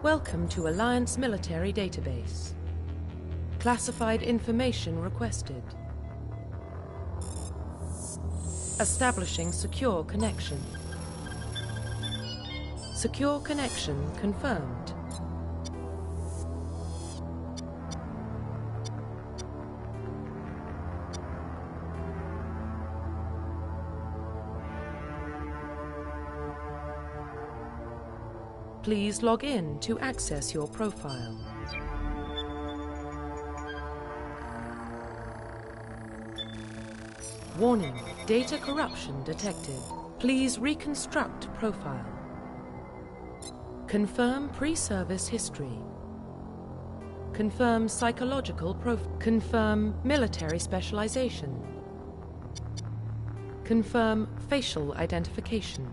Welcome to Alliance Military Database. Classified information requested. Establishing secure connection. Secure connection confirmed. Please log in to access your profile. Warning, data corruption detected. Please reconstruct profile. Confirm pre-service history. Confirm psychological profile. Confirm military specialization. Confirm facial identification.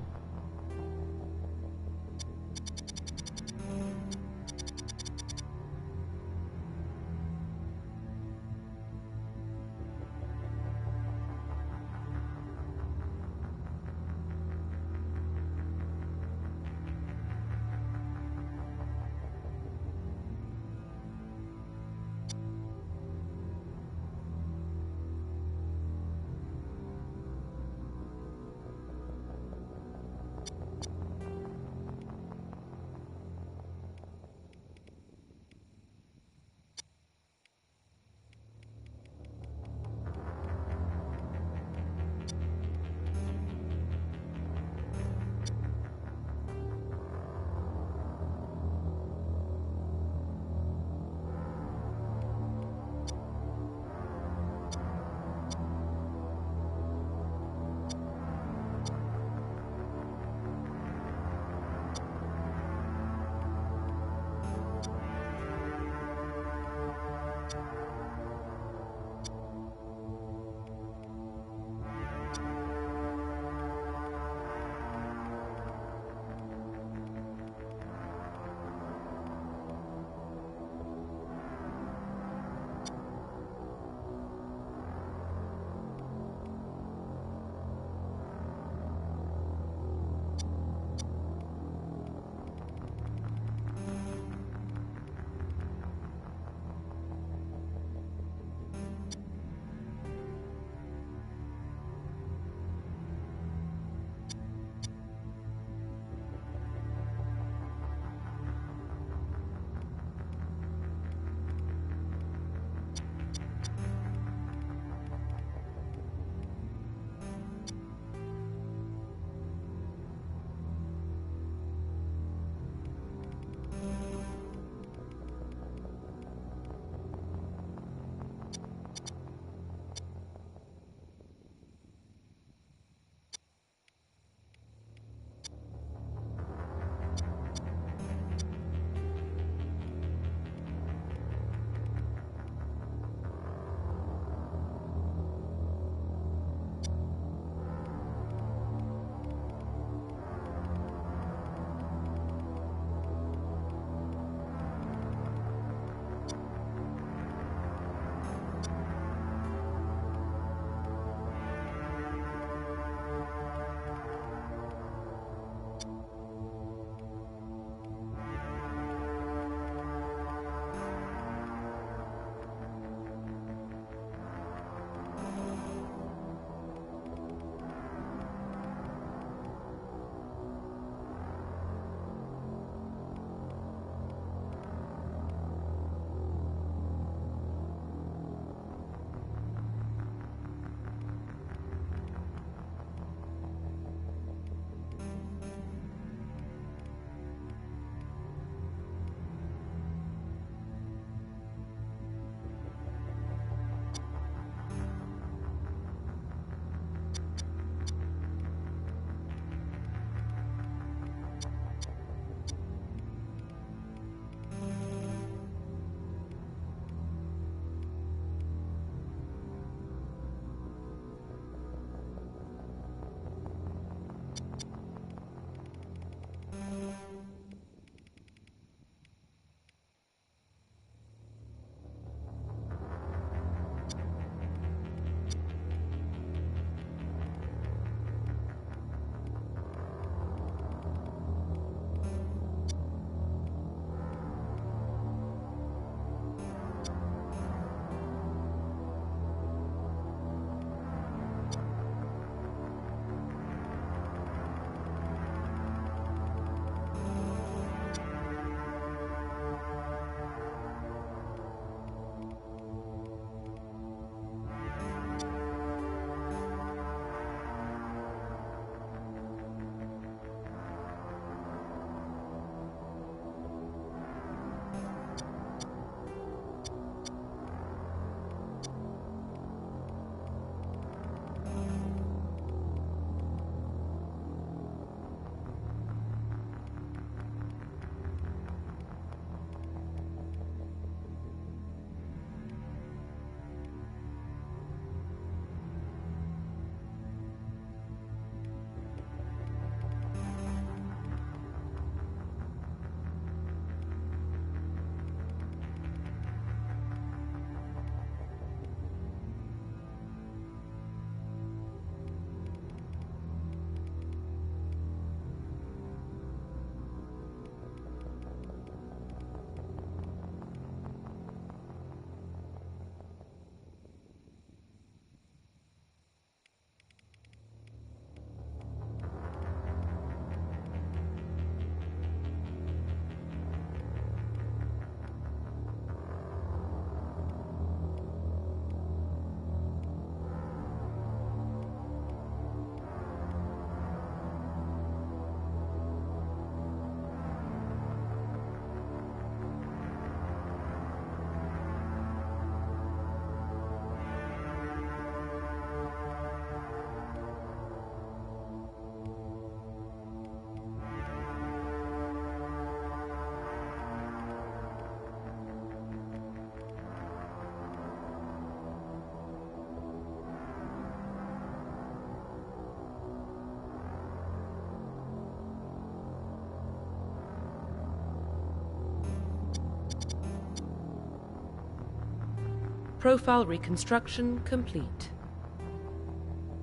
Profile reconstruction complete.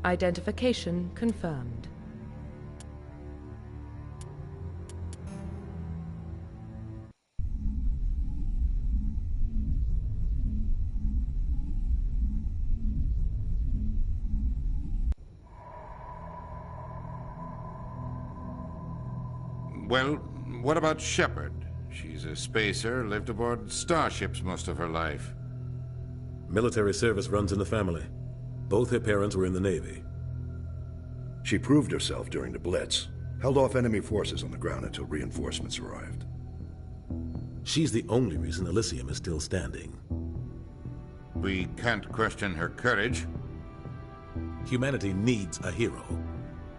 Identification confirmed. Well, what about Shepard? She's a spacer, lived aboard starships most of her life. Military service runs in the family. Both her parents were in the Navy. She proved herself during the Blitz, held off enemy forces on the ground until reinforcements arrived. She's the only reason Elysium is still standing. We can't question her courage. Humanity needs a hero,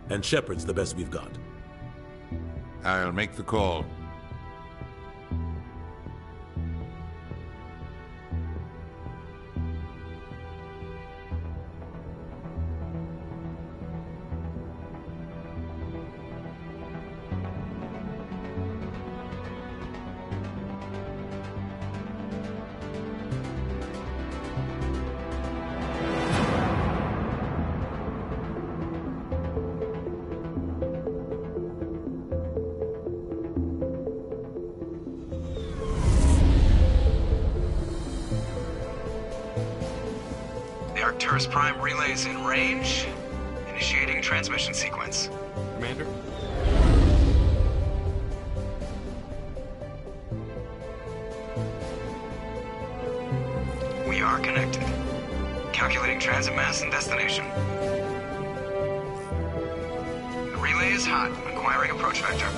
and Shepard's the best we've got. I'll make the call. Arcturus Prime relays in range. Initiating transmission sequence. Commander? We are connected. Calculating transit mass and destination. The relay is hot. Acquiring approach vector.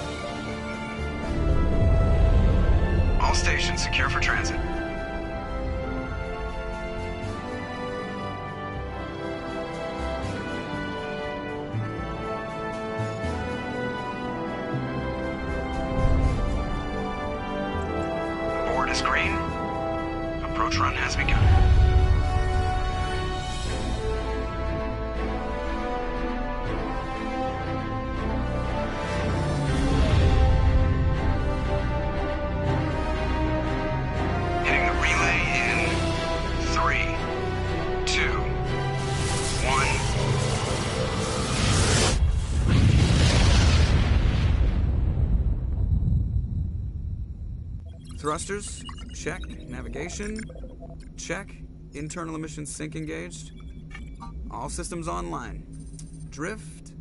All stations secure for transit. Green. Approach run has begun. Hitting the relay in 3, 2, 1. Thrusters, check. Navigation, check. Internal emissions sync engaged. All systems online. Drift,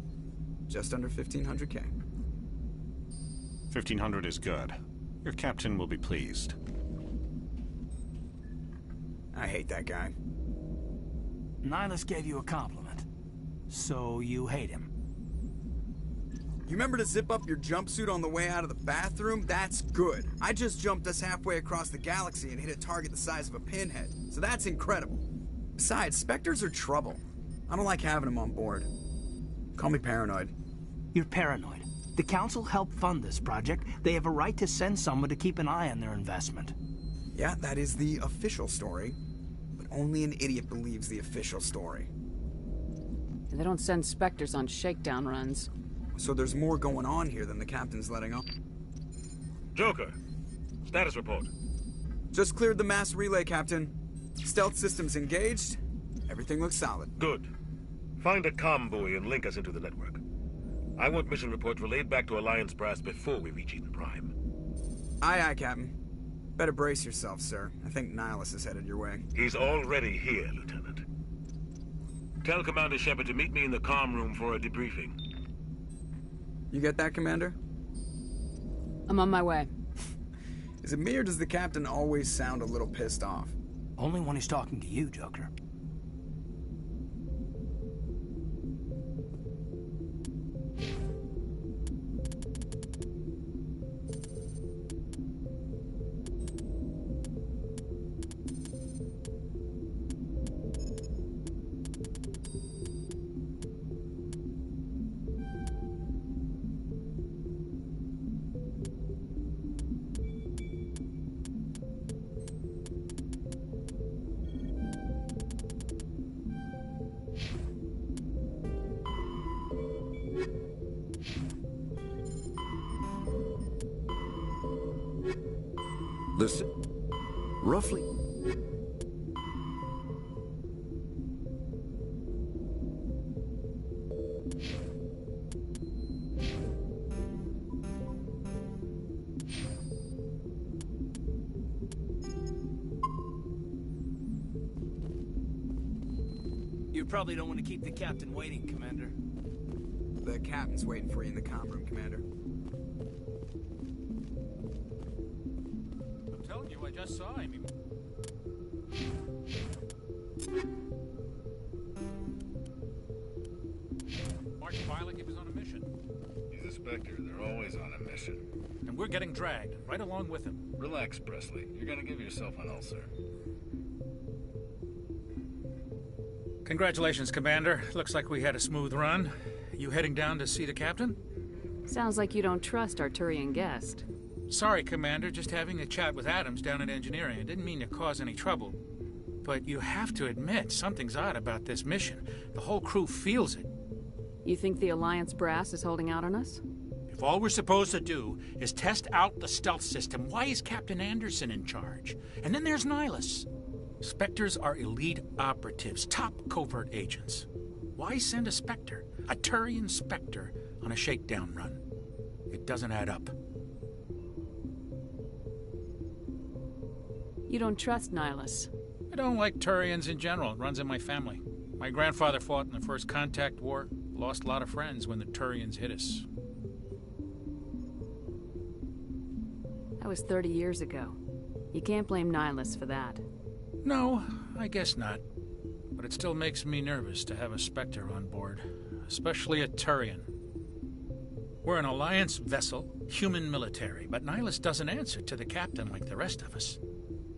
just under 1500K. 1500 is good. Your captain will be pleased. I hate that guy. Nihilus gave you a compliment. So you hate him. You remember to zip up your jumpsuit on the way out of the bathroom? That's good. I just jumped us halfway across the galaxy and hit a target the size of a pinhead. So that's incredible. Besides, Spectres are trouble. I don't like having them on board. Call me paranoid. You're paranoid. The Council helped fund this project. They have a right to send someone to keep an eye on their investment. Yeah, that is the official story. But only an idiot believes the official story. They don't send Spectres on shakedown runs. So there's more going on here than the captain's letting on. Joker, status report. Just cleared the mass relay, Captain. Stealth systems engaged. Everything looks solid. Good. Find a comm buoy and link us into the network. I want mission reports relayed back to Alliance Brass before we reach Eden Prime. Aye, aye, Captain. Better brace yourself, sir. I think Nihilus is headed your way. He's already here, Lieutenant. Tell Commander Shepard to meet me in the comm room for a debriefing. You get that, Commander? I'm on my way. Is it me or does the Captain always sound a little pissed off? Only when he's talking to you, Joker. Listen, roughly... You probably don't want to keep the captain waiting, Commander. The captain's waiting for you in the comm room, Commander. I'm telling you, I just saw him. Mark Violet, he was on a mission. He's a Spectre. They're always on a mission. And we're getting dragged, right along with him. Relax, Presley. You're gonna give yourself an ulcer. Congratulations, Commander. Looks like we had a smooth run. You heading down to see the captain? Sounds like you don't trust our Turian guest. Sorry, Commander. Just having a chat with Adams down at engineering. I didn't mean to cause any trouble. But you have to admit, something's odd about this mission. The whole crew feels it. You think the Alliance brass is holding out on us? If all we're supposed to do is test out the stealth system, why is Captain Anderson in charge? And then there's Nihilus. Spectres are elite operatives, top covert agents. Why send a Spectre, a Turian Spectre, on a shakedown run? It doesn't add up. You don't trust Nihilus? I don't like Turians in general. It runs in my family. My grandfather fought in the First Contact War. Lost a lot of friends when the Turians hit us. That was 30 years ago. You can't blame Nihilus for that. No, I guess not. But it still makes me nervous to have a Spectre on board. Especially a Turian. We're an Alliance vessel, human military, but Nihilus doesn't answer to the captain like the rest of us.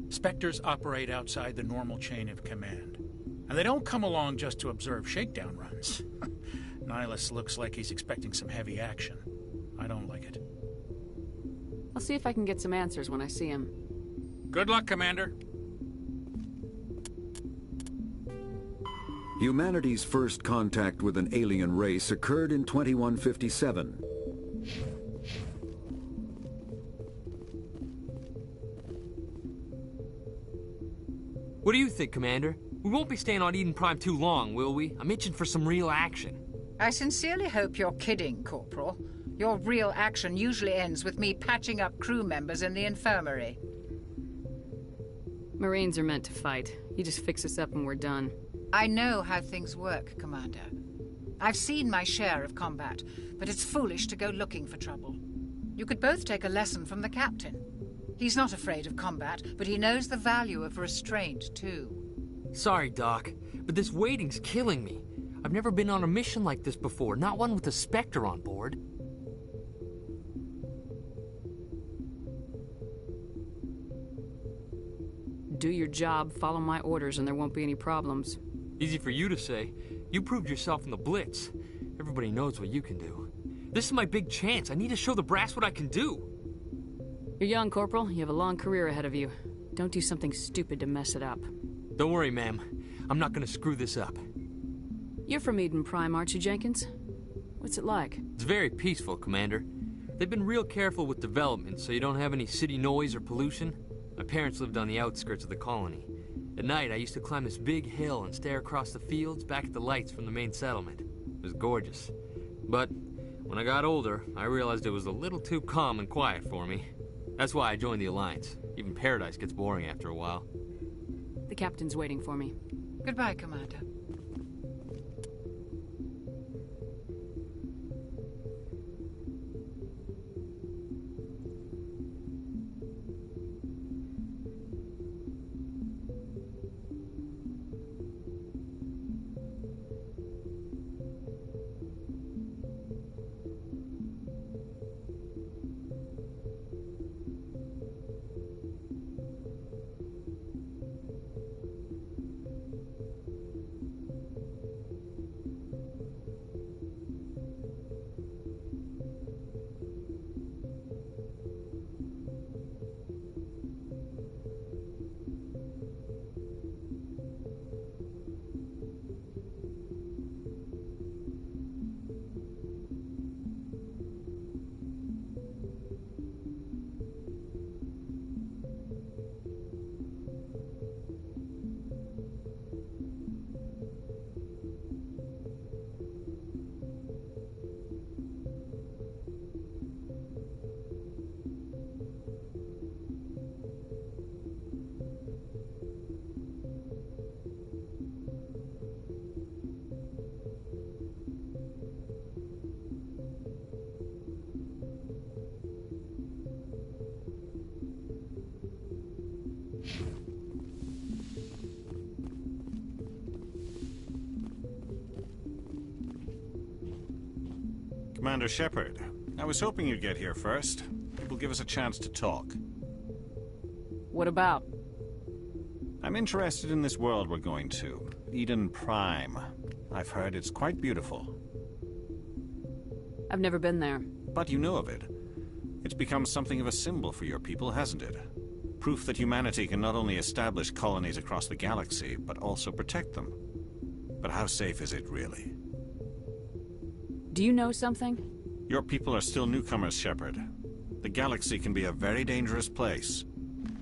Spectres operate outside the normal chain of command. And they don't come along just to observe shakedown runs. Nihilus looks like he's expecting some heavy action. I don't like it. I'll see if I can get some answers when I see him. Good luck, Commander. Humanity's first contact with an alien race occurred in 2157. What do you think, Commander? We won't be staying on Eden Prime too long, will we? I'm itching for some real action. I sincerely hope you're kidding, Corporal. Your real action usually ends with me patching up crew members in the infirmary. Marines are meant to fight. You just fix us up and we're done. I know how things work, Commander. I've seen my share of combat, but it's foolish to go looking for trouble. You could both take a lesson from the captain. He's not afraid of combat, but he knows the value of restraint, too. Sorry, Doc, but this waiting's killing me. I've never been on a mission like this before, not one with a Spectre on board. Do your job, follow my orders, and there won't be any problems. Easy for you to say. You proved yourself in the Blitz. Everybody knows what you can do. This is my big chance. I need to show the brass what I can do. You're young, Corporal. You have a long career ahead of you. Don't do something stupid to mess it up. Don't worry, ma'am. I'm not gonna screw this up. You're from Eden Prime, aren't you, Jenkins? What's it like? It's very peaceful, Commander. They've been real careful with development, so you don't have any city noise or pollution. My parents lived on the outskirts of the colony. At night, I used to climb this big hill and stare across the fields back at the lights from the main settlement. It was gorgeous. But when I got older, I realized it was a little too calm and quiet for me. That's why I joined the Alliance. Even paradise gets boring after a while. The captain's waiting for me. Goodbye, Commander. Commander Shepard. I was hoping you'd get here first. It will give us a chance to talk. What about? I'm interested in this world we're going to, Eden Prime. I've heard it's quite beautiful. I've never been there. But you know of it. It's become something of a symbol for your people, hasn't it? Proof that humanity can not only establish colonies across the galaxy, but also protect them. But how safe is it, really? Do you know something? Your people are still newcomers, Shepard. The galaxy can be a very dangerous place.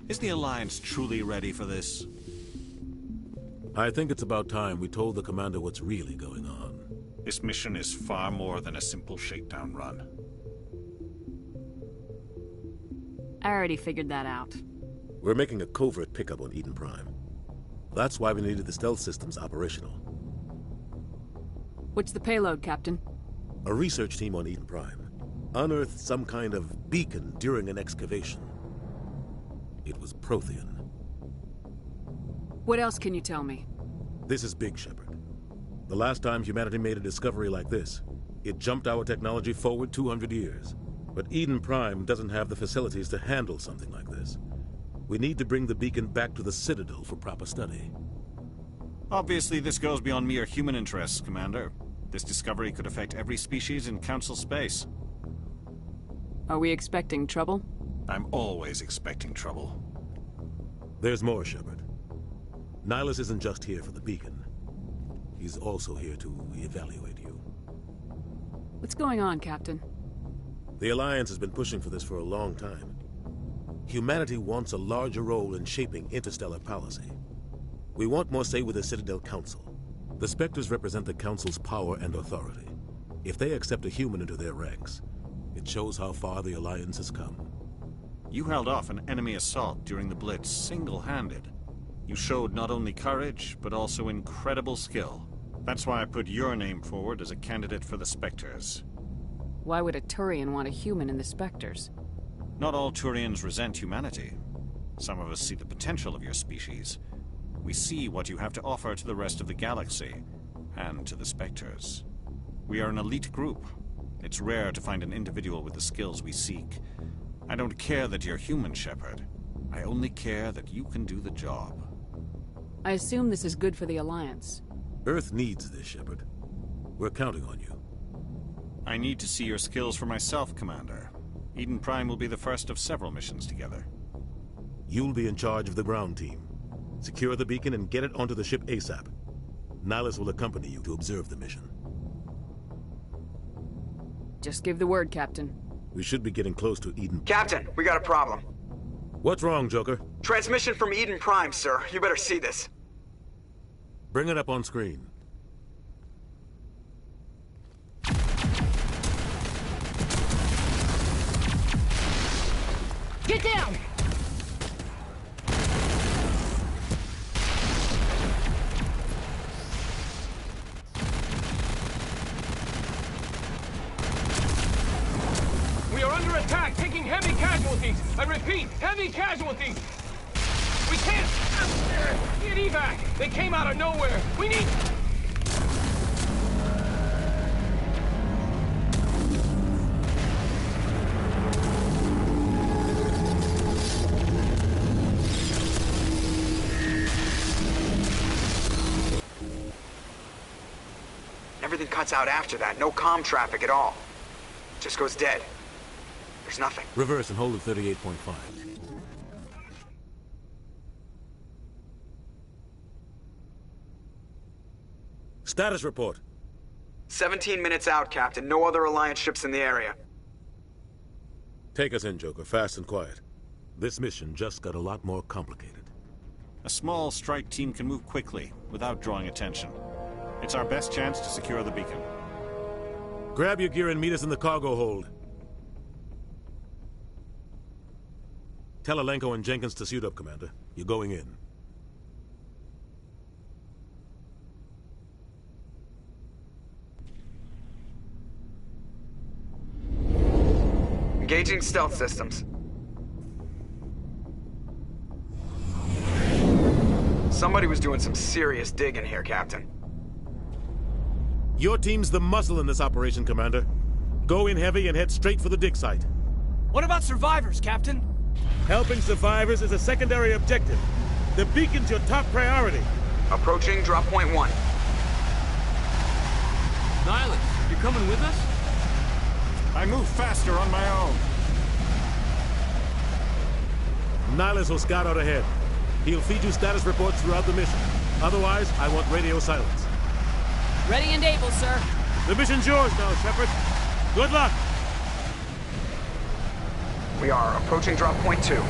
Is the Alliance truly ready for this? I think it's about time we told the Commander what's really going on. This mission is far more than a simple shakedown run. I already figured that out. We're making a covert pickup on Eden Prime. That's why we needed the stealth systems operational. What's the payload, Captain? A research team on Eden Prime unearthed some kind of beacon during an excavation. It was Prothean. What else can you tell me? This is big, Shepard. The last time humanity made a discovery like this, it jumped our technology forward 200 years. But Eden Prime doesn't have the facilities to handle something like this. We need to bring the beacon back to the Citadel for proper study. Obviously, this goes beyond mere human interests, Commander. This discovery could affect every species in Council space. Are we expecting trouble? I'm always expecting trouble. There's more, Shepard. Nihilus isn't just here for the beacon. He's also here to evaluate you. What's going on, Captain? The Alliance has been pushing for this for a long time. Humanity wants a larger role in shaping interstellar policy. We want more say with the Citadel Council. The Spectres represent the Council's power and authority. If they accept a human into their ranks, it shows how far the Alliance has come. You held off an enemy assault during the Blitz single-handed. You showed not only courage, but also incredible skill. That's why I put your name forward as a candidate for the Spectres. Why would a Turian want a human in the Spectres? Not all Turians resent humanity. Some of us see the potential of your species. We see what you have to offer to the rest of the galaxy, and to the Spectres. We are an elite group. It's rare to find an individual with the skills we seek. I don't care that you're human, Shepard. I only care that you can do the job. I assume this is good for the Alliance. Earth needs this, Shepard. We're counting on you. I need to see your skills for myself, Commander. Eden Prime will be the first of several missions together. You'll be in charge of the ground team. Secure the beacon and get it onto the ship ASAP. Nihilus will accompany you to observe the mission. Just give the word, Captain. We should be getting close to Eden. Captain, we got a problem. What's wrong, Joker? Transmission from Eden Prime, sir. You better see this. Bring it up on screen. Get down! We are under attack, taking heavy casualties. I repeat, heavy casualties. We can't get evac. They came out of nowhere. We need... Everything cuts out after that. No comm traffic at all. Just goes dead. There's nothing. Reverse and hold at 38.5. Status report. 17 minutes out, Captain. No other Alliance ships in the area. Take us in, Joker, fast and quiet. This mission just got a lot more complicated. A small strike team can move quickly, without drawing attention. It's our best chance to secure the beacon. Grab your gear and meet us in the cargo hold. Tell Alenko and Jenkins to suit up, Commander. You're going in. Engaging stealth systems. Somebody was doing some serious digging here, Captain. Your team's the muscle in this operation, Commander. Go in heavy and head straight for the dig site. What about survivors, Captain? Helping survivors is a secondary objective. The beacon's your top priority. Approaching drop point 1. Nihilus, you're coming with us? I move faster on my own. Nihilus will scout out ahead. He'll feed you status reports throughout the mission. Otherwise, I want radio silence. Ready and able, sir. The mission's yours now, Shepard. Good luck. We are approaching drop point 2.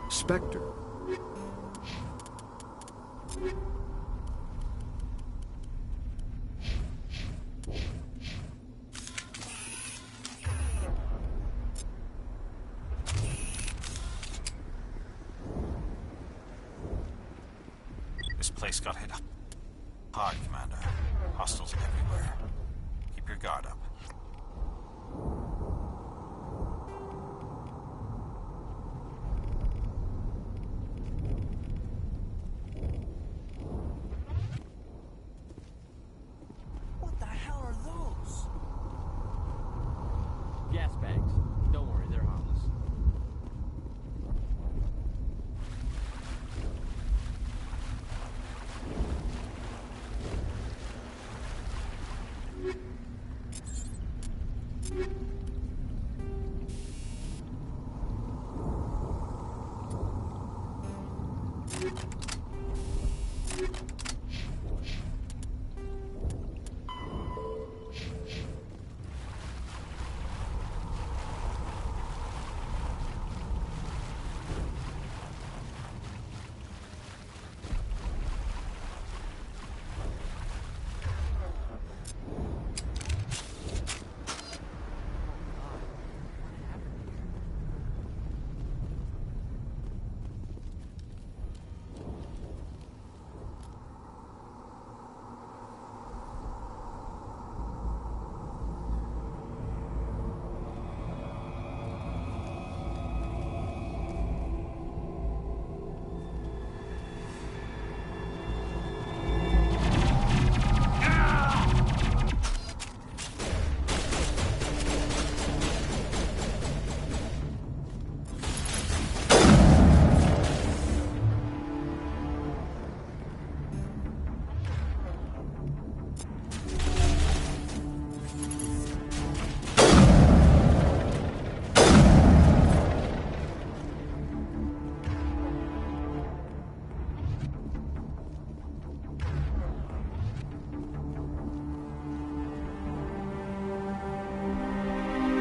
Spectre. This place got hit hard, Commander. Hostiles everywhere. Keep your guard up. What the hell are those? Gas bags. Don't worry, they're harmless.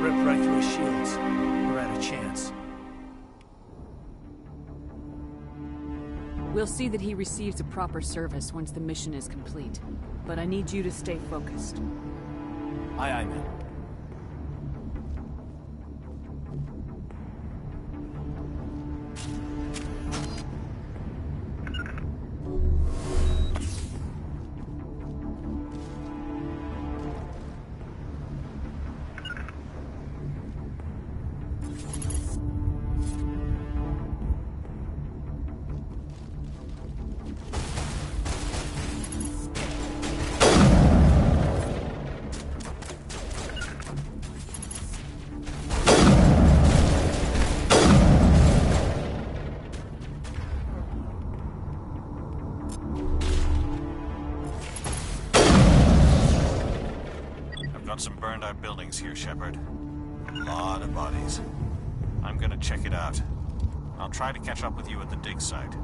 Ripped right through his shields. We're at a chance. We'll see that he receives a proper service once the mission is complete. But I need you to stay focused. Aye, aye, man. Some burned out buildings here, Shepard. A lot of bodies. I'm gonna check it out. I'll try to catch up with you at the dig site.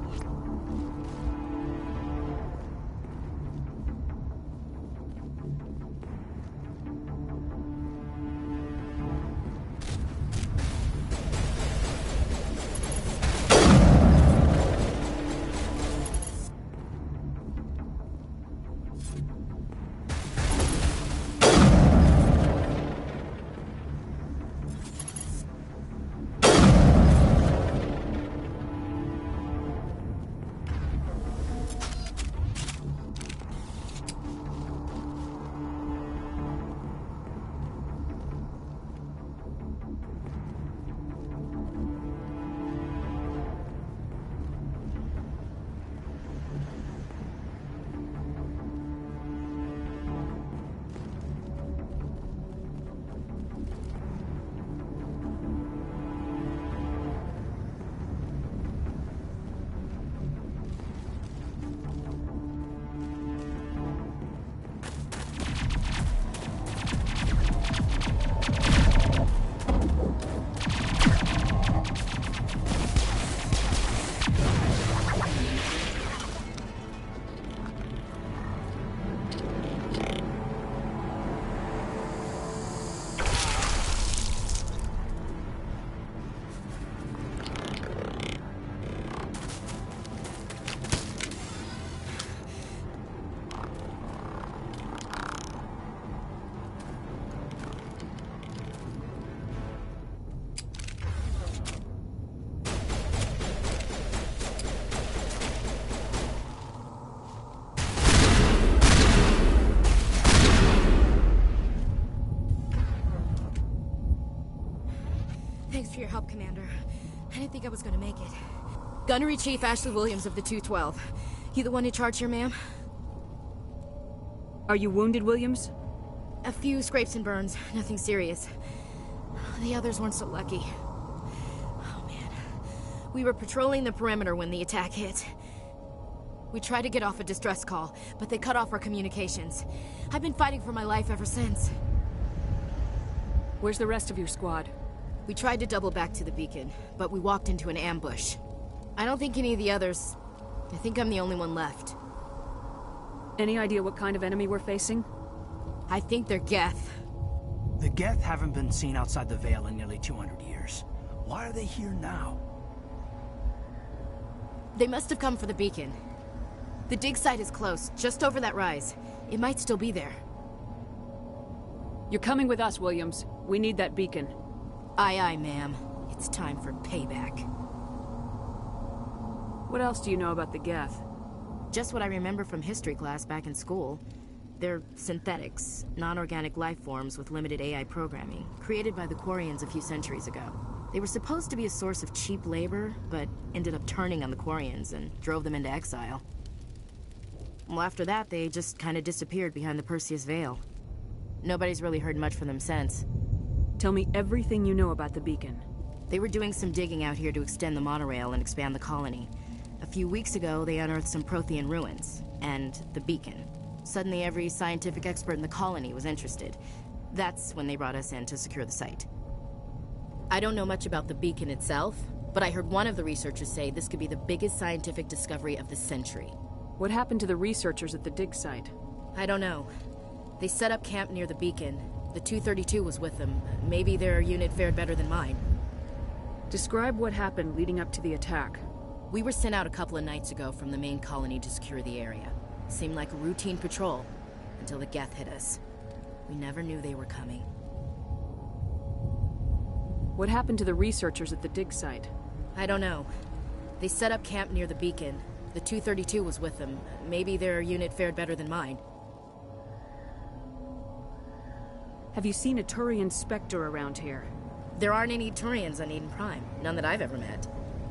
Thanks for your help, Commander. I didn't think I was gonna make it. Gunnery Chief Ashley Williams of the 212. You the one in charge here, ma'am? Are you wounded, Williams? A few scrapes and burns, nothing serious. The others weren't so lucky. Oh man. We were patrolling the perimeter when the attack hit. We tried to get off a distress call, but they cut off our communications. I've been fighting for my life ever since. Where's the rest of your squad? We tried to double back to the beacon, but we walked into an ambush. I don't think any of the others... I think I'm the only one left. Any idea what kind of enemy we're facing? I think they're Geth. The Geth haven't been seen outside the Veil in nearly 200 years. Why are they here now? They must have come for the beacon. The dig site is close, just over that rise. It might still be there. You're coming with us, Williams. We need that beacon. Aye, aye, ma'am. It's time for payback. What else do you know about the Geth? Just what I remember from history class back in school. They're synthetics, non-organic life forms with limited AI programming, created by the Quarians a few centuries ago. They were supposed to be a source of cheap labor, but ended up turning on the Quarians and drove them into exile. Well, after that, they just kind of disappeared behind the Perseus Veil. Nobody's really heard much from them since. Tell me everything you know about the beacon. They were doing some digging out here to extend the monorail and expand the colony. A few weeks ago, they unearthed some Prothean ruins, and the beacon. Suddenly, every scientific expert in the colony was interested. That's when they brought us in to secure the site. I don't know much about the beacon itself, but I heard one of the researchers say this could be the biggest scientific discovery of the century. What happened to the researchers at the dig site? I don't know. They set up camp near the beacon. The 232 was with them. Maybe their unit fared better than mine. Describe what happened leading up to the attack. We were sent out a couple of nights ago from the main colony to secure the area. Seemed like a routine patrol, until the Geth hit us. We never knew they were coming. What happened to the researchers at the dig site? I don't know. They set up camp near the beacon. The 232 was with them. Maybe their unit fared better than mine. Have you seen a Turian Spectre around here? There aren't any Turians on Eden Prime. None that I've ever met.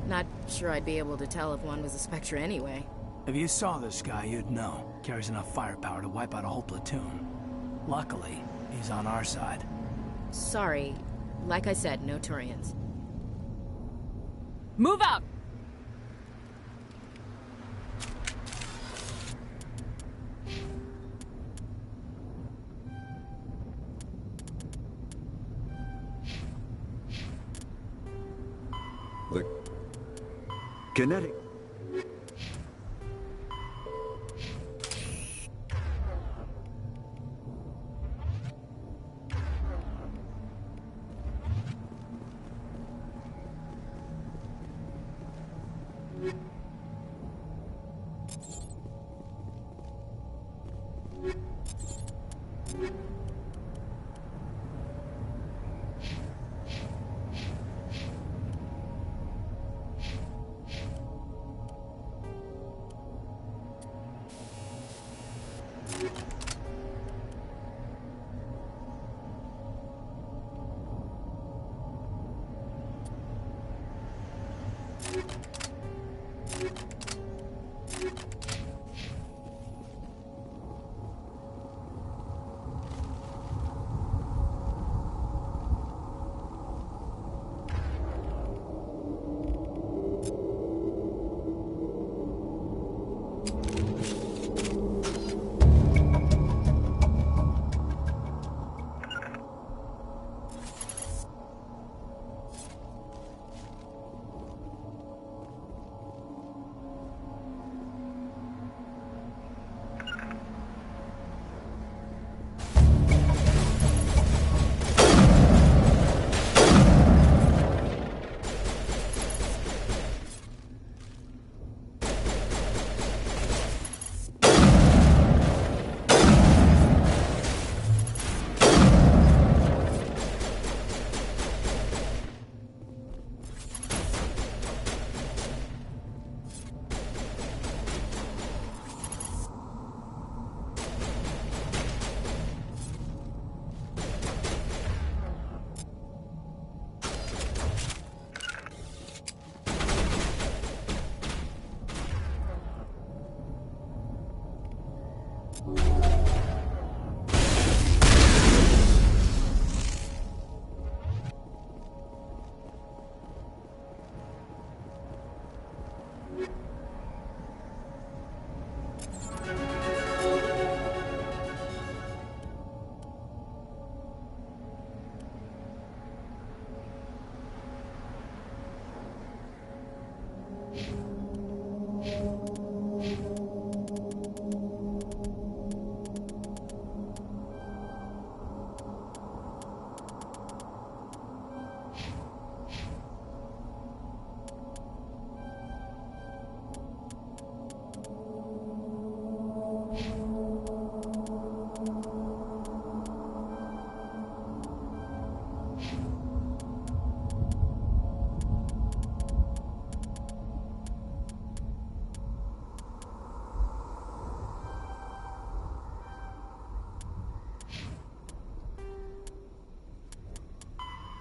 Not sure I'd be able to tell if one was a Spectre anyway. If you saw this guy, you'd know. Carries enough firepower to wipe out a whole platoon. Luckily, he's on our side. Sorry. Like I said, no Turians. Move out! The kinetic...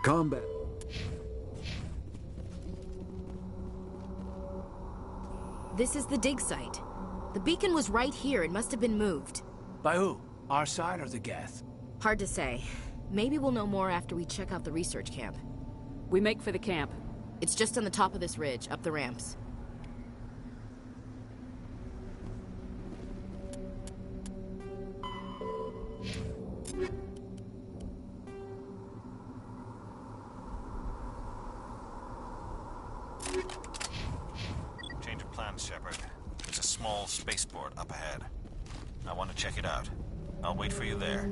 Combat. This is the dig site. The beacon was right here. It must have been moved. By who? Our side or the Geth? Hard to say. Maybe we'll know more after we check out the research camp. We make for the camp. It's just on the top of this ridge, up the ramps. Change of plans, Shepard. There's a small spaceport up ahead. I want to check it out. I'll wait for you there.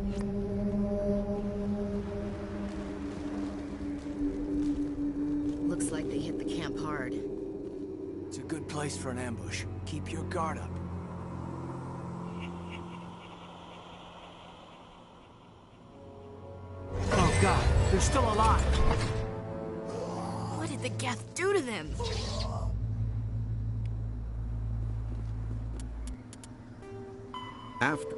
Looks like they hit the camp hard. It's a good place for an ambush. Keep your guard up. Oh God, they're still alive! What did the Geth do to them? After.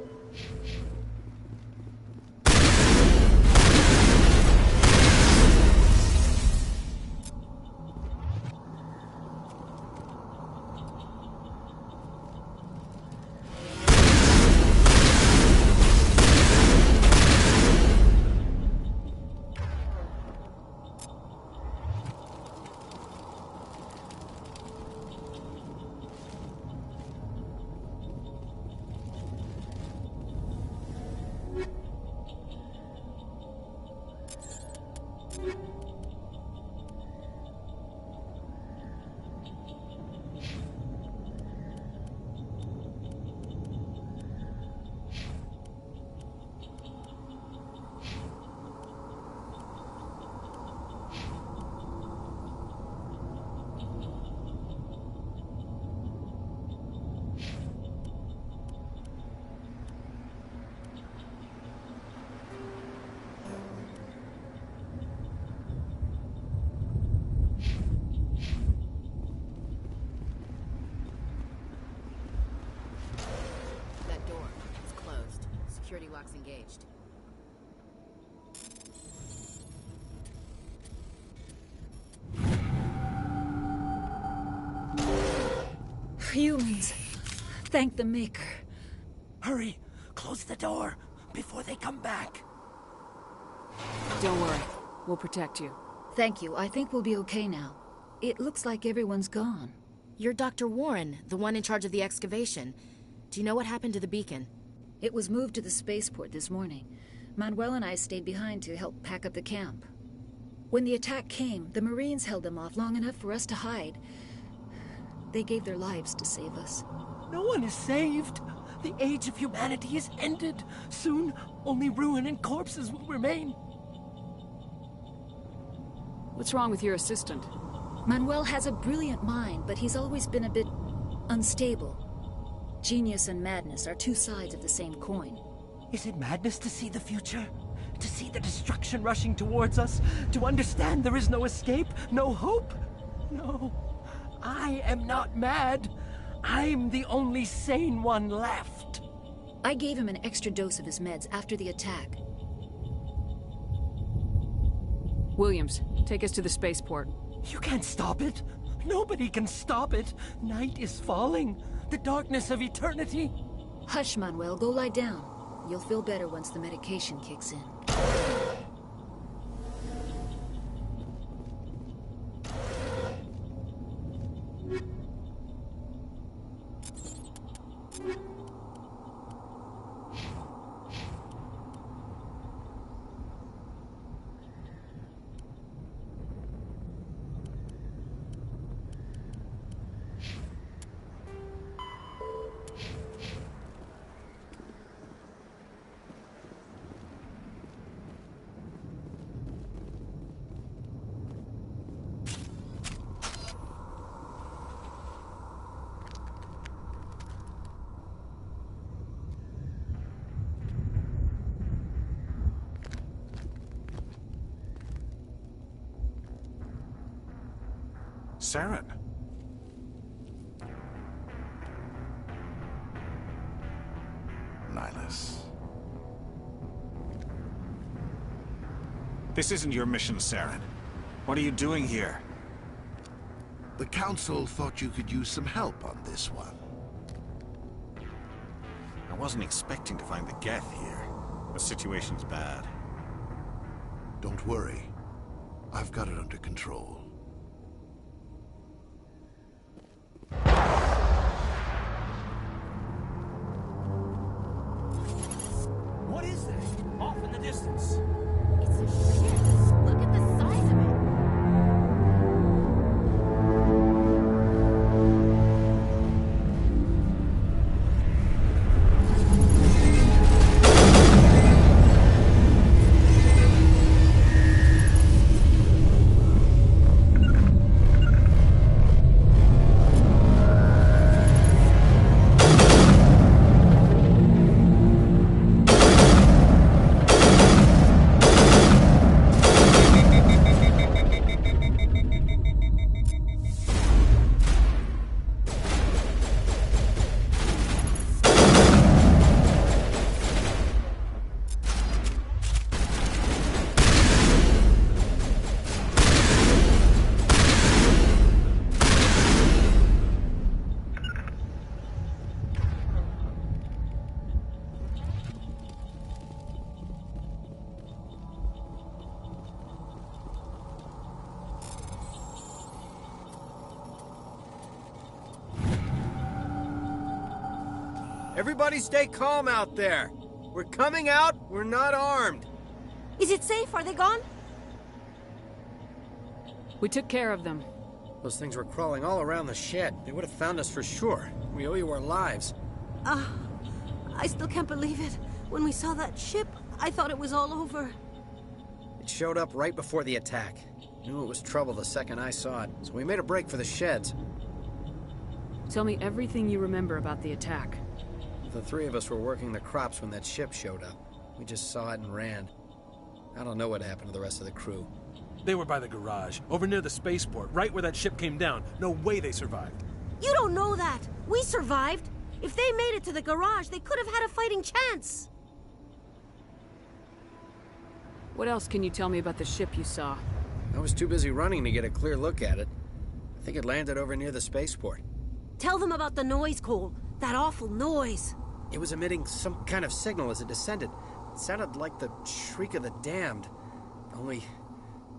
Security lock's engaged. Humans. Thank the Maker. Hurry! Close the door before they come back. Don't worry. We'll protect you. Thank you. I think we'll be okay now. It looks like everyone's gone. You're Dr. Warren, the one in charge of the excavation. Do you know what happened to the beacon? It was moved to the spaceport this morning. Manuel and I stayed behind to help pack up the camp. When the attack came, the Marines held them off long enough for us to hide. They gave their lives to save us. No one is saved. The age of humanity is ended. Soon, only ruin and corpses will remain. What's wrong with your assistant? Manuel has a brilliant mind, but he's always been a bit unstable. Genius and madness are two sides of the same coin. Is it madness to see the future? To see the destruction rushing towards us? To understand there is no escape? No hope? No. I am not mad. I'm the only sane one left. I gave him an extra dose of his meds after the attack. Williams, take us to the spaceport. You can't stop it. Nobody can stop it. Night is falling. The darkness of eternity. Hush, Manuel. Go lie down. You'll feel better once the medication kicks in. Saren. Nihilus. This isn't your mission, Saren. What are you doing here? The Council thought you could use some help on this one. I wasn't expecting to find the Geth here. The situation's bad. Don't worry. I've got it under control. What is that? Off in the distance. It's a ship. Look at the size of it. Everybody stay calm out there. We're coming out, we're not armed. Is it safe? Are they gone? We took care of them. Those things were crawling all around the shed. They would have found us for sure. We owe you our lives. I still can't believe it. When we saw that ship, I thought it was all over. It showed up right before the attack. Knew it was trouble the second I saw it, so we made a break for the sheds. Tell me everything you remember about the attack. The three of us were working the crops when that ship showed up. We just saw it and ran. I don't know what happened to the rest of the crew. They were by the garage, over near the spaceport, right where that ship came down. No way they survived. You don't know that. We survived. If they made it to the garage, they could have had a fighting chance. What else can you tell me about the ship you saw? I was too busy running to get a clear look at it. I think it landed over near the spaceport. Tell them about the noise, Cole. That awful noise. It was emitting some kind of signal as it descended. It sounded like the shriek of the damned. Only it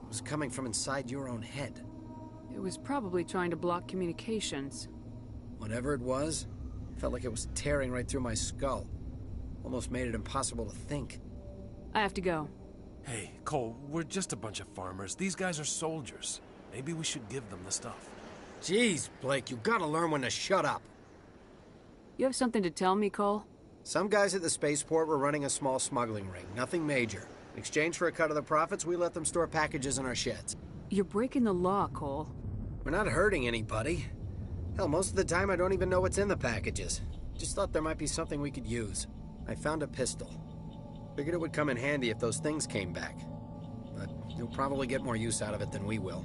was coming from inside your own head. It was probably trying to block communications. Whatever it was, it felt like it was tearing right through my skull. Almost made it impossible to think. I have to go. Hey, Cole, we're just a bunch of farmers. These guys are soldiers. Maybe we should give them the stuff. Jeez, Blake, you gotta learn when to shut up. You have something to tell me, Cole? Some guys at the spaceport were running a small smuggling ring. Nothing major. In exchange for a cut of the profits, we let them store packages in our sheds. You're breaking the law, Cole. We're not hurting anybody. Hell, most of the time I don't even know what's in the packages. Just thought there might be something we could use. I found a pistol. Figured it would come in handy if those things came back. But you'll probably get more use out of it than we will.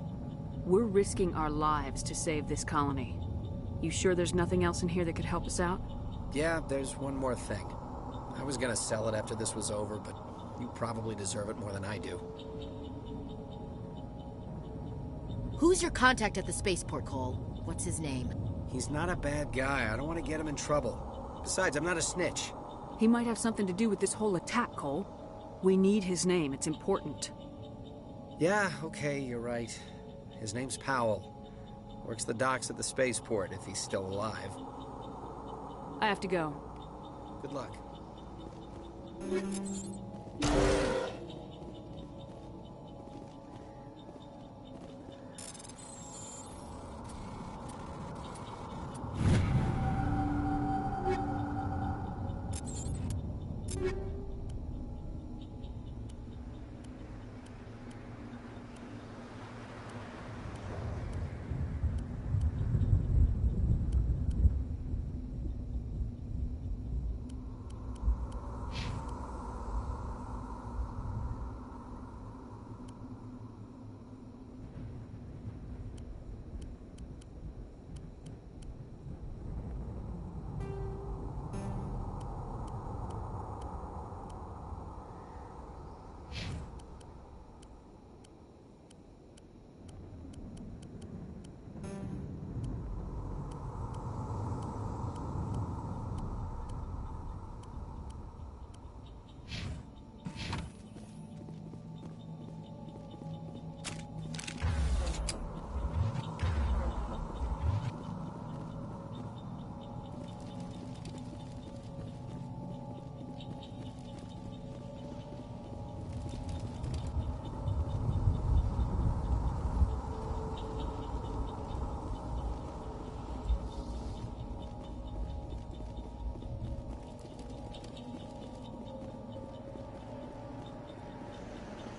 We're risking our lives to save this colony. You sure there's nothing else in here that could help us out? Yeah, there's one more thing. I was gonna sell it after this was over, but you probably deserve it more than I do. Who's your contact at the spaceport, Cole? What's his name? He's not a bad guy. I don't want to get him in trouble. Besides, I'm not a snitch. He might have something to do with this whole attack, Cole. We need his name. It's important. Yeah, okay, you're right. His name's Powell. Works the docks at the spaceport, if he's still alive. I have to go. Good luck.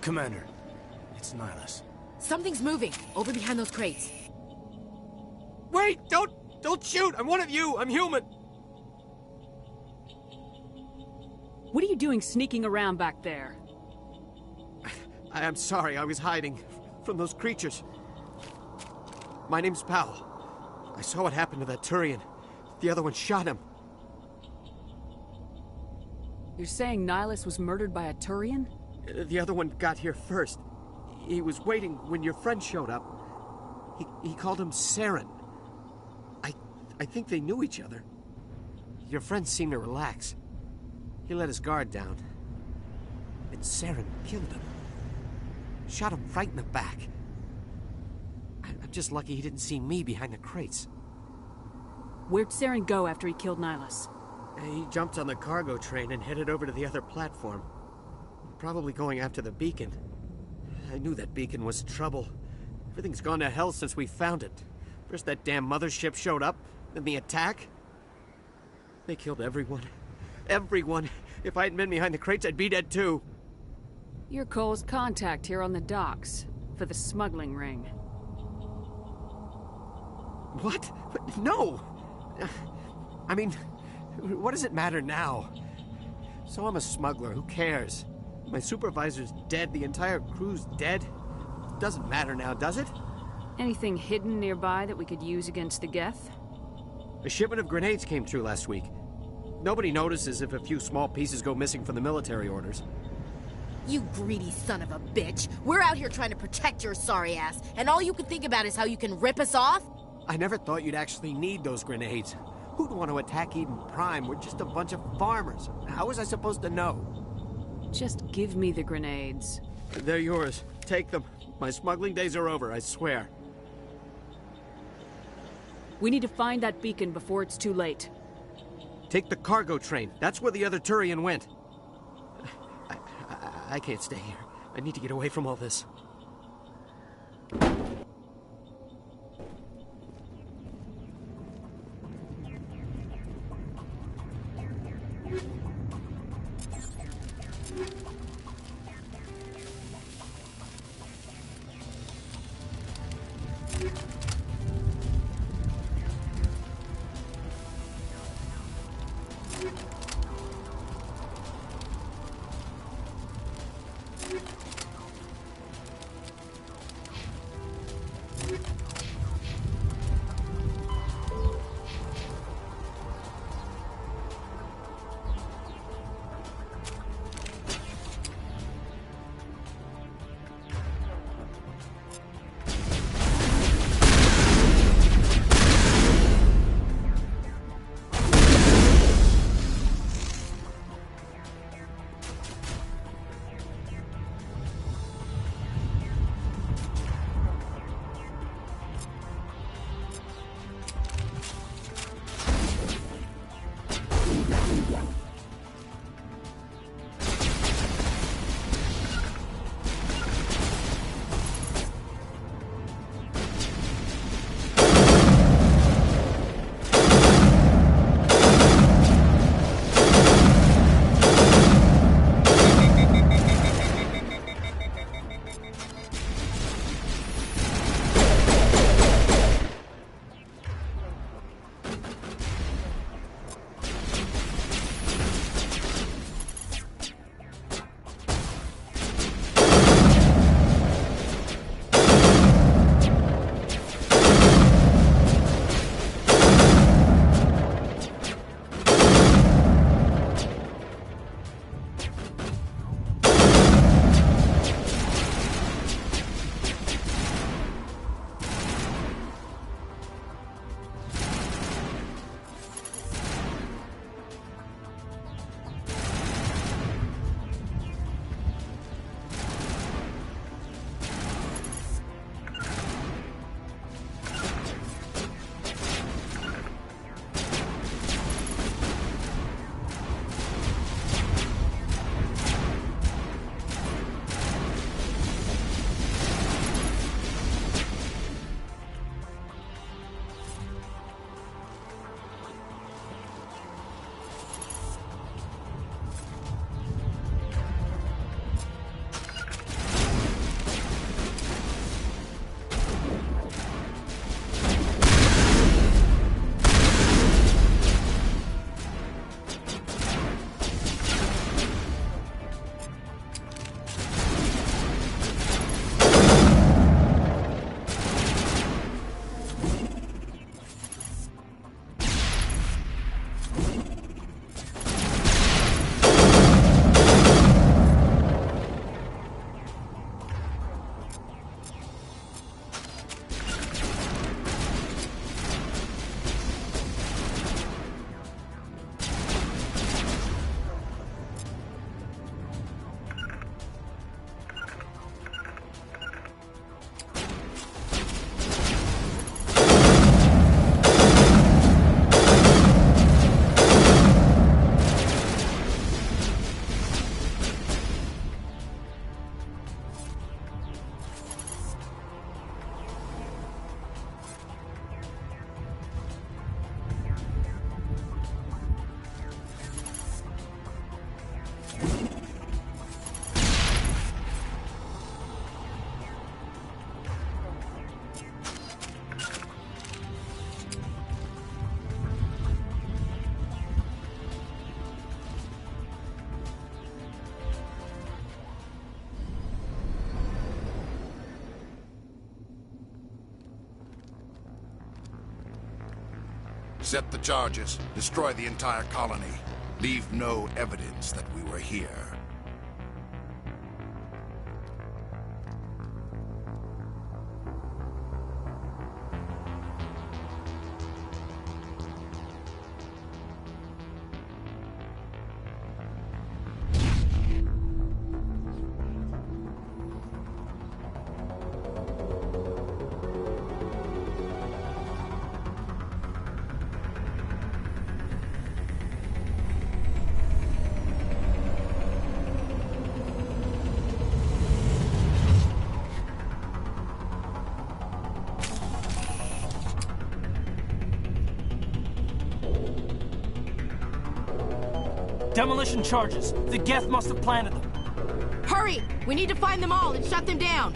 Commander, it's Nihilus. Something's moving, over behind those crates. Wait! Don't shoot! I'm one of you! I'm human! What are you doing sneaking around back there? I'm sorry, I was hiding from those creatures. My name's Powell. I saw what happened to that Turian. The other one shot him. You're saying Nihilus was murdered by a Turian? The other one got here first. He was waiting when your friend showed up. He called him Saren. I think they knew each other. Your friend seemed to relax. He let his guard down. And Saren killed him. Shot him right in the back. I'm just lucky he didn't see me behind the crates. Where'd Saren go after he killed Nihilus? He jumped on the cargo train and headed over to the other platform. Probably going after the beacon. I knew that beacon was trouble. Everything's gone to hell since we found it. First that damn mothership showed up, then the attack. They killed everyone. Everyone. If I hadn't been behind the crates, I'd be dead too. You're Cole's contact here on the docks for the smuggling ring. What? No! I mean, what does it matter now? So I'm a smuggler, who cares? My supervisor's dead, the entire crew's dead. Doesn't matter now, does it? Anything hidden nearby that we could use against the Geth? A shipment of grenades came through last week. Nobody notices if a few small pieces go missing from the military orders. You greedy son of a bitch. We're out here trying to protect your sorry ass, and all you can think about is how you can rip us off? I never thought you'd actually need those grenades. Who'd want to attack Eden Prime? We're just a bunch of farmers. How was I supposed to know? Just give me the grenades. They're yours. Take them. My smuggling days are over, I swear. We need to find that beacon before it's too late. Take the cargo train. That's where the other Turian went. I can't stay here. I need to get away from all this. Set the charges. Destroy the entire colony. Leave no evidence that we were here. Demolition charges. The Geth must have planted them. Hurry! We need to find them all and shut them down.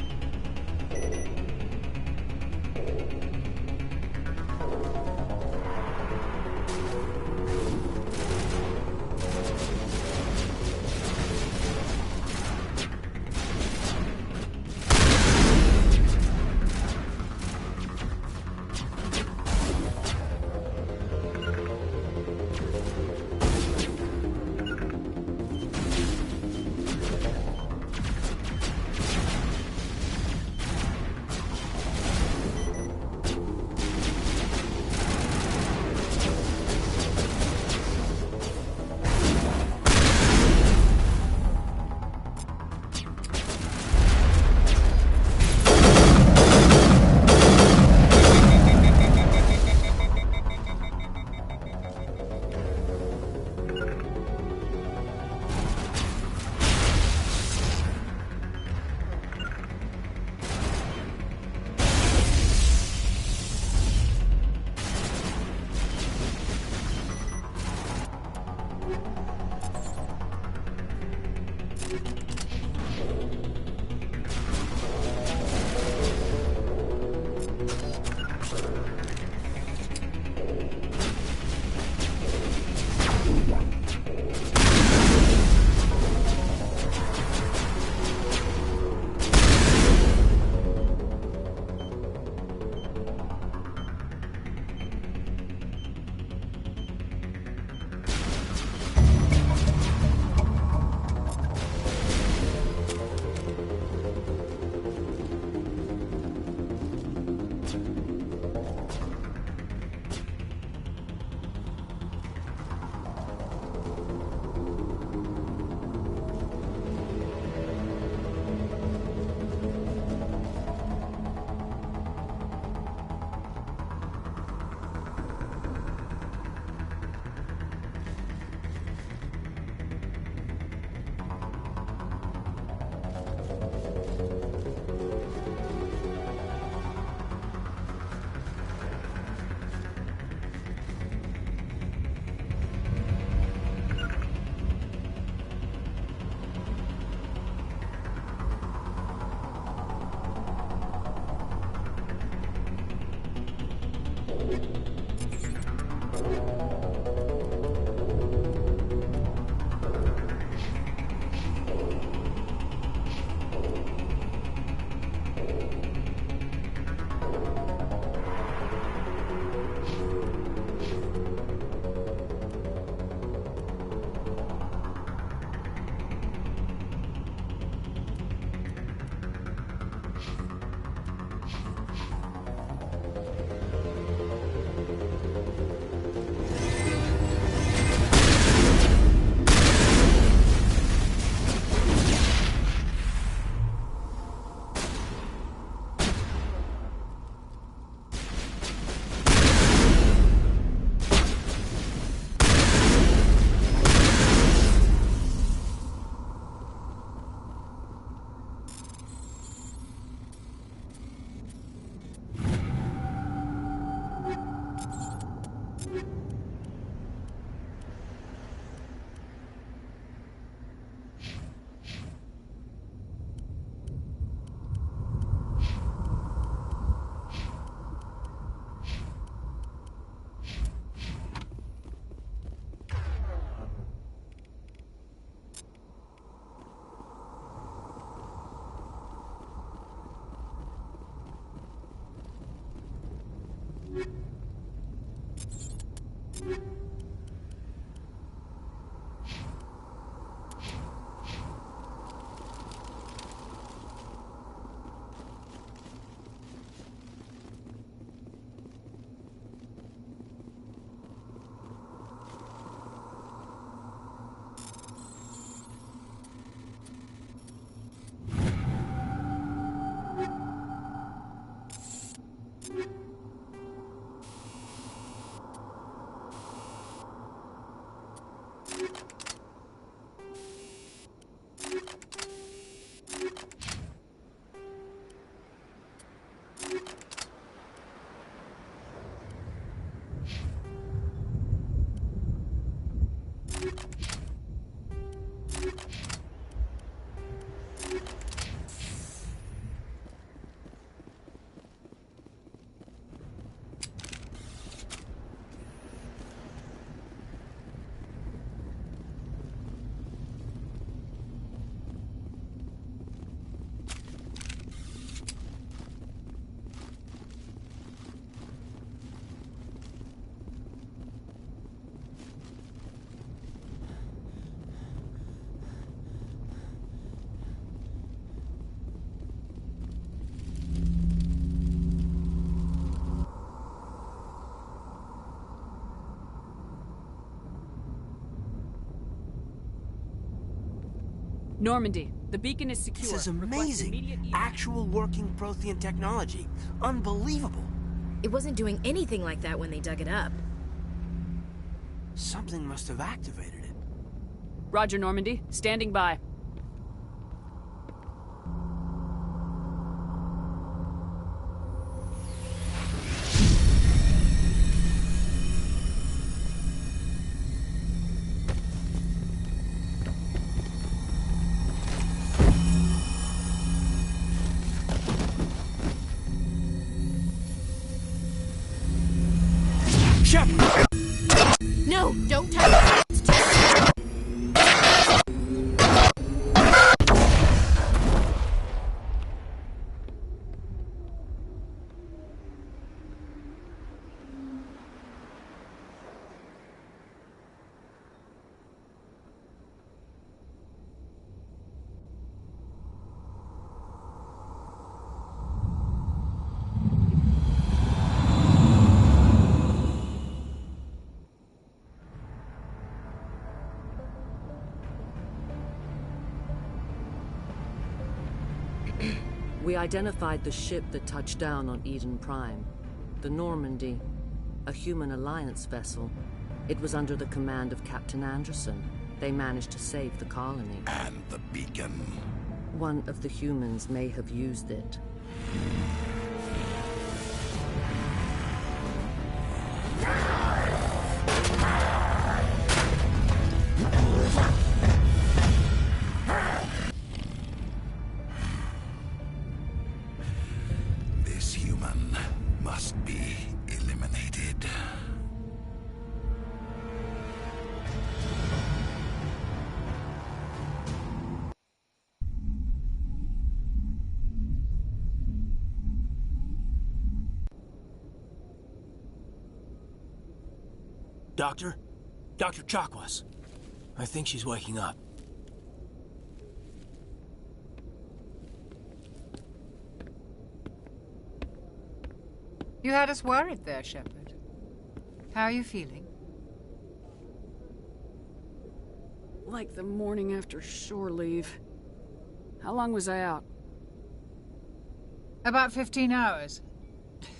Normandy, the beacon is secure. This is amazing. Actual working Prothean technology. Unbelievable. It wasn't doing anything like that when they dug it up. Something must have activated it. Roger, Normandy. Standing by. Shepard! No, don't touch it! We identified the ship that touched down on Eden Prime. The Normandy, a human alliance vessel. It was under the command of Captain Anderson. They managed to save the colony. And the beacon. One of the humans may have used it. This human must be eliminated. Doctor? Dr. Chakwas. I think she's waking up. You had us worried there, Shepard. How are you feeling? Like the morning after shore leave. How long was I out? About 15 hours.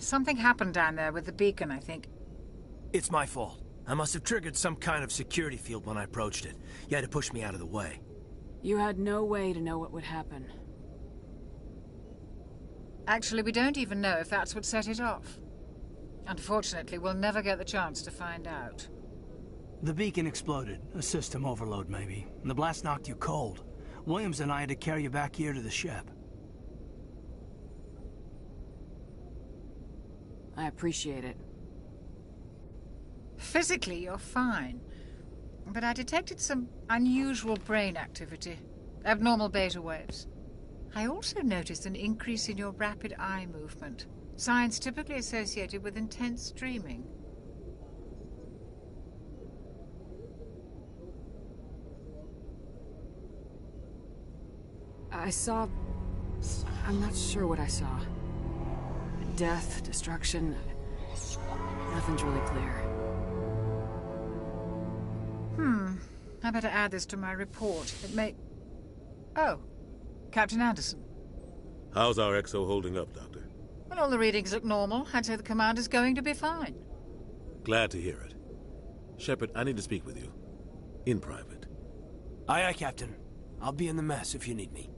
Something happened down there with the beacon, I think. It's my fault. I must have triggered some kind of security field when I approached it. You had to push me out of the way. You had no way to know what would happen. Actually, we don't even know if that's what set it off. Unfortunately, we'll never get the chance to find out. The beacon exploded. A system overload, maybe. And the blast knocked you cold. Williams and I had to carry you back here to the ship. I appreciate it. Physically, you're fine. But I detected some unusual brain activity. Abnormal beta waves. I also noticed an increase in your rapid eye movement. Signs typically associated with intense dreaming. I saw... I'm not sure what I saw. Death, destruction... Nothing's really clear. I better add this to my report. It may... Oh, Captain Anderson. How's our XO holding up, Doctor? Well, all the readings look normal. I'd say the commander's going to be fine. Glad to hear it. Shepard, I need to speak with you. In private. Aye, aye, Captain. I'll be in the mess if you need me.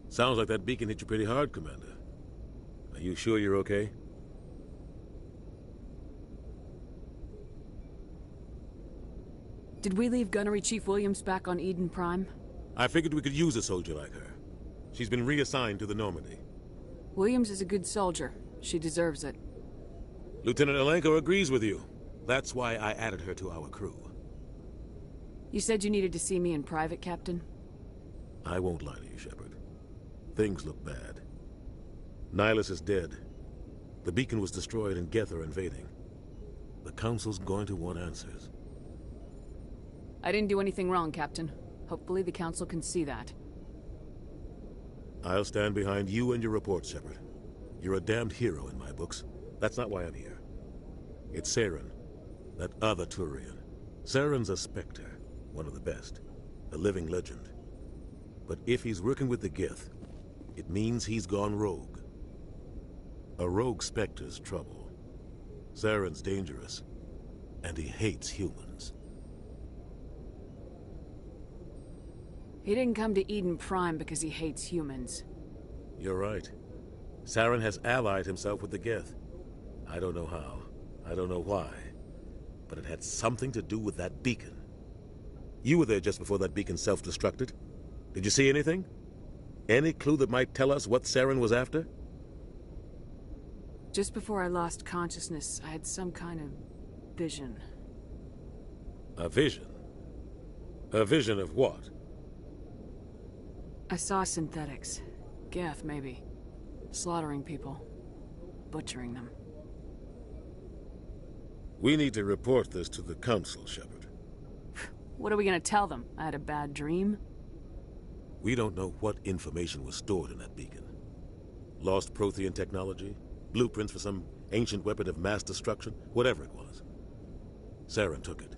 Sounds like that beacon hit you pretty hard, Commander. Are you sure you're okay? Did we leave Gunnery Chief Williams back on Eden Prime? I figured we could use a soldier like her. She's been reassigned to the Normandy. Williams is a good soldier. She deserves it. Lieutenant Alenko agrees with you. That's why I added her to our crew. You said you needed to see me in private, Captain? I won't lie to you, Shepard. Things look bad. Nihilus is dead. The beacon was destroyed and Geth are invading. The Council's going to want answers. I didn't do anything wrong, Captain. Hopefully the Council can see that. I'll stand behind you and your report, Shepard. You're a damned hero in my books. That's not why I'm here. It's Saren, that other Turian. Saren's a Spectre, one of the best, a living legend. But if he's working with the Geth, it means he's gone rogue. A rogue Spectre's trouble. Saren's dangerous, and he hates humans. He didn't come to Eden Prime because he hates humans. You're right. Saren has allied himself with the Geth. I don't know how. I don't know why. But it had something to do with that beacon. You were there just before that beacon self-destructed. Did you see anything? Any clue that might tell us what Saren was after? Just before I lost consciousness, I had some kind of vision. A vision? A vision of what? I saw synthetics. Geth, maybe. Slaughtering people. Butchering them. We need to report this to the Council, Shepard. What are we gonna tell them? I had a bad dream? We don't know what information was stored in that beacon. Lost Prothean technology? Blueprints for some ancient weapon of mass destruction? Whatever it was. Saren took it.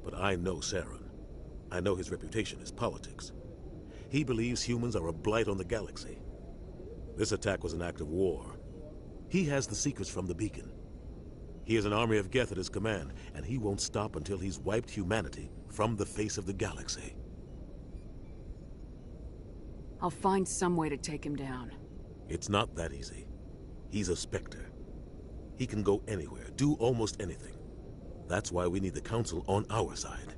But I know Saren. I know his reputation is politics. He believes humans are a blight on the galaxy. This attack was an act of war. He has the secrets from the beacon. He has an army of Geth at his command, and he won't stop until he's wiped humanity from the face of the galaxy. I'll find some way to take him down. It's not that easy. He's a Spectre. He can go anywhere, do almost anything. That's why we need the Council on our side.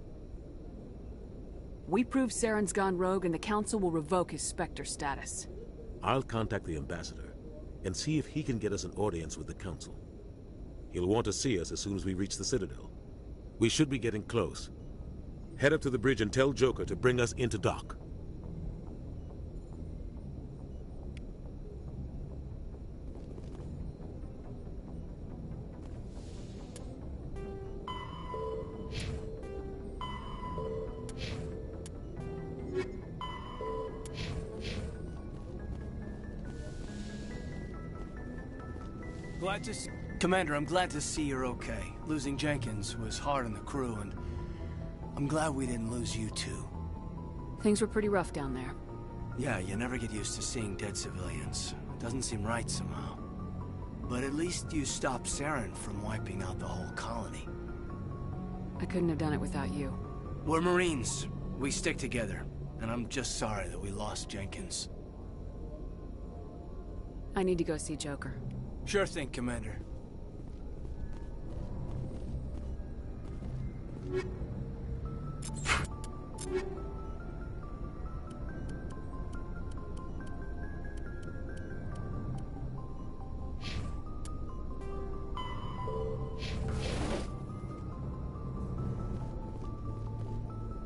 We prove Saren's gone rogue and the Council will revoke his Spectre status. I'll contact the Ambassador and see if he can get us an audience with the Council. He'll want to see us as soon as we reach the Citadel. We should be getting close. Head up to the bridge and tell Joker to bring us into dock. Commander, I'm glad to see you're okay. Losing Jenkins was hard on the crew, and I'm glad we didn't lose you too. Things were pretty rough down there. Yeah, you never get used to seeing dead civilians. It doesn't seem right somehow. But at least you stopped Saren from wiping out the whole colony. I couldn't have done it without you. We're Marines. We stick together. And I'm just sorry that we lost Jenkins. I need to go see Joker. Sure thing, Commander.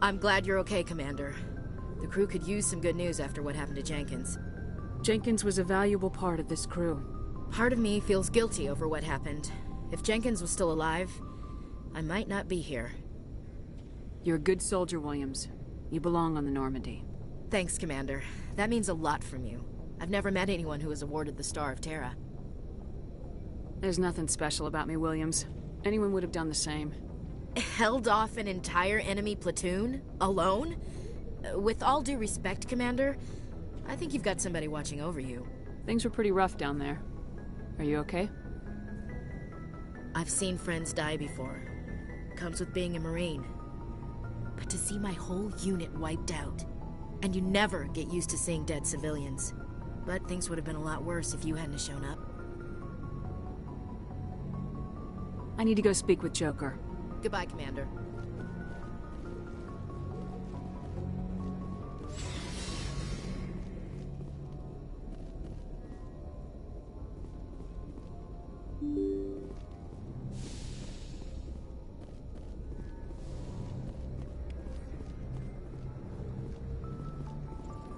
I'm glad you're okay, Commander. The crew could use some good news after what happened to Jenkins. Jenkins was a valuable part of this crew. Part of me feels guilty over what happened. If Jenkins was still alive, I might not be here. You're a good soldier, Williams. You belong on the Normandy. Thanks, Commander. That means a lot from you. I've never met anyone who was awarded the Star of Terra. There's nothing special about me, Williams. Anyone would have done the same. Held off an entire enemy platoon? Alone? With all due respect, Commander, I think you've got somebody watching over you. Things were pretty rough down there. Are you okay? I've seen friends die before. Comes with being a Marine. But to see my whole unit wiped out, and you never get used to seeing dead civilians. But things would have been a lot worse if you hadn't shown up. I need to go speak with Joker. Goodbye, Commander.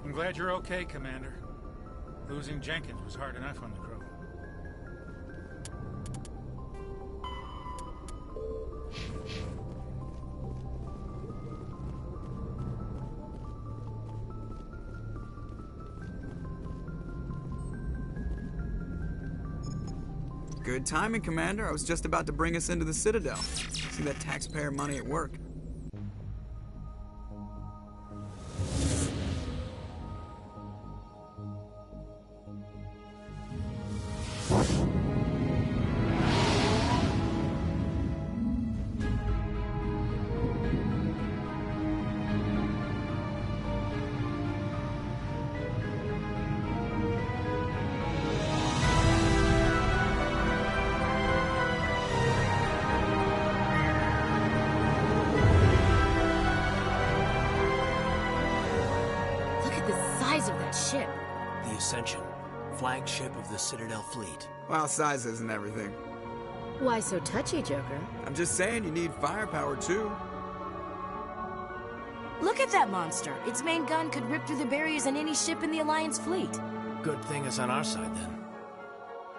I'm glad you're okay, Commander. Losing Jenkins was hard enough on the crew. Good timing, Commander. I was just about to bring us into the Citadel. See that taxpayer money at work. Flagship of the Citadel fleet. Well, size isn't everything. Why so touchy, Joker? I'm just saying you need firepower, too. Look at that monster. Its main gun could rip through the barriers in any ship in the Alliance fleet. Good thing it's on our side, then.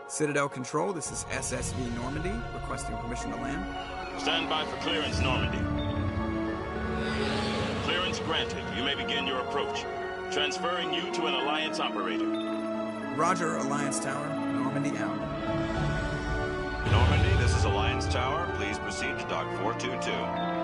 Citadel Control, this is SSV Normandy, requesting permission to land. Stand by for clearance, Normandy. Clearance granted. You may begin your approach. Transferring you to an Alliance operator. Roger, Alliance Tower. Normandy out. Normandy, this is Alliance Tower. Please proceed to Dock 422.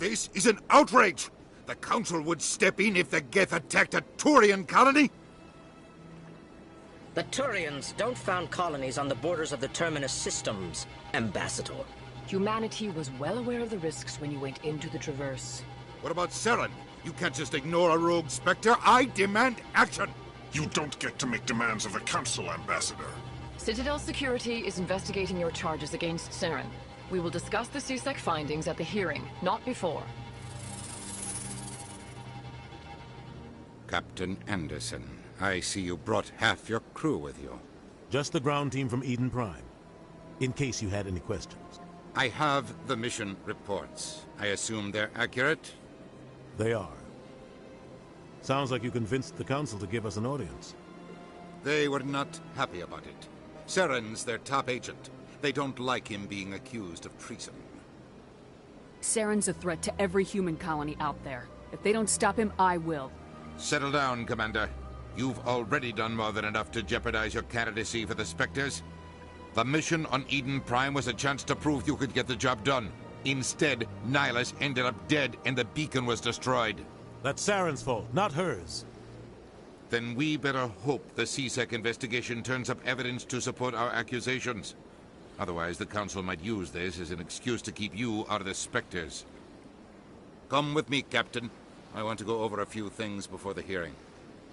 This is an outrage! The Council would step in if the Geth attacked a Turian colony? The Turians don't found colonies on the borders of the Terminus systems, Ambassador. Humanity was well aware of the risks when you went into the Traverse. What about Saren? You can't just ignore a rogue Spectre. I demand action! You don't get to make demands of the Council, Ambassador. Citadel Security is investigating your charges against Saren. We will discuss the CSEC findings at the hearing, not before. Captain Anderson, I see you brought half your crew with you. Just the ground team from Eden Prime, in case you had any questions. I have the mission reports. I assume they're accurate? They are. Sounds like you convinced the Council to give us an audience. They were not happy about it. Saren's their top agent. They don't like him being accused of treason. Saren's a threat to every human colony out there. If they don't stop him, I will. Settle down, Commander. You've already done more than enough to jeopardize your candidacy for the Spectres. The mission on Eden Prime was a chance to prove you could get the job done. Instead, Nihilus ended up dead and the beacon was destroyed. That's Saren's fault, not hers. Then we better hope the CSEC investigation turns up evidence to support our accusations. Otherwise, the Council might use this as an excuse to keep you out of the Spectres. Come with me, Captain. I want to go over a few things before the hearing.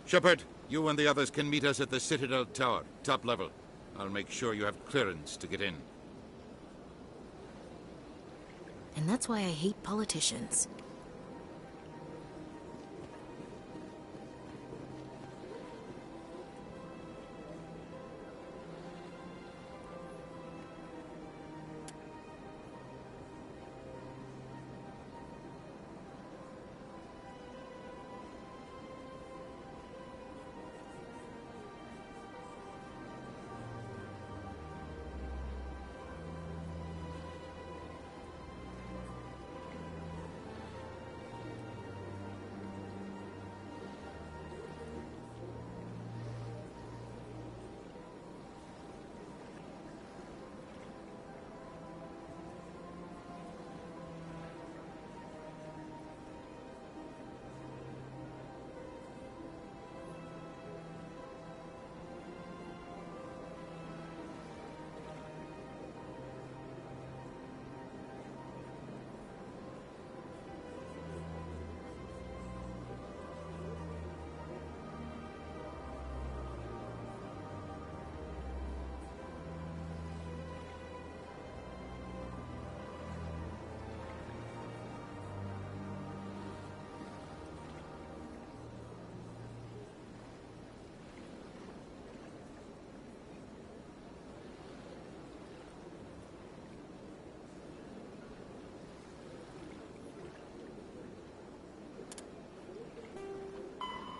Shepard, you and the others can meet us at the Citadel Tower, top level. I'll make sure you have clearance to get in. And that's why I hate politicians.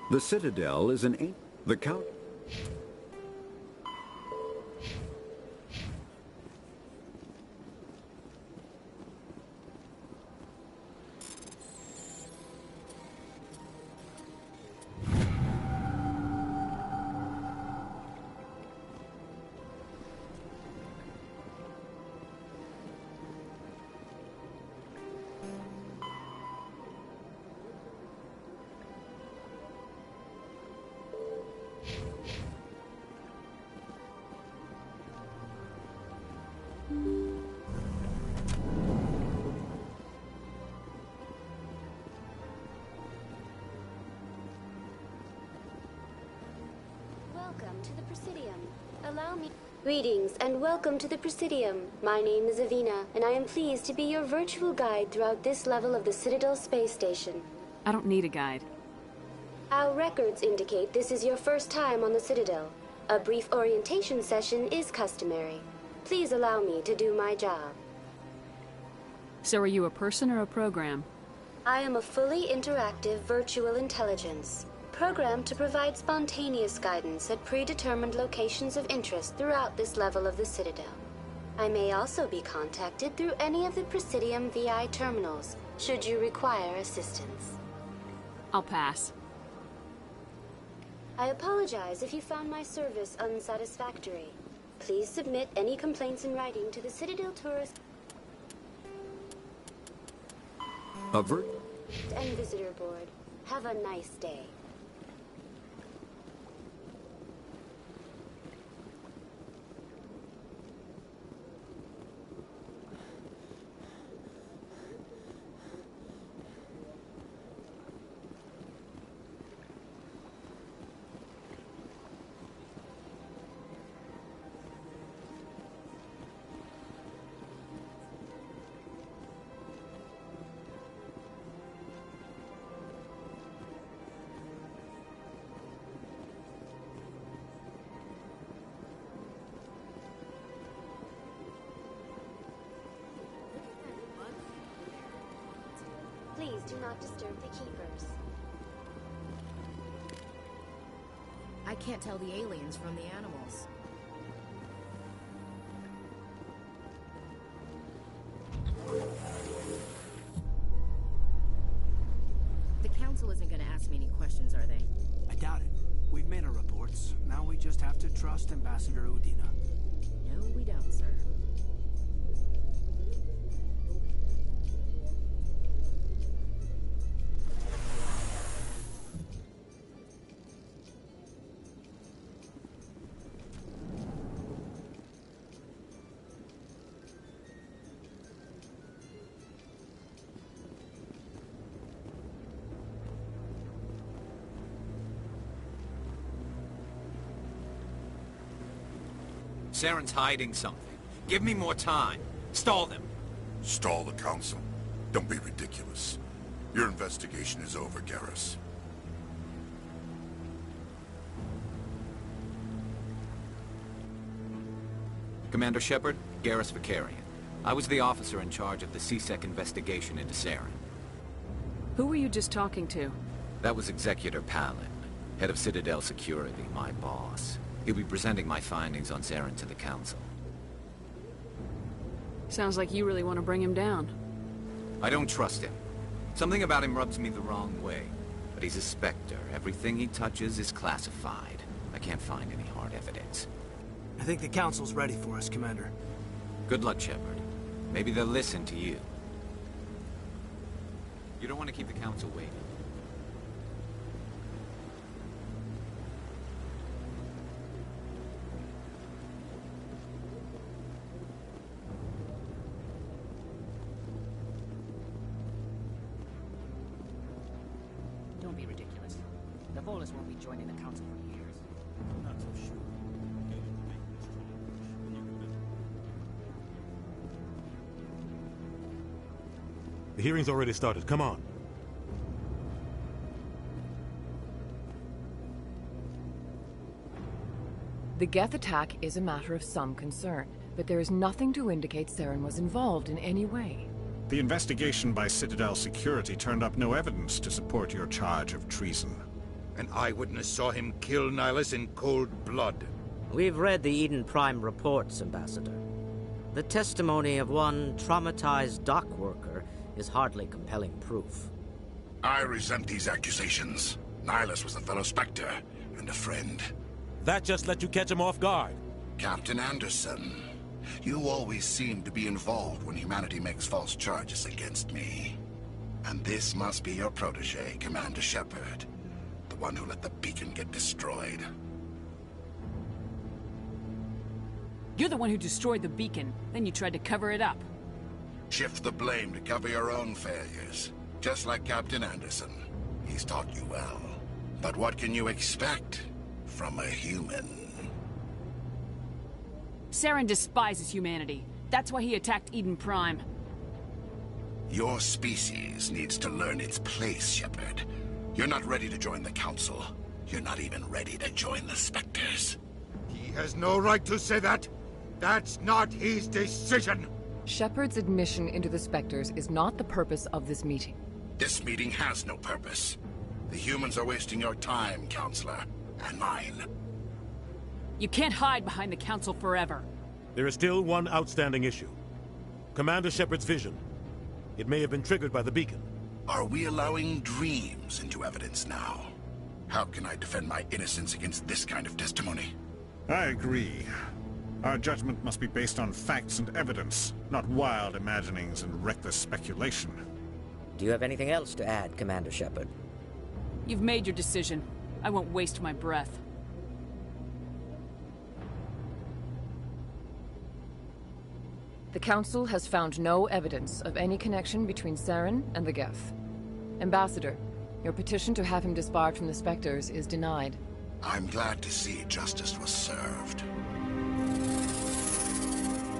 The Citadel is an the Count. Welcome to the Presidium. Allow me... Greetings and welcome to the Presidium. My name is Avina, and I am pleased to be your virtual guide throughout this level of the Citadel space station. I don't need a guide. Our records indicate this is your first time on the Citadel. A brief orientation session is customary. Please allow me to do my job. So are you a person or a program? I am a fully interactive virtual intelligence, programmed to provide spontaneous guidance at predetermined locations of interest throughout this level of the Citadel. I may also be contacted through any of the Presidium VI terminals, should you require assistance. I'll pass. I apologize if you found my service unsatisfactory. Please submit any complaints in writing to the Citadel Tourist and Visitor Board. Have a nice day. Please do not disturb the keepers. I can't tell the aliens from the animals. The Council isn't going to ask me any questions, are they? I doubt it. We've made our reports. Now we just have to trust Ambassador Udina. No, we don't, sir. Saren's hiding something. Give me more time. Stall them. Stall the Council? Don't be ridiculous. Your investigation is over, Garrus. Commander Shepard, Garrus Vicarian. I was the officer in charge of the CSEC investigation into Saren. Who were you just talking to? That was Executor Palin, head of Citadel Security, my boss. He'll be presenting my findings on Saren to the Council. Sounds like you really want to bring him down. I don't trust him. Something about him rubs me the wrong way. But he's a Spectre. Everything he touches is classified. I can't find any hard evidence. I think the Council's ready for us, Commander. Good luck, Shepard. Maybe they'll listen to you. You don't want to keep the Council waiting. Don't be ridiculous. The Volus won't be joining the Council for years. Not so sure. The hearing's already started. Come on. The Geth attack is a matter of some concern, but there is nothing to indicate Saren was involved in any way. The investigation by Citadel Security turned up no evidence to support your charge of treason. An eyewitness saw him kill Nihilus in cold blood. We've read the Eden Prime reports, Ambassador. The testimony of one traumatized dock worker is hardly compelling proof. I resent these accusations. Nihilus was a fellow Spectre and a friend. That just let you catch him off guard. Captain Anderson, you always seem to be involved when humanity makes false charges against me. And this must be your protege, Commander Shepard. The one who let the beacon get destroyed. You're the one who destroyed the beacon, then you tried to cover it up. Shift the blame to cover your own failures. Just like Captain Anderson. He's taught you well. But what can you expect from a human? Saren despises humanity. That's why he attacked Eden Prime. Your species needs to learn its place, Shepard. You're not ready to join the Council. You're not even ready to join the Spectres. He has no right to say that. That's not his decision. Shepard's admission into the Spectres is not the purpose of this meeting. This meeting has no purpose. The humans are wasting your time, Counselor, and mine. You can't hide behind the Council forever. There is still one outstanding issue. Commander Shepard's vision. It may have been triggered by the beacon. Are we allowing dreams into evidence now? How can I defend my innocence against this kind of testimony? I agree. Our judgment must be based on facts and evidence, not wild imaginings and reckless speculation. Do you have anything else to add, Commander Shepard? You've made your decision. I won't waste my breath. The Council has found no evidence of any connection between Saren and the Geth. Ambassador, your petition to have him disbarred from the Spectres is denied. I'm glad to see justice was served.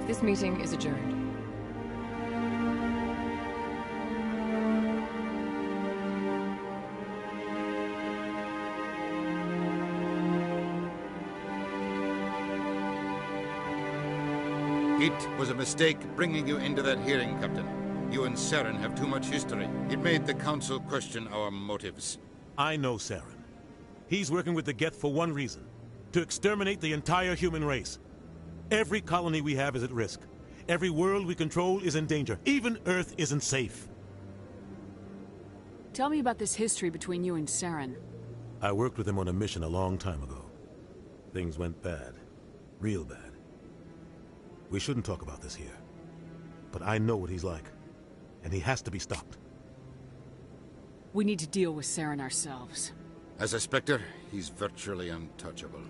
This meeting is adjourned. It was a mistake bringing you into that hearing, Captain. You and Saren have too much history. It made the Council question our motives. I know Saren. He's working with the Geth for one reason. To exterminate the entire human race. Every colony we have is at risk. Every world we control is in danger. Even Earth isn't safe. Tell me about this history between you and Saren. I worked with him on a mission a long time ago. Things went bad. Real bad. We shouldn't talk about this here. But I know what he's like. And he has to be stopped. We need to deal with Saren ourselves. As a Spectre, he's virtually untouchable.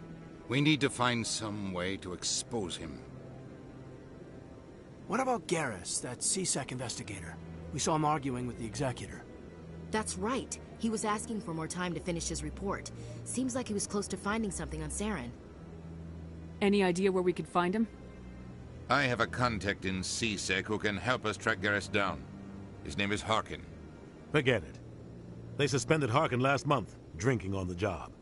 We need to find some way to expose him. What about Garrus, that CSEC investigator? We saw him arguing with the Executor. That's right. He was asking for more time to finish his report. Seems like he was close to finding something on Saren. Any idea where we could find him? I have a contact in CSEC who can help us track Garrus down. His name is Harkin. Forget it. They suspended Harkin last month, drinking on the job.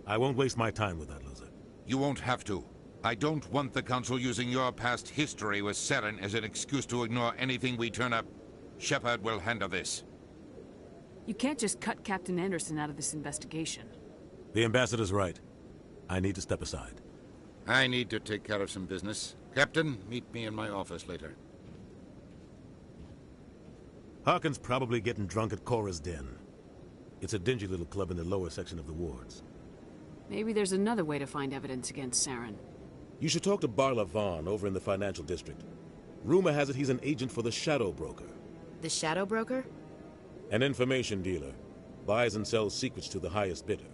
I won't waste my time with that loser. You won't have to. I don't want the Council using your past history with Saren as an excuse to ignore anything we turn up. Shepard will handle this. You can't just cut Captain Anderson out of this investigation. The Ambassador's right. I need to step aside. I need to take care of some business. Captain, meet me in my office later. Harkin's probably getting drunk at Cora's Den. It's a dingy little club in the lower section of the wards. Maybe there's another way to find evidence against Saren. You should talk to Barla Vaughn over in the financial district. Rumor has it he's an agent for the Shadow Broker. The Shadow Broker? An information dealer. Buys and sells secrets to the highest bidder.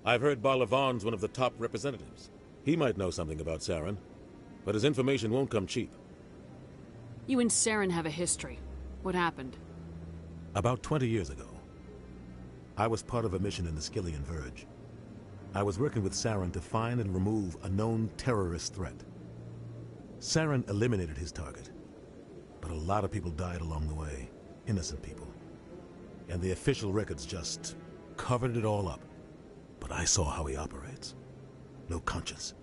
I've heard Barla Vaughn's one of the top representatives. He might know something about Saren, but his information won't come cheap. You and Saren have a history. What happened? About 20 years ago, I was part of a mission in the Skillian Verge. I was working with Saren to find and remove a known terrorist threat. Saren eliminated his target, but a lot of people died along the way, innocent people. And the official records just covered it all up. But I saw how he operates. No conscience,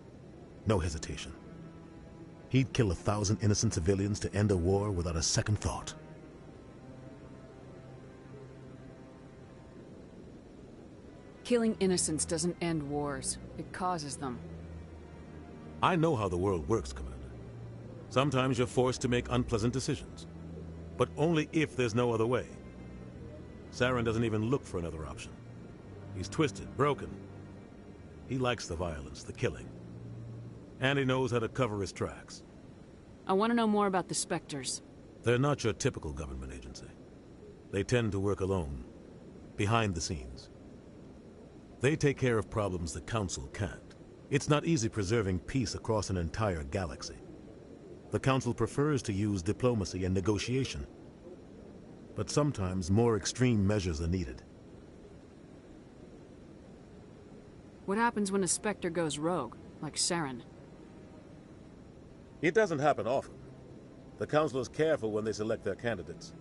no hesitation. He'd kill 1,000 innocent civilians to end a war without a second thought. Killing innocents doesn't end wars. It causes them. I know how the world works, Commander. Sometimes you're forced to make unpleasant decisions. But only if there's no other way. Saren doesn't even look for another option. He's twisted, broken. He likes the violence, the killing. And he knows how to cover his tracks. I want to know more about the Spectres. They're not your typical government agency. They tend to work alone, behind the scenes. They take care of problems the Council can't. It's not easy preserving peace across an entire galaxy. The Council prefers to use diplomacy and negotiation. But sometimes more extreme measures are needed. What happens when a Spectre goes rogue, like Saren? It doesn't happen often. The Council is careful when they select their candidates.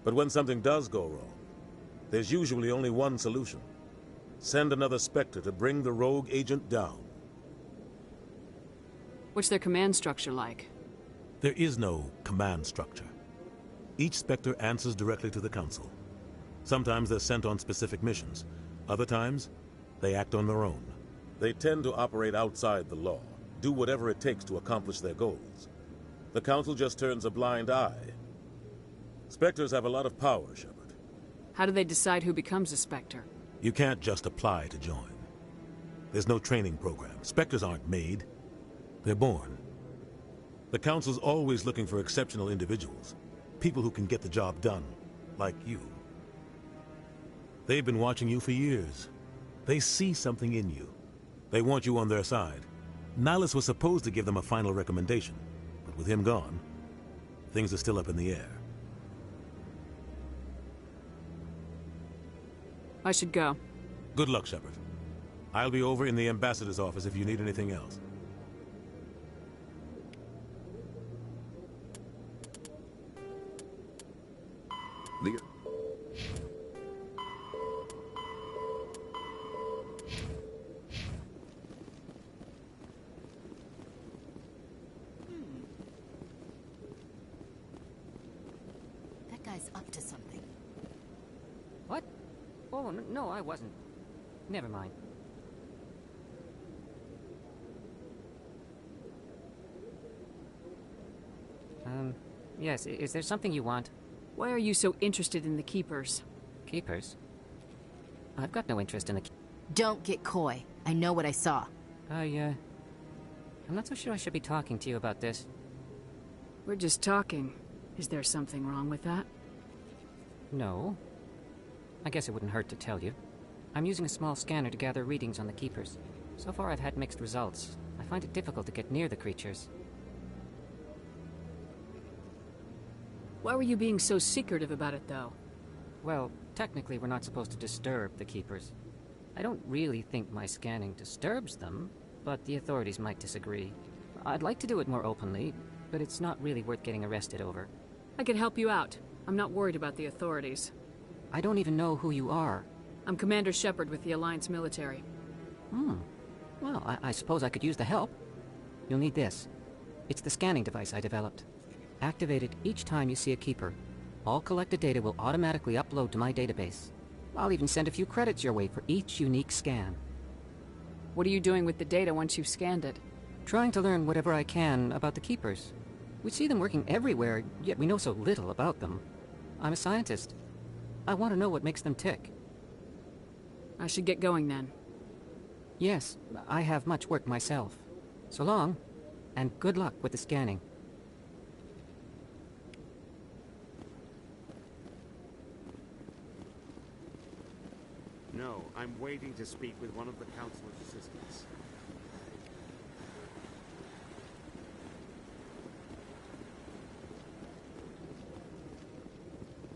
But when something does go wrong, there's usually only one solution. Send another Spectre to bring the rogue agent down. What's their command structure like? There is no command structure. Each Spectre answers directly to the Council. Sometimes they're sent on specific missions. Other times, they act on their own. They tend to operate outside the law, do whatever it takes to accomplish their goals. The Council just turns a blind eye. Spectres have a lot of power, Shepard. How do they decide who becomes a Spectre? You can't just apply to join. There's no training program. Spectres aren't made. They're born. The Council's always looking for exceptional individuals. People who can get the job done, like you. They've been watching you for years. They see something in you. They want you on their side. Nihilus was supposed to give them a final recommendation, but with him gone, things are still up in the air. I should go. Good luck, Shepard. I'll be over in the ambassador's office if you need anything else. That guy's up to something. What? Oh, no, I wasn't. Never mind. Yes, is there something you want? Why are you so interested in the Keepers? Keepers? I've got no interest in the... Don't get coy. I know what I saw. I'm not so sure I should be talking to you about this. We're just talking. Is there something wrong with that? No. I guess it wouldn't hurt to tell you. I'm using a small scanner to gather readings on the Keepers. So far I've had mixed results. I find it difficult to get near the creatures. Why were you being so secretive about it, though? Well, technically we're not supposed to disturb the Keepers. I don't really think my scanning disturbs them, but the authorities might disagree. I'd like to do it more openly, but it's not really worth getting arrested over. I could help you out. I'm not worried about the authorities. I don't even know who you are. I'm Commander Shepard with the Alliance military. Well, I suppose I could use the help. You'll need this. It's the scanning device I developed. Activate it each time you see a Keeper. All collected data will automatically upload to my database. I'll even send a few credits your way for each unique scan. What are you doing with the data once you've scanned it? Trying to learn whatever I can about the Keepers. We see them working everywhere, yet we know so little about them. I'm a scientist. I want to know what makes them tick. I should get going then. Yes, I have much work myself. So long, and good luck with the scanning. No, I'm waiting to speak with one of the Councilor's assistants.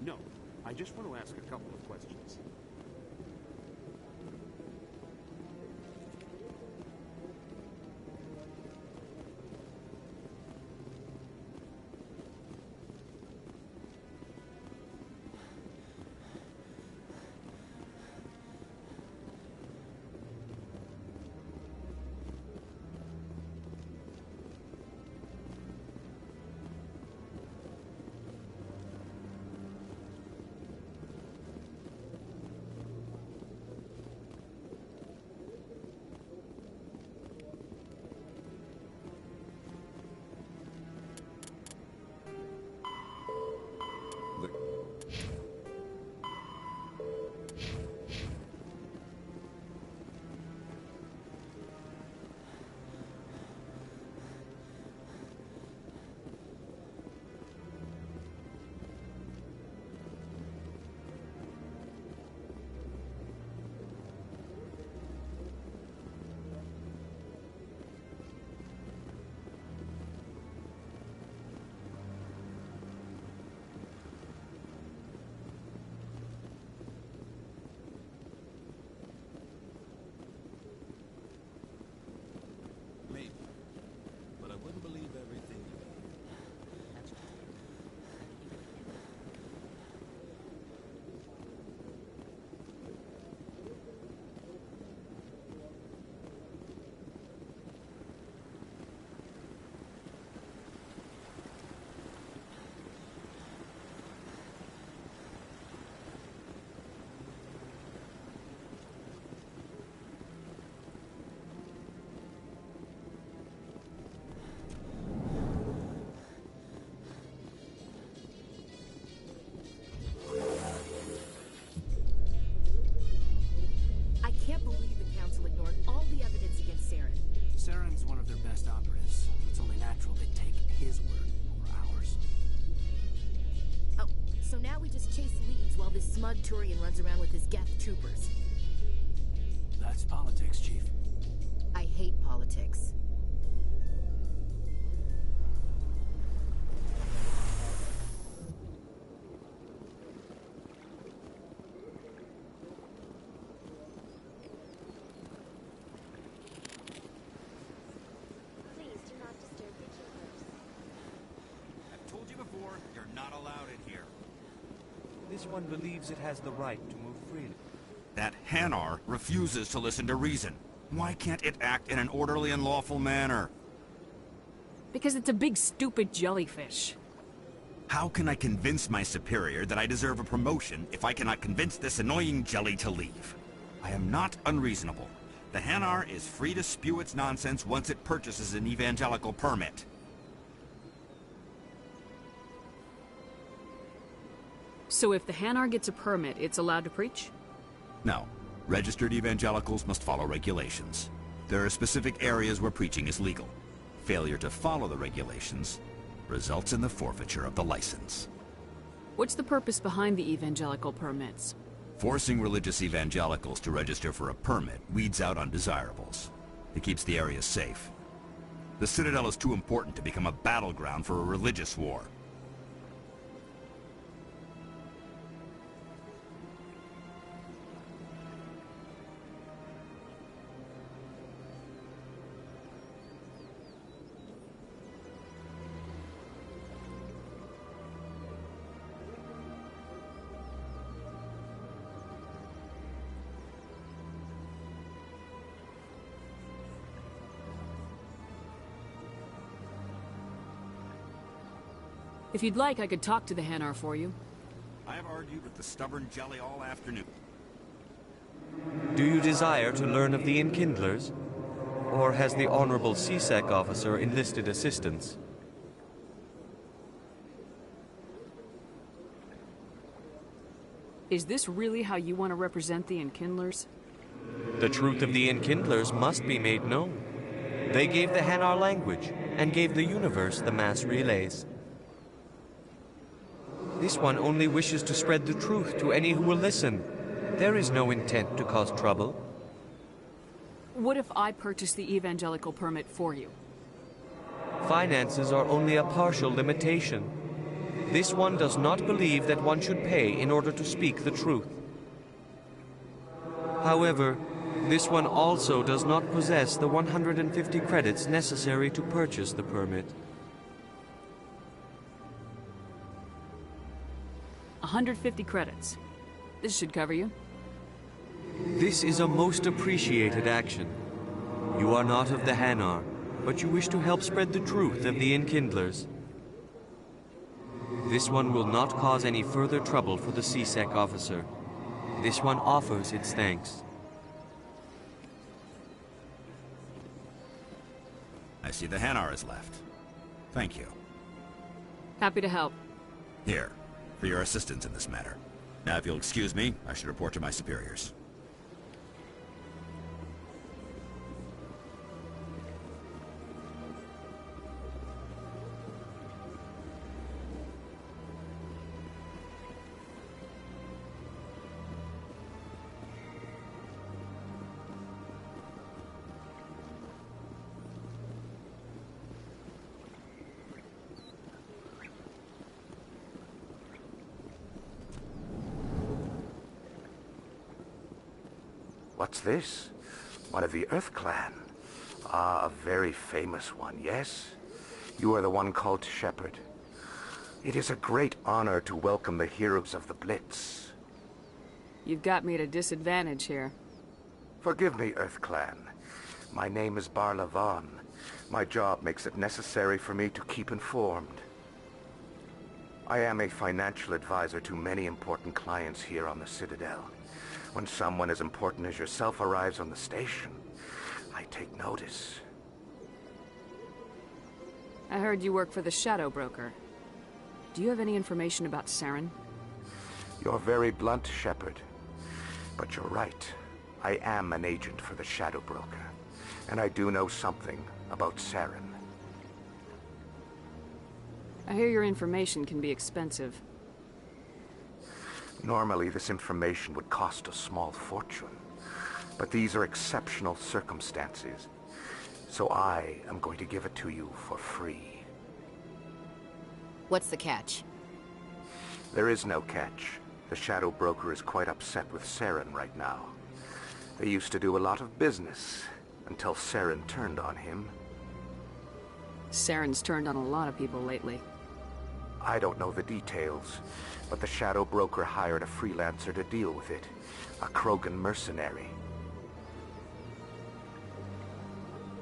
No, I just want to ask a couple of questions. So now we just chase leads while this smug Turian runs around with his Geth troopers. That's politics, Chief. I hate politics. Please do not disturb the keepers. I've told you before, you're not allowed in here. This one believes it has the right to move freely. That Hanar refuses to listen to reason. Why can't it act in an orderly and lawful manner? Because it's a big stupid jellyfish. How can I convince my superior that I deserve a promotion if I cannot convince this annoying jelly to leave? I am not unreasonable. The Hanar is free to spew its nonsense once it purchases an evangelical permit. So if the Hanar gets a permit, it's allowed to preach? No. Registered evangelicals must follow regulations. There are specific areas where preaching is legal. Failure to follow the regulations results in the forfeiture of the license. What's the purpose behind the evangelical permits? Forcing religious evangelicals to register for a permit weeds out undesirables. It keeps the area safe. The Citadel is too important to become a battleground for a religious war. If you'd like, I could talk to the Hanar for you. I have argued with the stubborn jelly all afternoon. Do you desire to learn of the Enkindlers? Or has the Honorable CSEC officer enlisted assistance? Is this really how you want to represent the Enkindlers? The truth of the Enkindlers must be made known. They gave the Hanar language, and gave the universe the mass relays. This one only wishes to spread the truth to any who will listen. There is no intent to cause trouble. What if I purchase the evangelical permit for you? Finances are only a partial limitation. This one does not believe that one should pay in order to speak the truth. However, this one also does not possess the 150 credits necessary to purchase the permit. 150 credits. This should cover you. This is a most appreciated action. You are not of the Hanar, but you wish to help spread the truth of the Enkindlers. This one will not cause any further trouble for the CSEC officer. This one offers its thanks. I see the Hanar is left. Thank you. Happy to help. Here, for your assistance in this matter. Now, if you'll excuse me, I should report to my superiors. What's this? One of the Earth Clan. Ah, a very famous one, yes? You are the one called Shepard. It is a great honor to welcome the heroes of the Blitz. You've got me at a disadvantage here. Forgive me, Earth Clan. My name is Barla Vaughn. My job makes it necessary for me to keep informed. I am a financial advisor to many important clients here on the Citadel. When someone as important as yourself arrives on the station, I take notice. I heard you work for the Shadow Broker. Do you have any information about Saren? You're very blunt, Shepard. But you're right. I am an agent for the Shadow Broker. And I do know something about Saren. I hear your information can be expensive. Normally, this information would cost a small fortune. But these are exceptional circumstances. So I am going to give it to you for free. What's the catch? There is no catch. The Shadow Broker is quite upset with Saren right now. They used to do a lot of business, until Saren turned on him. Saren's turned on a lot of people lately. I don't know the details, but the Shadow Broker hired a freelancer to deal with it. A Krogan mercenary.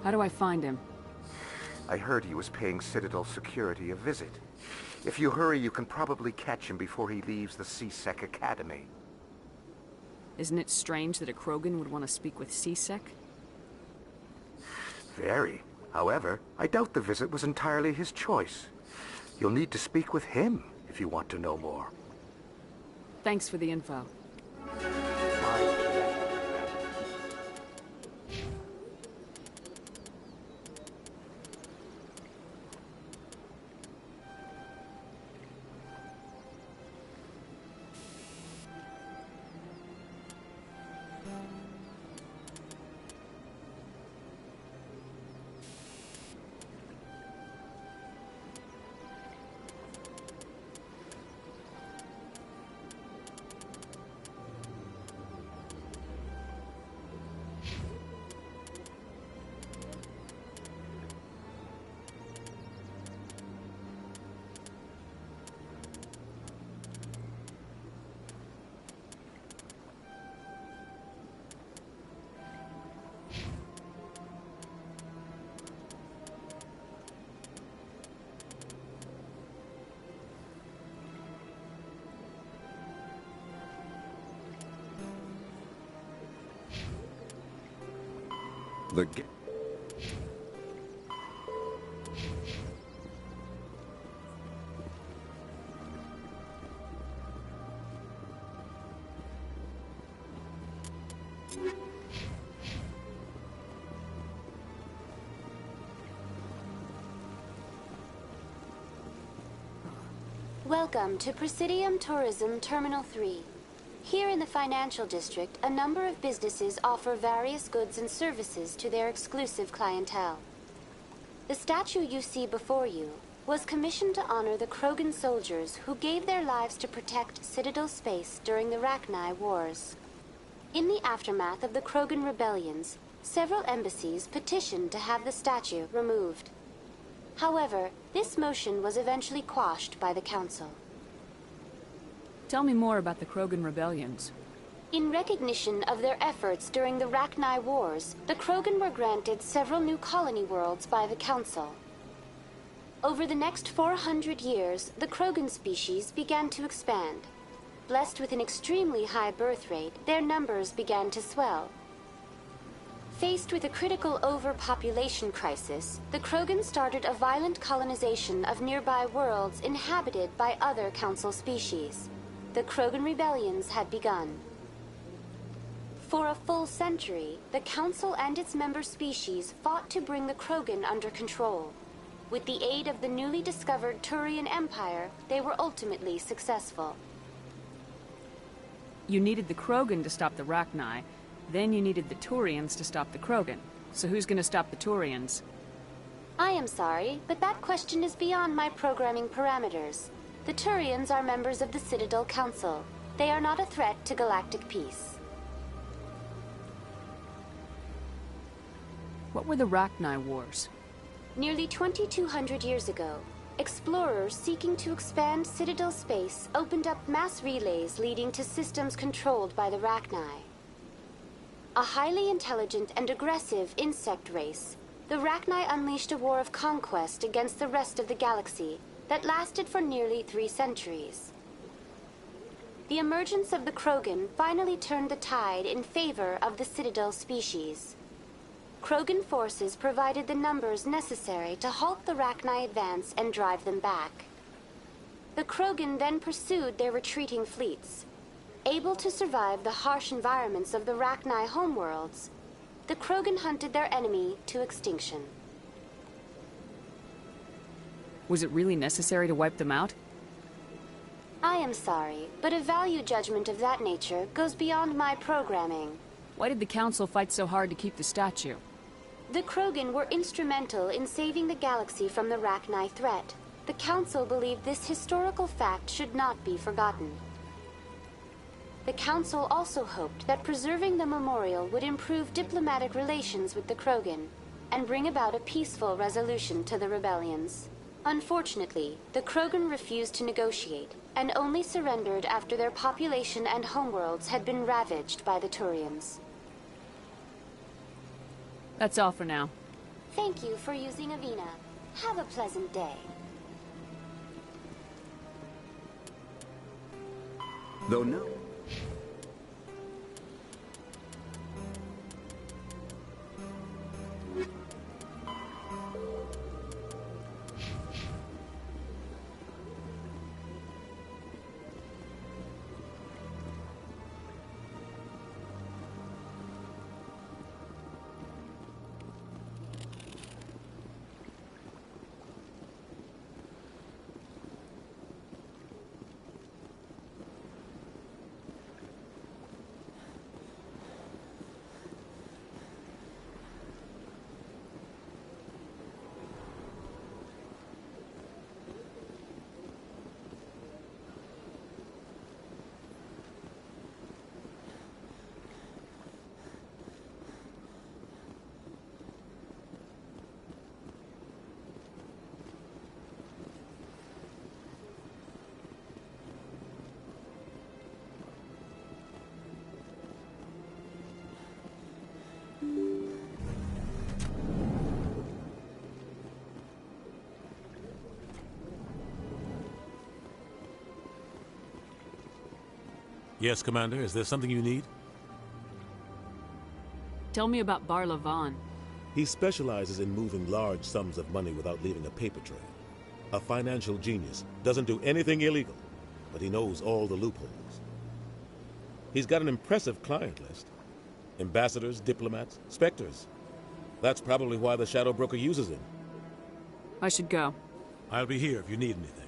How do I find him? I heard he was paying Citadel security a visit. If you hurry, you can probably catch him before he leaves the C-Sec Academy. Isn't it strange that a Krogan would want to speak with C-Sec? Very. However, I doubt the visit was entirely his choice. You'll need to speak with him if you want to know more. Thanks for the info. Welcome to Presidium Tourism Terminal 3. Here in the financial district, a number of businesses offer various goods and services to their exclusive clientele. The statue you see before you was commissioned to honor the Krogan soldiers who gave their lives to protect Citadel space during the Rachni Wars. In the aftermath of the Krogan Rebellions, several embassies petitioned to have the statue removed. However, this motion was eventually quashed by the Council. Tell me more about the Krogan Rebellions. In recognition of their efforts during the Rachni Wars, the Krogan were granted several new colony worlds by the Council. Over the next 400 years, the Krogan species began to expand. Blessed with an extremely high birth rate, their numbers began to swell. Faced with a critical overpopulation crisis, the Krogan started a violent colonization of nearby worlds inhabited by other Council species. The Krogan Rebellions had begun. For a full century, the Council and its member species fought to bring the Krogan under control. With the aid of the newly discovered Turian Empire, they were ultimately successful. You needed the Krogan to stop the Rachni, then you needed the Turians to stop the Krogan. So who's gonna stop the Turians? I am sorry, but that question is beyond my programming parameters. The Turians are members of the Citadel Council. They are not a threat to galactic peace. What were the Rachni Wars? Nearly 2,200 years ago, explorers seeking to expand Citadel space opened up mass relays leading to systems controlled by the Rachni. A highly intelligent and aggressive insect race, the Rachni unleashed a war of conquest against the rest of the galaxy that lasted for nearly 3 centuries. The emergence of the Krogan finally turned the tide in favor of the Citadel species. Krogan forces provided the numbers necessary to halt the Rachni advance and drive them back. The Krogan then pursued their retreating fleets. Able to survive the harsh environments of the Rachni homeworlds, the Krogan hunted their enemy to extinction. Was it really necessary to wipe them out? I I am sorry, but a value judgment of that nature goes beyond my programming. Why did the Council fight so hard to keep the statue? The Krogan were instrumental in saving the galaxy from the Rachni threat. The Council believed this historical fact should not be forgotten. The Council also hoped that preserving the memorial would improve diplomatic relations with the Krogan and bring about a peaceful resolution to the rebellions. Unfortunately, the Krogan refused to negotiate and only surrendered after their population and homeworlds had been ravaged by the Turians. That's all for now. Thank you for using Avina. Have a pleasant day. Though no. Yes, Commander. Is there something you need? Tell me about Barla Vaughn. He specializes in moving large sums of money without leaving a paper trail. A financial genius. Doesn't do anything illegal, but he knows all the loopholes. He's got an impressive client list. Ambassadors, diplomats, Spectres. That's probably why the Shadow Broker uses him. I should go. I'll be here if you need anything.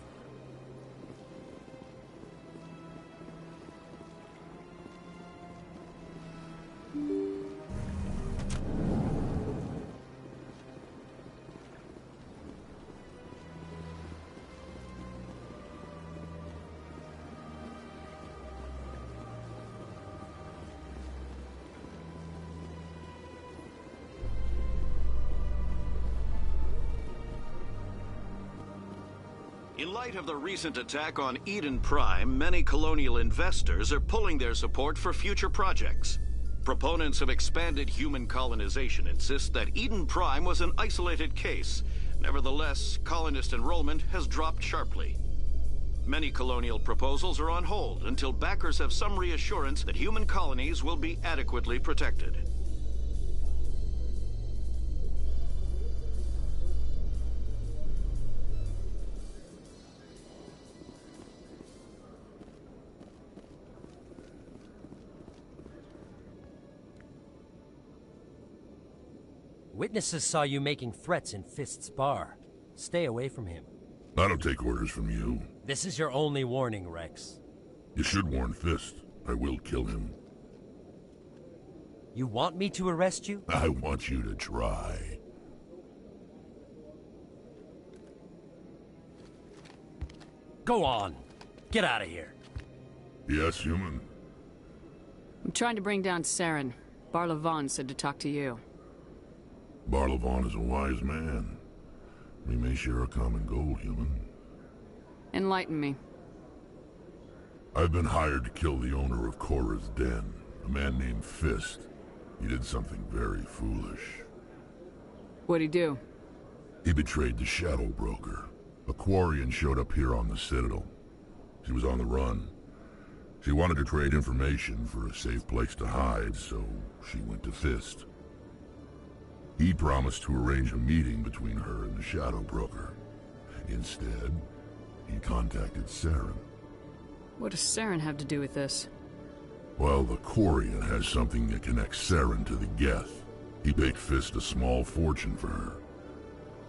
In light of the recent attack on Eden Prime, many colonial investors are pulling their support for future projects. Proponents of expanded human colonization insist that Eden Prime was an isolated case. Nevertheless, colonist enrollment has dropped sharply. Many colonial proposals are on hold until backers have some reassurance that human colonies will be adequately protected. Witnesses saw you making threats in Fist's bar. Stay away from him. I don't take orders from you. This is your only warning, Rex. You should warn Fist. I will kill him. You want me to arrest you? I want you to try. Go on. Get out of here. Yes, human. I'm trying to bring down Saren. Barla Vaughn said to talk to you. Barla Vaughn is a wise man. We may share a common goal, human. Enlighten me. I've been hired to kill the owner of Korra's Den, a man named Fist. He did something very foolish. What'd he do? He betrayed the Shadow Broker. A Quarian showed up here on the Citadel. She was on the run. She wanted to trade information for a safe place to hide, so she went to Fist. He promised to arrange a meeting between her and the Shadow Broker. Instead, he contacted Saren. What does Saren have to do with this? Well, the Quarian has something that connects Saren to the Geth. He paid Fist a small fortune for her.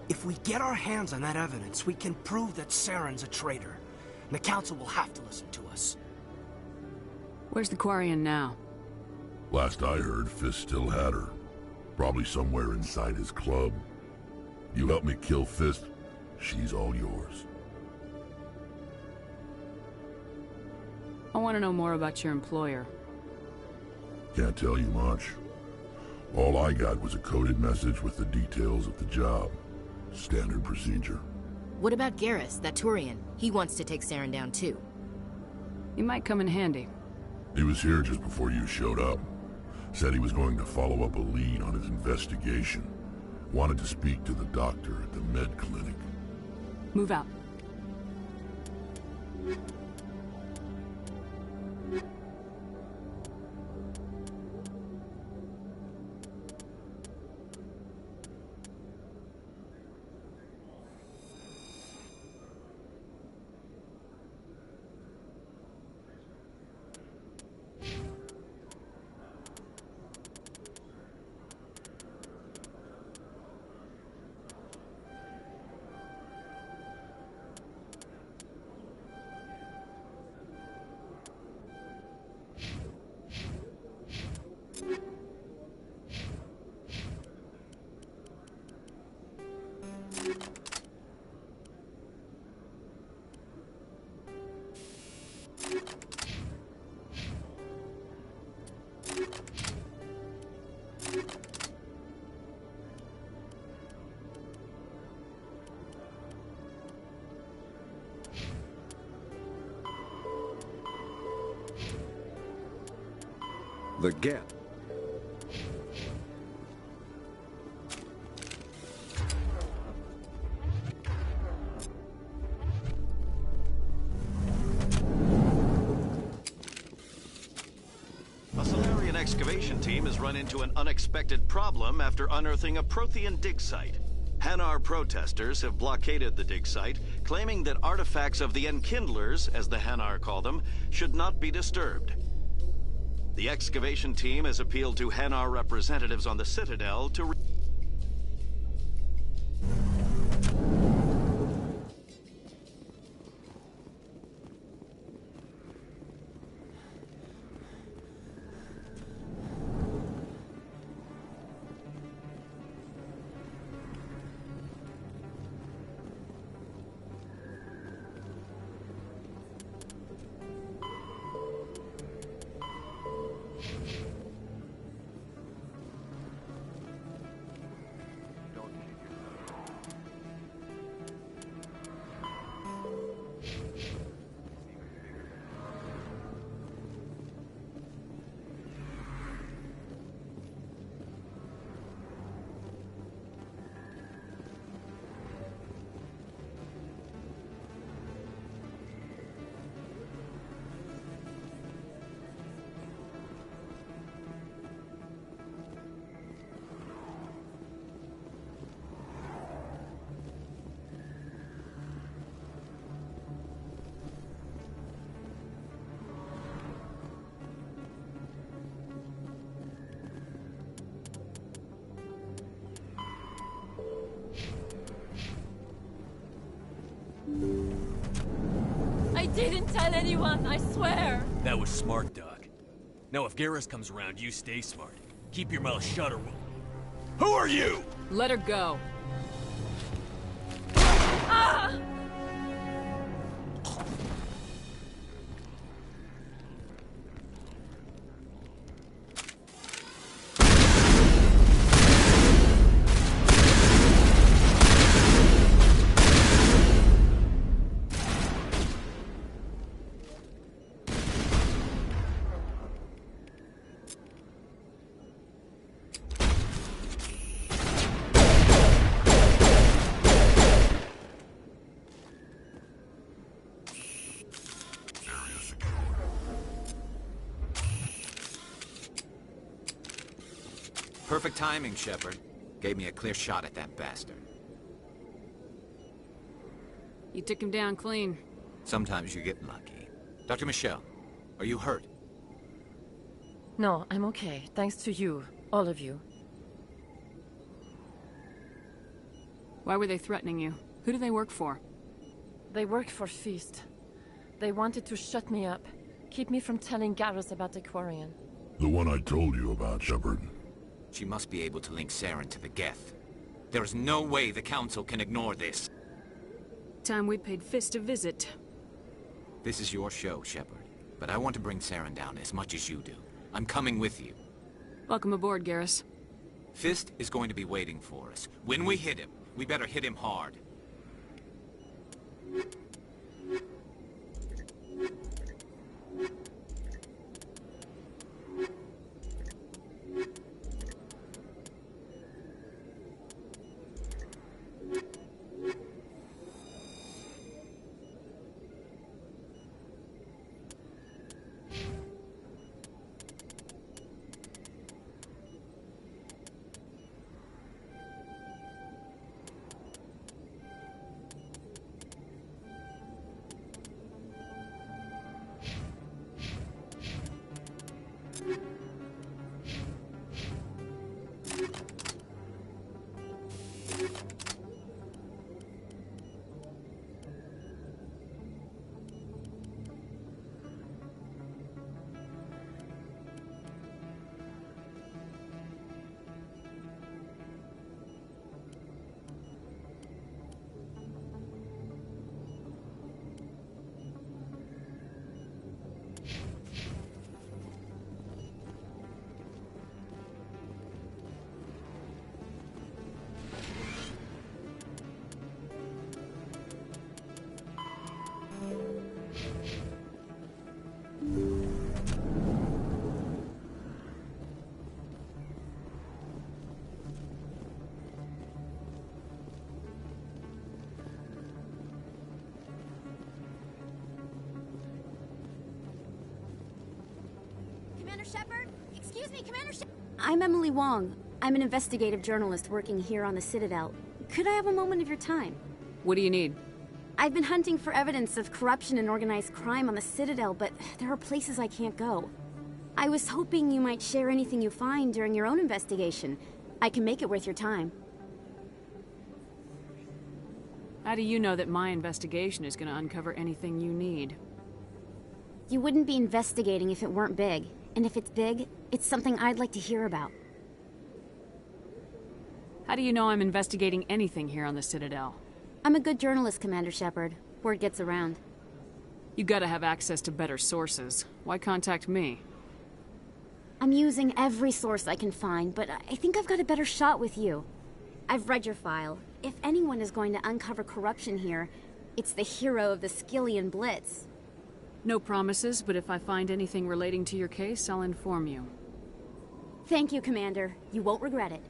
If we get our hands on that evidence, we can prove that Saren's a traitor. and the Council will have to listen to us. Where's the Quarian now? Last I heard, Fist still had her. Probably somewhere inside his club. You help me kill Fist, she's all yours. I want to know more about your employer. Can't tell you much. All I got was a coded message with the details of the job. Standard procedure. What about Garrus, that Turian? He wants to take Saren down too. He might come in handy. He was here just before you showed up. Said he was going to follow up a lead on his investigation. Wanted to speak to the doctor at the med clinic. Move out. The Geth. A Solarian excavation team has run into an unexpected problem after unearthing a Prothean dig site. Hanar protesters have blockaded the dig site, claiming that artifacts of the Enkindlers, as the Hanar call them, should not be disturbed. The excavation team has appealed to Hanar representatives on the Citadel to I didn't tell anyone, I swear! That was smart, Doc. Now if Garrus comes around, you stay smart. Keep your mouth shut or we'll... Who are you? Let her go. Ah! Perfect timing, Shepard. Gave me a clear shot at that bastard. You took him down clean. Sometimes you get lucky. Dr. Michelle, are you hurt? No, I'm okay. Thanks to you. All of you. Why were they threatening you? Who do they work for? They work for Feast. They wanted to shut me up. Keep me from telling Garrus about the Quarian. The one I told you about, Shepard. She must be able to link Saren to the Geth. There is no way the Council can ignore this. Time we paid Fist a visit. This is your show, Shepard. But I want to bring Saren down as much as you do. I'm coming with you. Welcome aboard, Garrus. Fist is going to be waiting for us. When we hit him, we better hit him hard. Commander Shepard? Excuse me, Commander Shepard? I'm Emily Wong. I'm an investigative journalist working here on the Citadel. Could I have a moment of your time? What do you need? I've been hunting for evidence of corruption and organized crime on the Citadel, but there are places I can't go. I was hoping you might share anything you find during your own investigation. I can make it worth your time. How do you know that my investigation is going to uncover anything you need? You wouldn't be investigating if it weren't big. And if it's big, it's something I'd like to hear about. How do you know I'm investigating anything here on the Citadel? I'm a good journalist, Commander Shepard. Word gets around. You gotta have access to better sources. Why contact me? I'm using every source I can find, but I think I've got a better shot with you. I've read your file. If anyone is going to uncover corruption here, it's the hero of the Skillian Blitz. No promises, but if I find anything relating to your case, I'll inform you. Thank you, Commander. You won't regret it.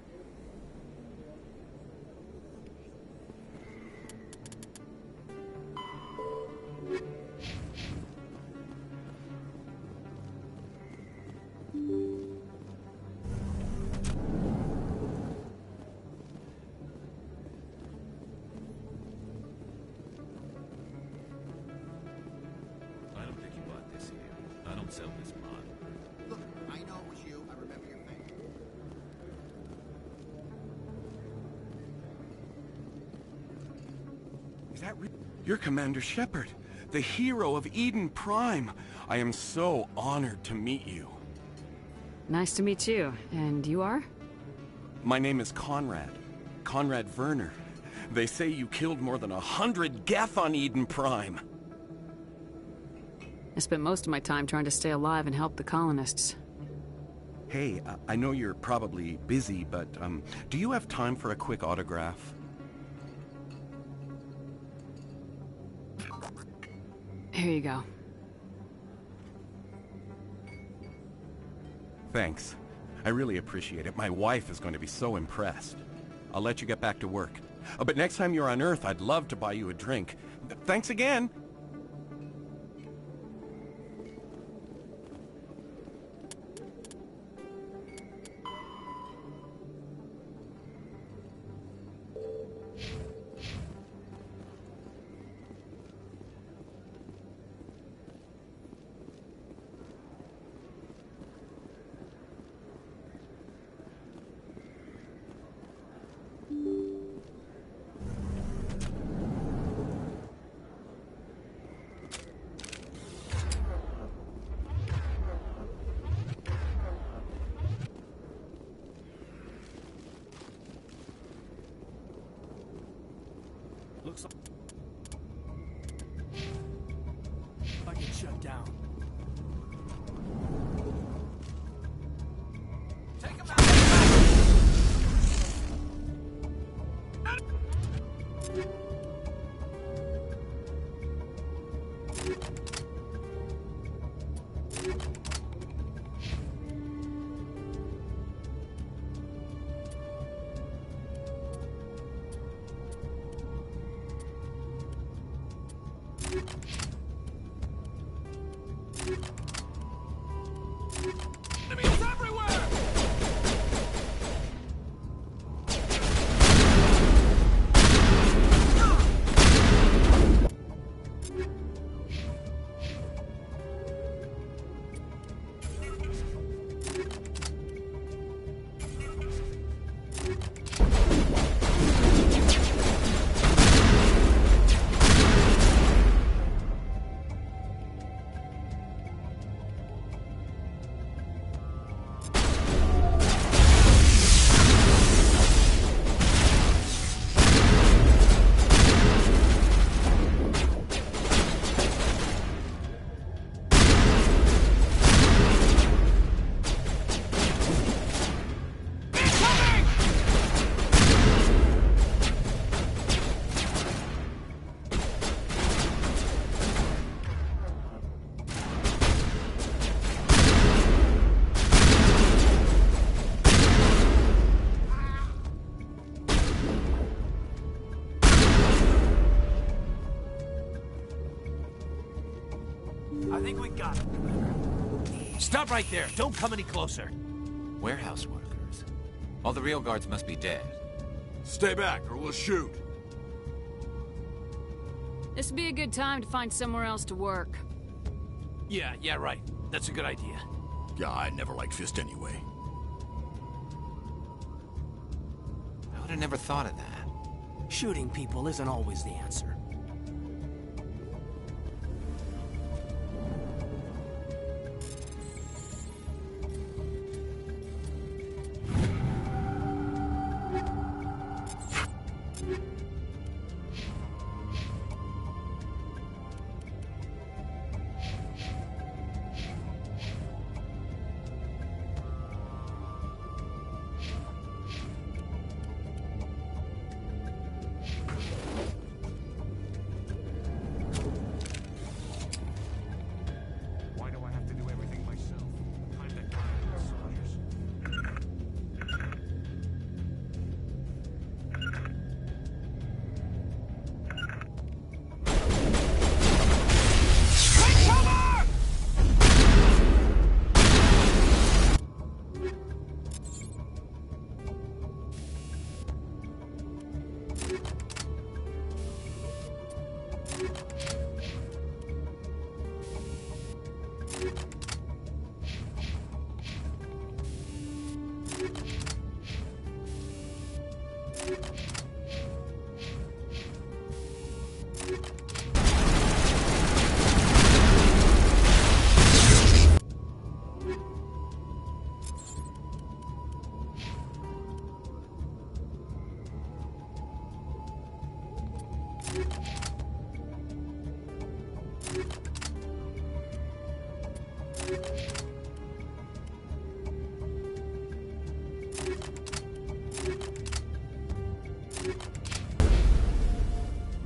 You're Commander Shepard, the hero of Eden Prime. I am so honored to meet you. Nice to meet you. And you are? My name is Conrad. Conrad Werner. They say you killed more than 100 Geth on Eden Prime. I spent most of my time trying to stay alive and help the colonists. Hey, I know you're probably busy, but do you have time for a quick autograph? Here you go. Thanks. I really appreciate it. My wife is going to be so impressed. I'll let you get back to work. But next time you're on Earth, I'd love to buy you a drink. Thanks again! Enemies everywhere! I think we got it. Stop right there. Don't come any closer. Warehouse workers. All the real guards must be dead. Stay back, or we'll shoot. This would be a good time to find somewhere else to work. Yeah, right. That's a good idea. Yeah, I never liked Fist anyway. I would have never thought of that. Shooting people isn't always the answer.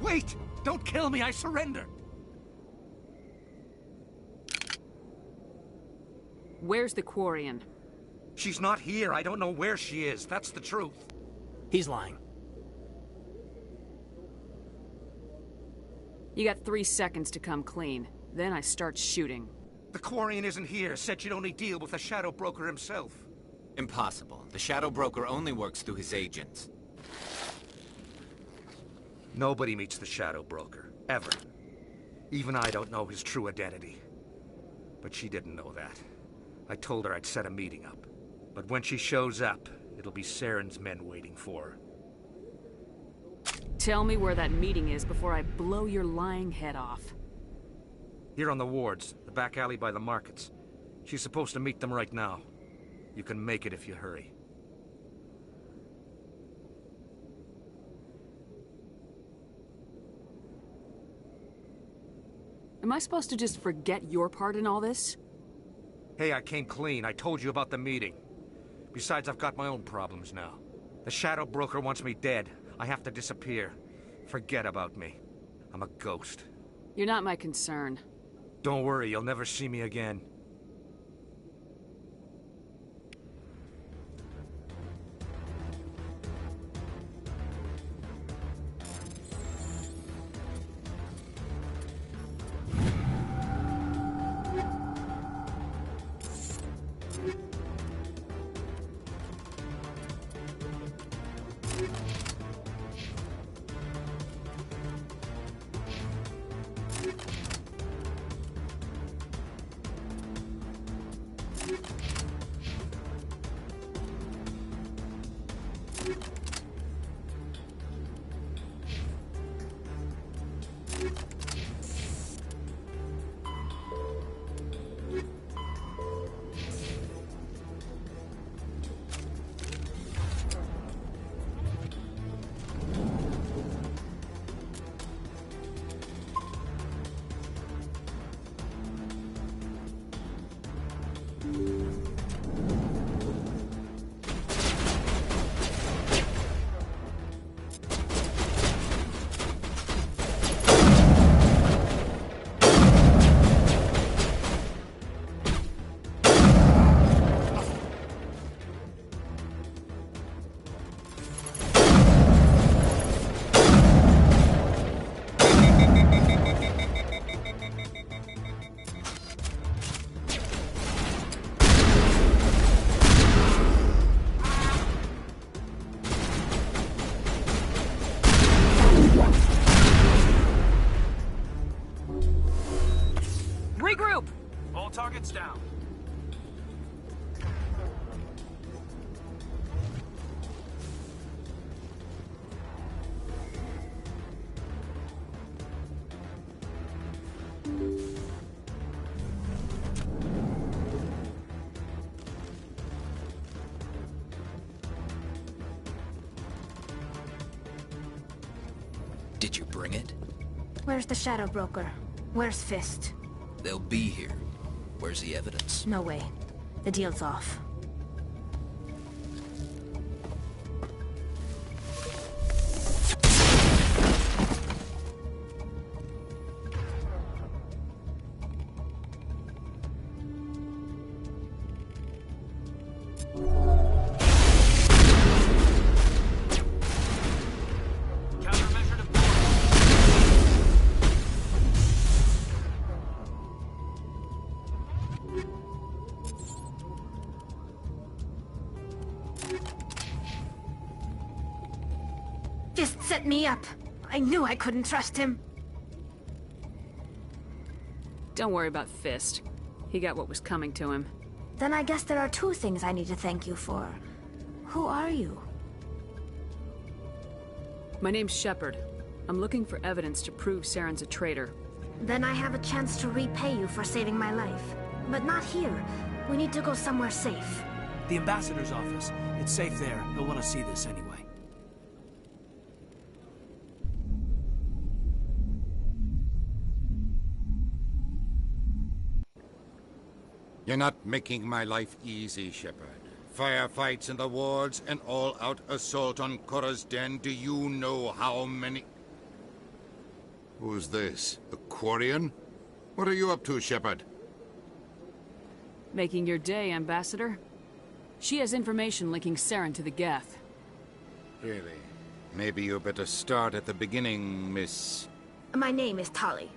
Wait! Don't kill me, I surrender! Where's the Quarian? She's not here. I don't know where she is. That's the truth. He's lying. You got 3 seconds to come clean. Then I start shooting. The Quarian isn't here. Said she'd only deal with the Shadow Broker himself. Impossible. The Shadow Broker only works through his agents. Nobody meets the Shadow Broker. Ever. Even I don't know his true identity. But she didn't know that. I told her I'd set a meeting up. But when she shows up, it'll be Saren's men waiting for her. Tell me where that meeting is before I blow your lying head off. Here on the wards, the back alley by the markets. She's supposed to meet them right now. You can make it if you hurry. Am I supposed to just forget your part in all this? Hey, I came clean. I told you about the meeting. Besides, I've got my own problems now. The Shadow Broker wants me dead. I have to disappear. Forget about me. I'm a ghost. You're not my concern. Don't worry, you'll never see me again. All targets down. Did you bring it? Where's the Shadow Broker? Where's Fist? They'll be here. Where's the evidence? No way. The deal's off. Fist set me up. I knew I couldn't trust him. Don't worry about Fist. He got what was coming to him. Then I guess there are two things I need to thank you for. Who are you? My name's Shepard. I'm looking for evidence to prove Saren's a traitor. Then I have a chance to repay you for saving my life. But not here. We need to go somewhere safe. The ambassador's office. It's safe there. He'll want to see this anyway. You're not making my life easy, Shepard. Firefights in the wards, an all-out assault on Korra's den. Do you know how many... Who's this? A Quarian? What are you up to, Shepard? Making your day, Ambassador. She has information linking Saren to the Geth. Really? Maybe you better start at the beginning, Miss... My name is Tali.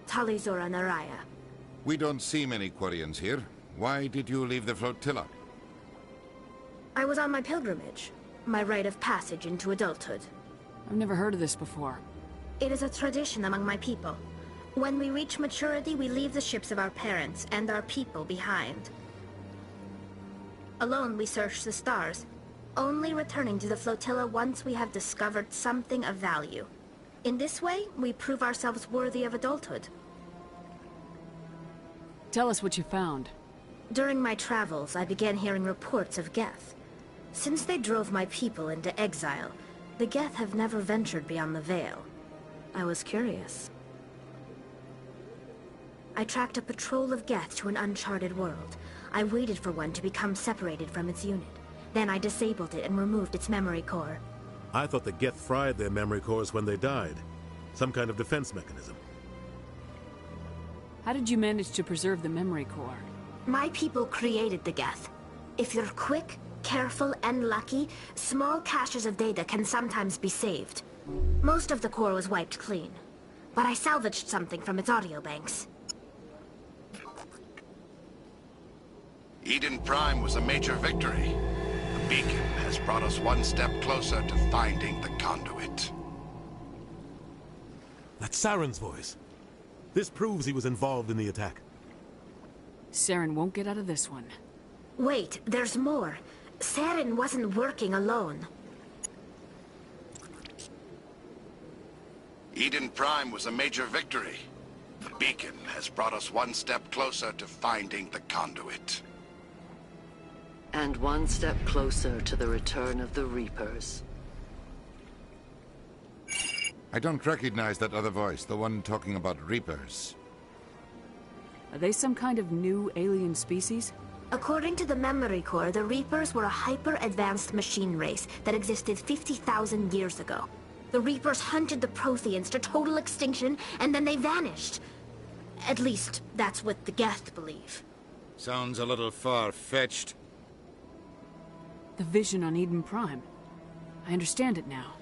Tali Zora Naraya. We don't see many Quarians here. Why did you leave the flotilla? I was on my pilgrimage. My rite of passage into adulthood. I've never heard of this before. It is a tradition among my people. When we reach maturity, we leave the ships of our parents and our people behind. Alone, we search the stars, only returning to the flotilla once we have discovered something of value. In this way, we prove ourselves worthy of adulthood. Tell us what you found. During my travels, I began hearing reports of Geth. Since they drove my people into exile, the Geth have never ventured beyond the Veil. I was curious. I tracked a patrol of Geth to an uncharted world. I waited for one to become separated from its unit. Then I disabled it and removed its memory core. I thought the Geth fried their memory cores when they died. Some kind of defense mechanism. How did you manage to preserve the memory core? My people created the Geth. If you're quick, careful, and lucky, small caches of data can sometimes be saved. Most of the core was wiped clean, but I salvaged something from its audio banks. Eden Prime was a major victory. The beacon has brought us one step closer to finding the conduit. That's Saren's voice. This proves he was involved in the attack. Saren won't get out of this one. Wait, there's more. Saren wasn't working alone. Eden Prime was a major victory. The beacon has brought us one step closer to finding the conduit. And one step closer to the return of the Reapers. I don't recognize that other voice, the one talking about Reapers. Are they some kind of new alien species? According to the memory core, the Reapers were a hyper-advanced machine race that existed 50,000 years ago. The Reapers hunted the Protheans to total extinction, and then they vanished. At least, that's what the Geth believe. Sounds a little far-fetched. The vision on Eden Prime. I understand it now.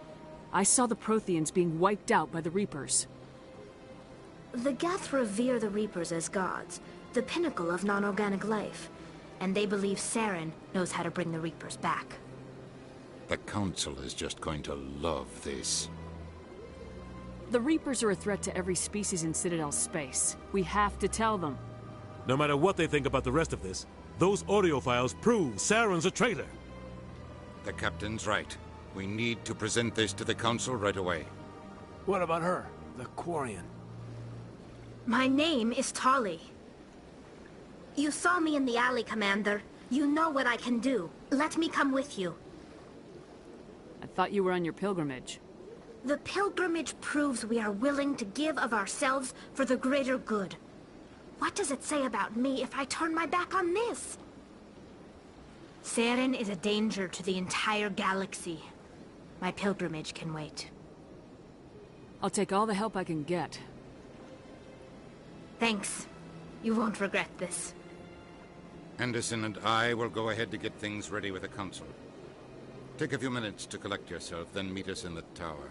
I saw the Protheans being wiped out by the Reapers. The Geth revere the Reapers as gods, the pinnacle of non-organic life. And they believe Saren knows how to bring the Reapers back. The Council is just going to love this. The Reapers are a threat to every species in Citadel space. We have to tell them. No matter what they think about the rest of this, those audio files prove Saren's a traitor. The captain's right. We need to present this to the Council right away. What about her, the Quarian? My name is Tali. You saw me in the alley, Commander. You know what I can do. Let me come with you. I thought you were on your pilgrimage. The pilgrimage proves we are willing to give of ourselves for the greater good. What does it say about me if I turn my back on this? Saren is a danger to the entire galaxy. My pilgrimage can wait. I'll take all the help I can get. Thanks. You won't regret this. Anderson and I will go ahead to get things ready with the Council. Take a few minutes to collect yourself, then meet us in the tower.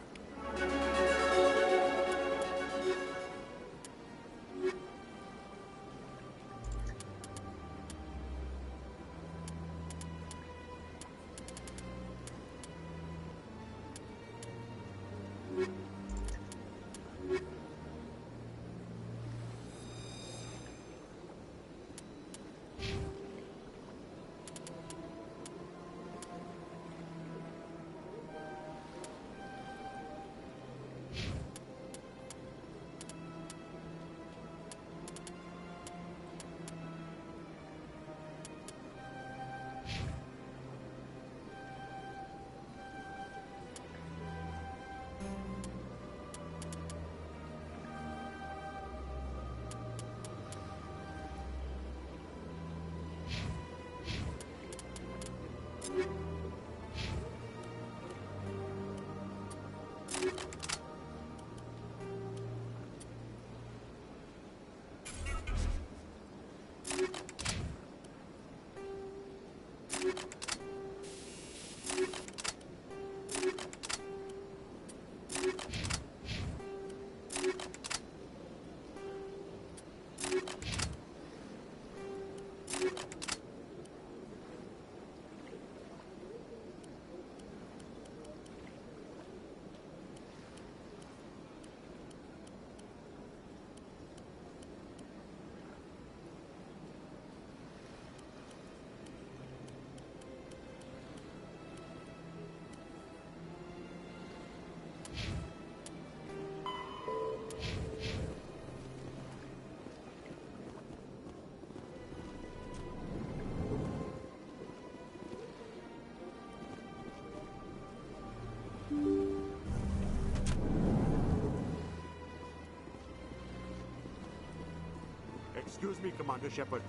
Excuse me, Commander Shepard.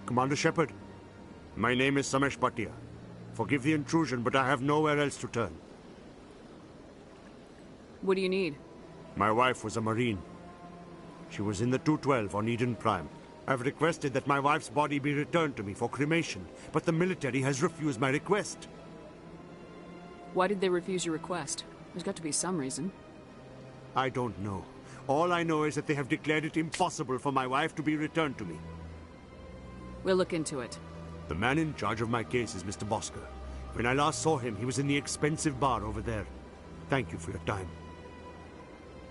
Commander Shepard, my name is Samesh Bhatia. Forgive the intrusion, but I have nowhere else to turn. What do you need? My wife was a Marine. She was in the 212 on Eden Prime. I've requested that my wife's body be returned to me for cremation, but the military has refused my request. Why did they refuse your request? There's got to be some reason. I don't know. All I know is that they have declared it impossible for my wife to be returned to me. We'll look into it. The man in charge of my case is Mr. Bosker. When I last saw him, he was in the expensive bar over there. Thank you for your time.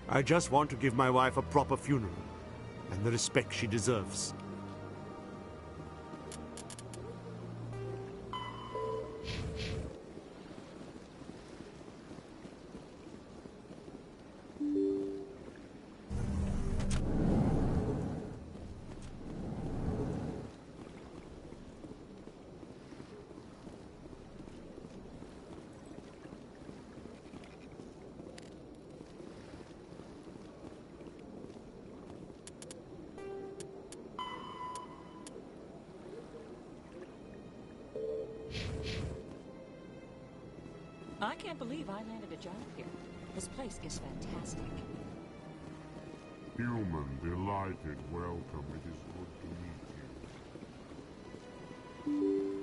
I just want to give my wife a proper funeral, and the respect she deserves. I can't believe I landed a job here. This place is fantastic. Human, delighted, welcome. It is good to meet you.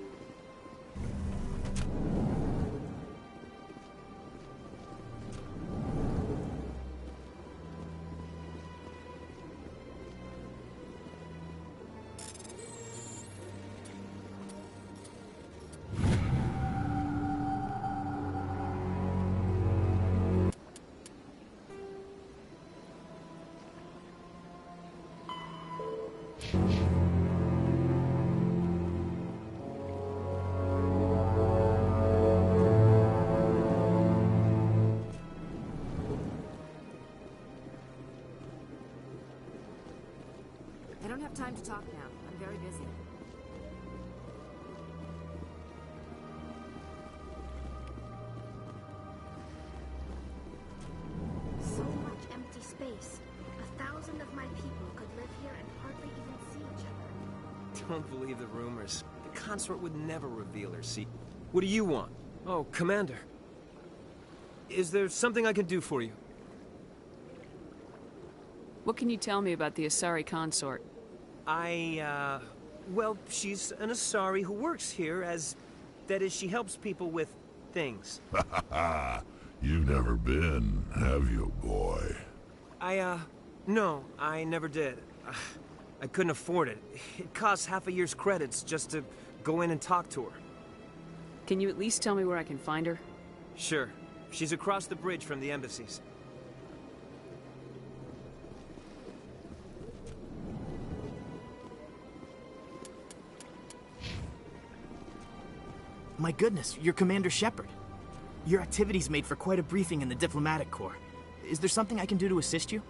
time to talk now. I'm very busy. So much empty space. 1,000 of my people could live here and hardly even see each other. Don't believe the rumors. The consort would never reveal her secret. What do you want? Oh, Commander. Is there something I can do for you? What can you tell me about the Asari consort? Well, she's an Asari who works here that is, she helps people with things. You've never been, have you, boy? No, I never did. I couldn't afford it. It costs half a year's credits just to go in and talk to her. Can you at least tell me where I can find her? Sure. She's across the bridge from the embassies. My goodness, you're Commander Shepard. Your activities made for quite a briefing in the Diplomatic Corps. Is there something I can do to assist you?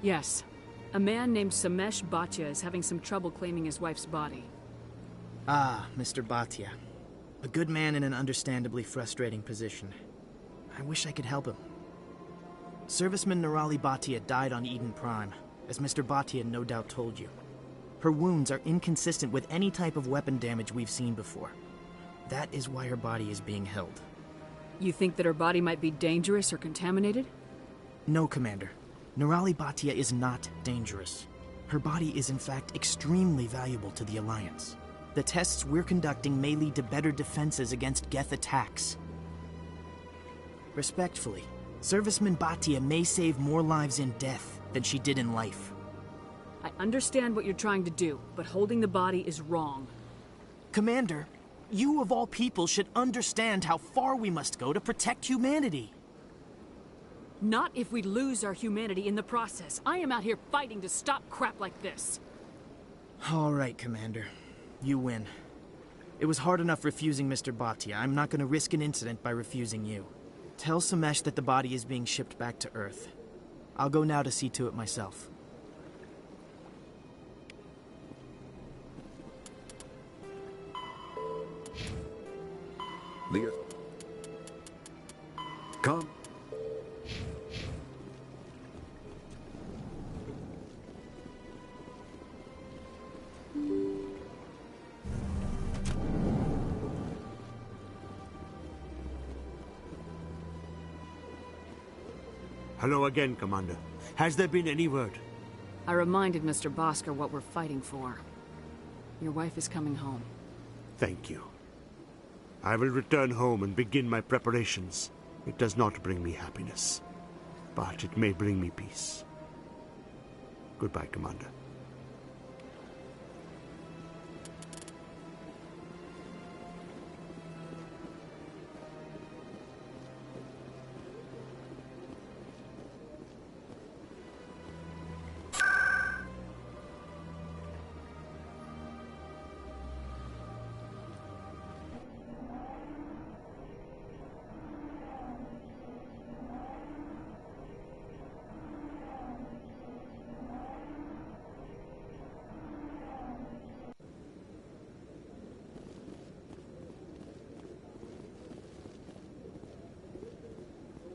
Yes. A man named Samesh Bhatia is having some trouble claiming his wife's body. Ah, Mr. Bhatia. A good man in an understandably frustrating position. I wish I could help him. Serviceman Nirali Bhatia died on Eden Prime, as Mr. Bhatia no doubt told you. Her wounds are inconsistent with any type of weapon damage we've seen before. That is why her body is being held. You think that her body might be dangerous or contaminated? No, Commander. Nirali Bhatia is not dangerous. Her body is in fact extremely valuable to the Alliance. The tests we're conducting may lead to better defenses against Geth attacks. Respectfully, Serviceman Bhatia may save more lives in death than she did in life. I understand what you're trying to do, but holding the body is wrong. Commander, you of all people should understand how far we must go to protect humanity. Not if we lose our humanity in the process. I am out here fighting to stop crap like this. All right, Commander. You win. It was hard enough refusing Mr. Bhatia. I'm not going to risk an incident by refusing you. Tell Samesh that the body is being shipped back to Earth. I'll go now to see to it myself. Leah. Come. Hello again, Commander. Has there been any word? I reminded Mr. Bosker what we're fighting for. Your wife is coming home. Thank you. I will return home and begin my preparations. It does not bring me happiness, but it may bring me peace. Goodbye, Commander.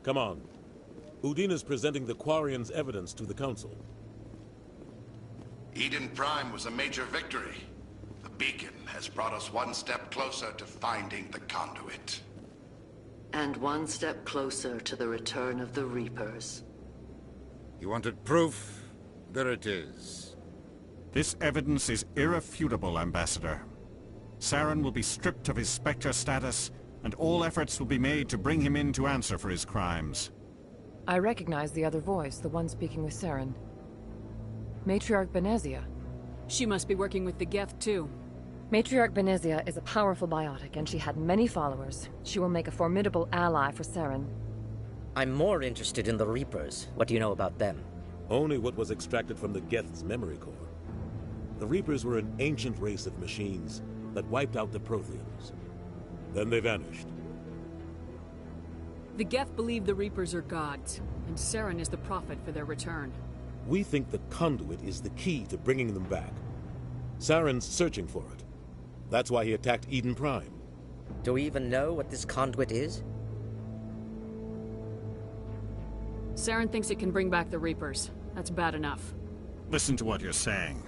Come on. Udina's presenting the Quarians' evidence to the Council. Eden Prime was a major victory. The beacon has brought us one step closer to finding the conduit. And one step closer to the return of the Reapers. You wanted proof? There it is. This evidence is irrefutable, Ambassador. Saren will be stripped of his Spectre status, and all efforts will be made to bring him in to answer for his crimes. I recognize the other voice, the one speaking with Saren. Matriarch Benezia. She must be working with the Geth, too. Matriarch Benezia is a powerful biotic, and she had many followers. She will make a formidable ally for Saren. I'm more interested in the Reapers. What do you know about them? Only what was extracted from the Geth's memory core. The Reapers were an ancient race of machines that wiped out the Protheans. Then they vanished. The Geth believe the Reapers are gods, and Saren is the prophet for their return. We think the conduit is the key to bringing them back. Saren's searching for it. That's why he attacked Eden Prime. Do we even know what this conduit is? Saren thinks it can bring back the Reapers. That's bad enough. Listen to what you're saying.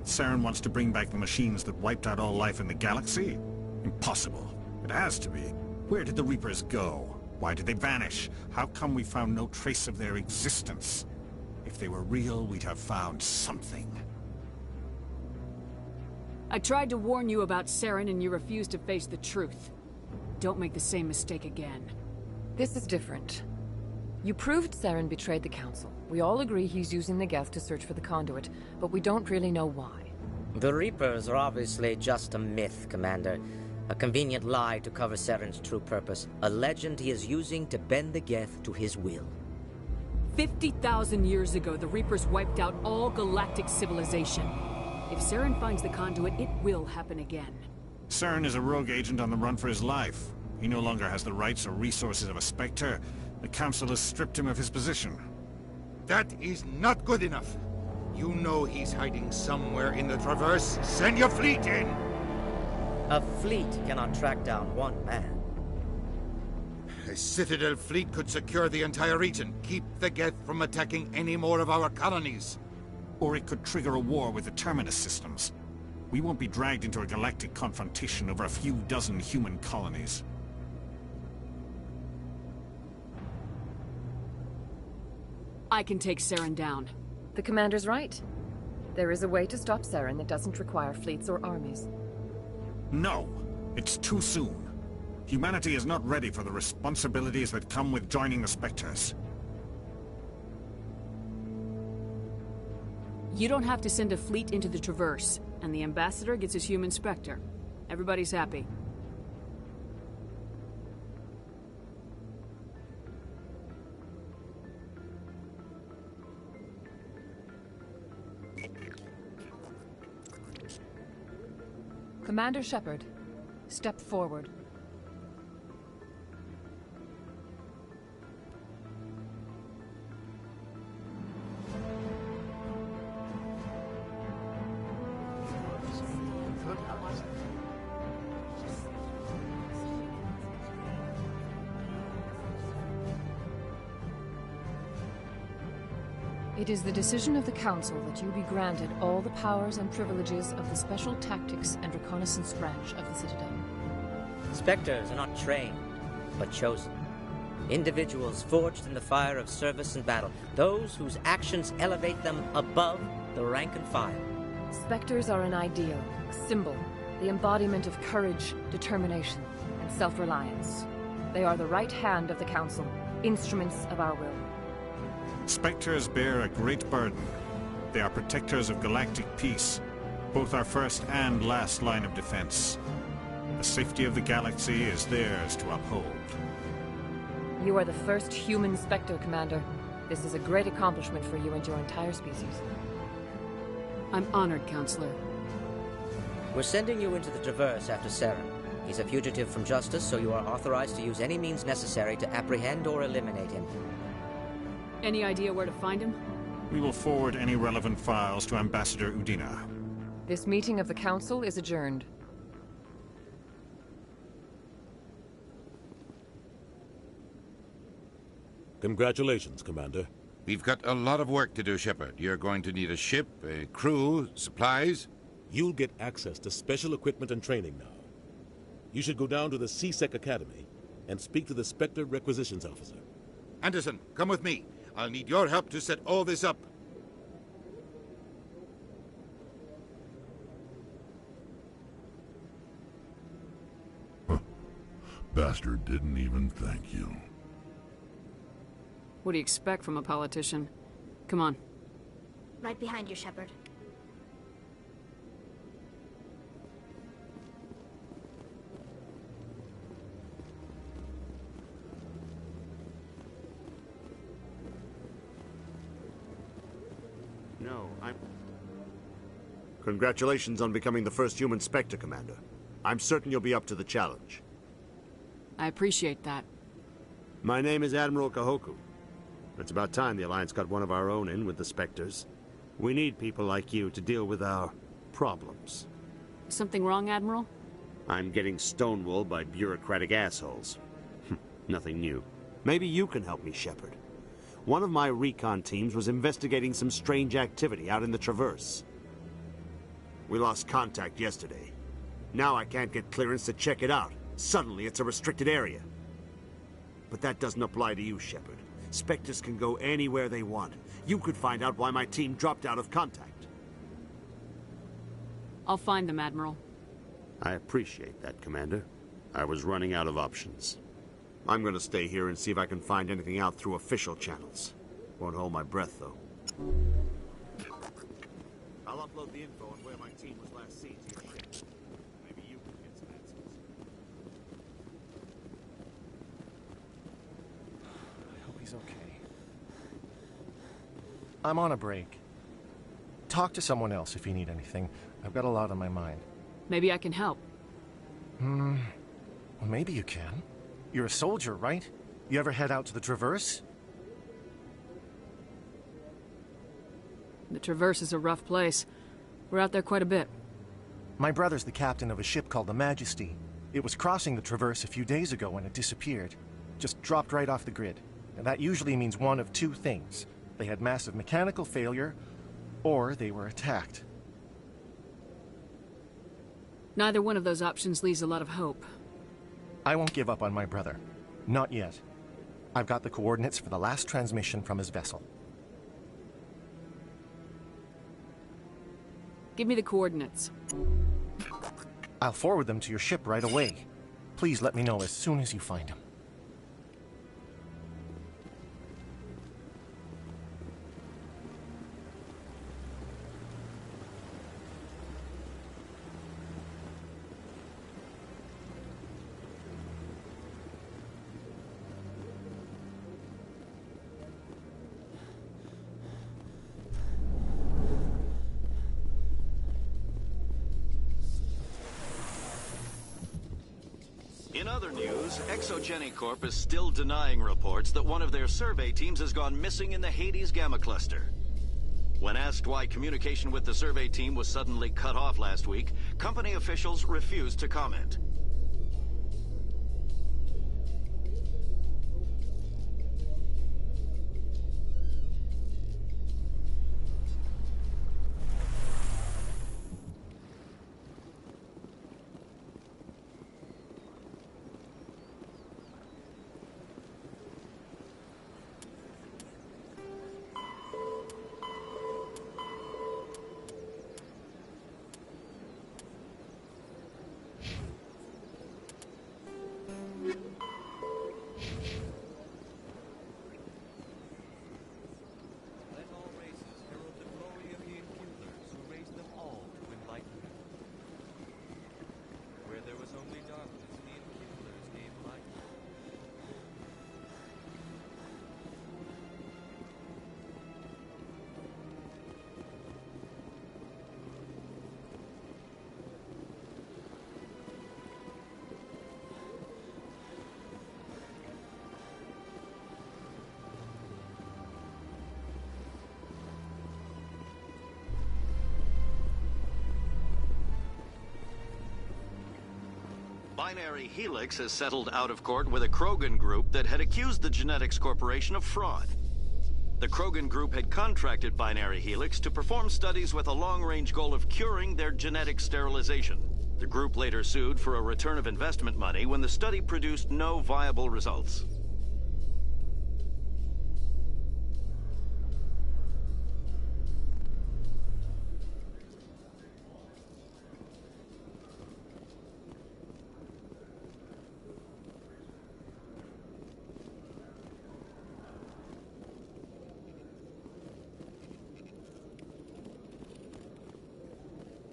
Saren wants to bring back the machines that wiped out all life in the galaxy? Impossible. It has to be. Where did the Reapers go? Why did they vanish? How come we found no trace of their existence? If they were real, we'd have found something. I tried to warn you about Saren and you refused to face the truth. Don't make the same mistake again. This is different. You proved Saren betrayed the Council. We all agree he's using the Geth to search for the conduit, but we don't really know why. The Reapers are obviously just a myth, Commander. A convenient lie to cover Saren's true purpose. A legend he is using to bend the Geth to his will. 50,000 years ago, the Reapers wiped out all galactic civilization. If Saren finds the conduit, it will happen again. Saren is a rogue agent on the run for his life. He no longer has the rights or resources of a Spectre. The Council has stripped him of his position. That is not good enough. You know he's hiding somewhere in the Traverse. Send your fleet in! A fleet cannot track down one man. A Citadel fleet could secure the entire region, keep the Geth from attacking any more of our colonies. Or it could trigger a war with the Terminus systems. We won't be dragged into a galactic confrontation over a few dozen human colonies. I can take Saren down. The Commander's right. There is a way to stop Saren that doesn't require fleets or armies. No! It's too soon. Humanity is not ready for the responsibilities that come with joining the Spectres. You don't have to send a fleet into the Traverse, and the Ambassador gets his human Spectre. Everybody's happy. Commander Shepard, step forward. It is the decision of the Council that you be granted all the powers and privileges of the Special Tactics and Reconnaissance Branch of the Citadel. Spectres are not trained, but chosen. Individuals forged in the fire of service and battle. Those whose actions elevate them above the rank and file. Spectres are an ideal, a symbol, the embodiment of courage, determination, and self-reliance. They are the right hand of the Council, instruments of our will. Spectres bear a great burden. They are protectors of galactic peace, both our first and last line of defense. The safety of the galaxy is theirs to uphold. You are the first human Spectre, Commander. This is a great accomplishment for you and your entire species. I'm honored, Counselor. We're sending you into the Traverse after Saren. He's a fugitive from justice, so you are authorized to use any means necessary to apprehend or eliminate him. Any idea where to find him? We will forward any relevant files to Ambassador Udina. This meeting of the Council is adjourned. Congratulations, Commander. We've got a lot of work to do, Shepard. You're going to need a ship, a crew, supplies. You'll get access to special equipment and training now. You should go down to the C-Sec Academy and speak to the Spectre Requisitions Officer. Anderson, come with me. I'll need your help to set all this up. Bastard didn't even thank you. What do you expect from a politician? Come on. Right behind you, Shepard. No, Congratulations on becoming the first human Spectre, Commander. I'm certain you'll be up to the challenge. I appreciate that. My name is Admiral Kahoku. It's about time the Alliance got one of our own in with the Spectres. We need people like you to deal with our problems. Something wrong, Admiral? I'm getting stonewalled by bureaucratic assholes. Nothing new. Maybe you can help me, Shepard. One of my recon teams was investigating some strange activity out in the Traverse. We lost contact yesterday. Now I can't get clearance to check it out. Suddenly it's a restricted area. But that doesn't apply to you, Shepard. Spectres can go anywhere they want. You could find out why my team dropped out of contact. I'll find them, Admiral. I appreciate that, Commander. I was running out of options. I'm gonna stay here and see if I can find anything out through official channels. Won't hold my breath, though. I'll upload the info on where my team was last seen to your ship. Maybe you can get some answers. I hope he's okay. I'm on a break. Talk to someone else if you need anything. I've got a lot on my mind. Maybe I can help. Well, maybe you can. You're a soldier, right? You ever head out to the Traverse? The Traverse is a rough place. We're out there quite a bit. My brother's the captain of a ship called the Majesty. It was crossing the Traverse a few days ago when it disappeared. Just dropped right off the grid. And that usually means one of two things. They had massive mechanical failure, or they were attacked. Neither one of those options leaves a lot of hope. I won't give up on my brother. Not yet. I've got the coordinates for the last transmission from his vessel. Give me the coordinates. I'll forward them to your ship right away. Please let me know as soon as you find him. In other news, Exogeny Corp is still denying reports that one of their survey teams has gone missing in the Hades Gamma Cluster. When asked why communication with the survey team was suddenly cut off last week, company officials refused to comment. Binary Helix has settled out of court with a Krogan group that had accused the Genetics Corporation of fraud. The Krogan group had contracted Binary Helix to perform studies with a long-range goal of curing their genetic sterilization. The group later sued for a return of investment money when the study produced no viable results.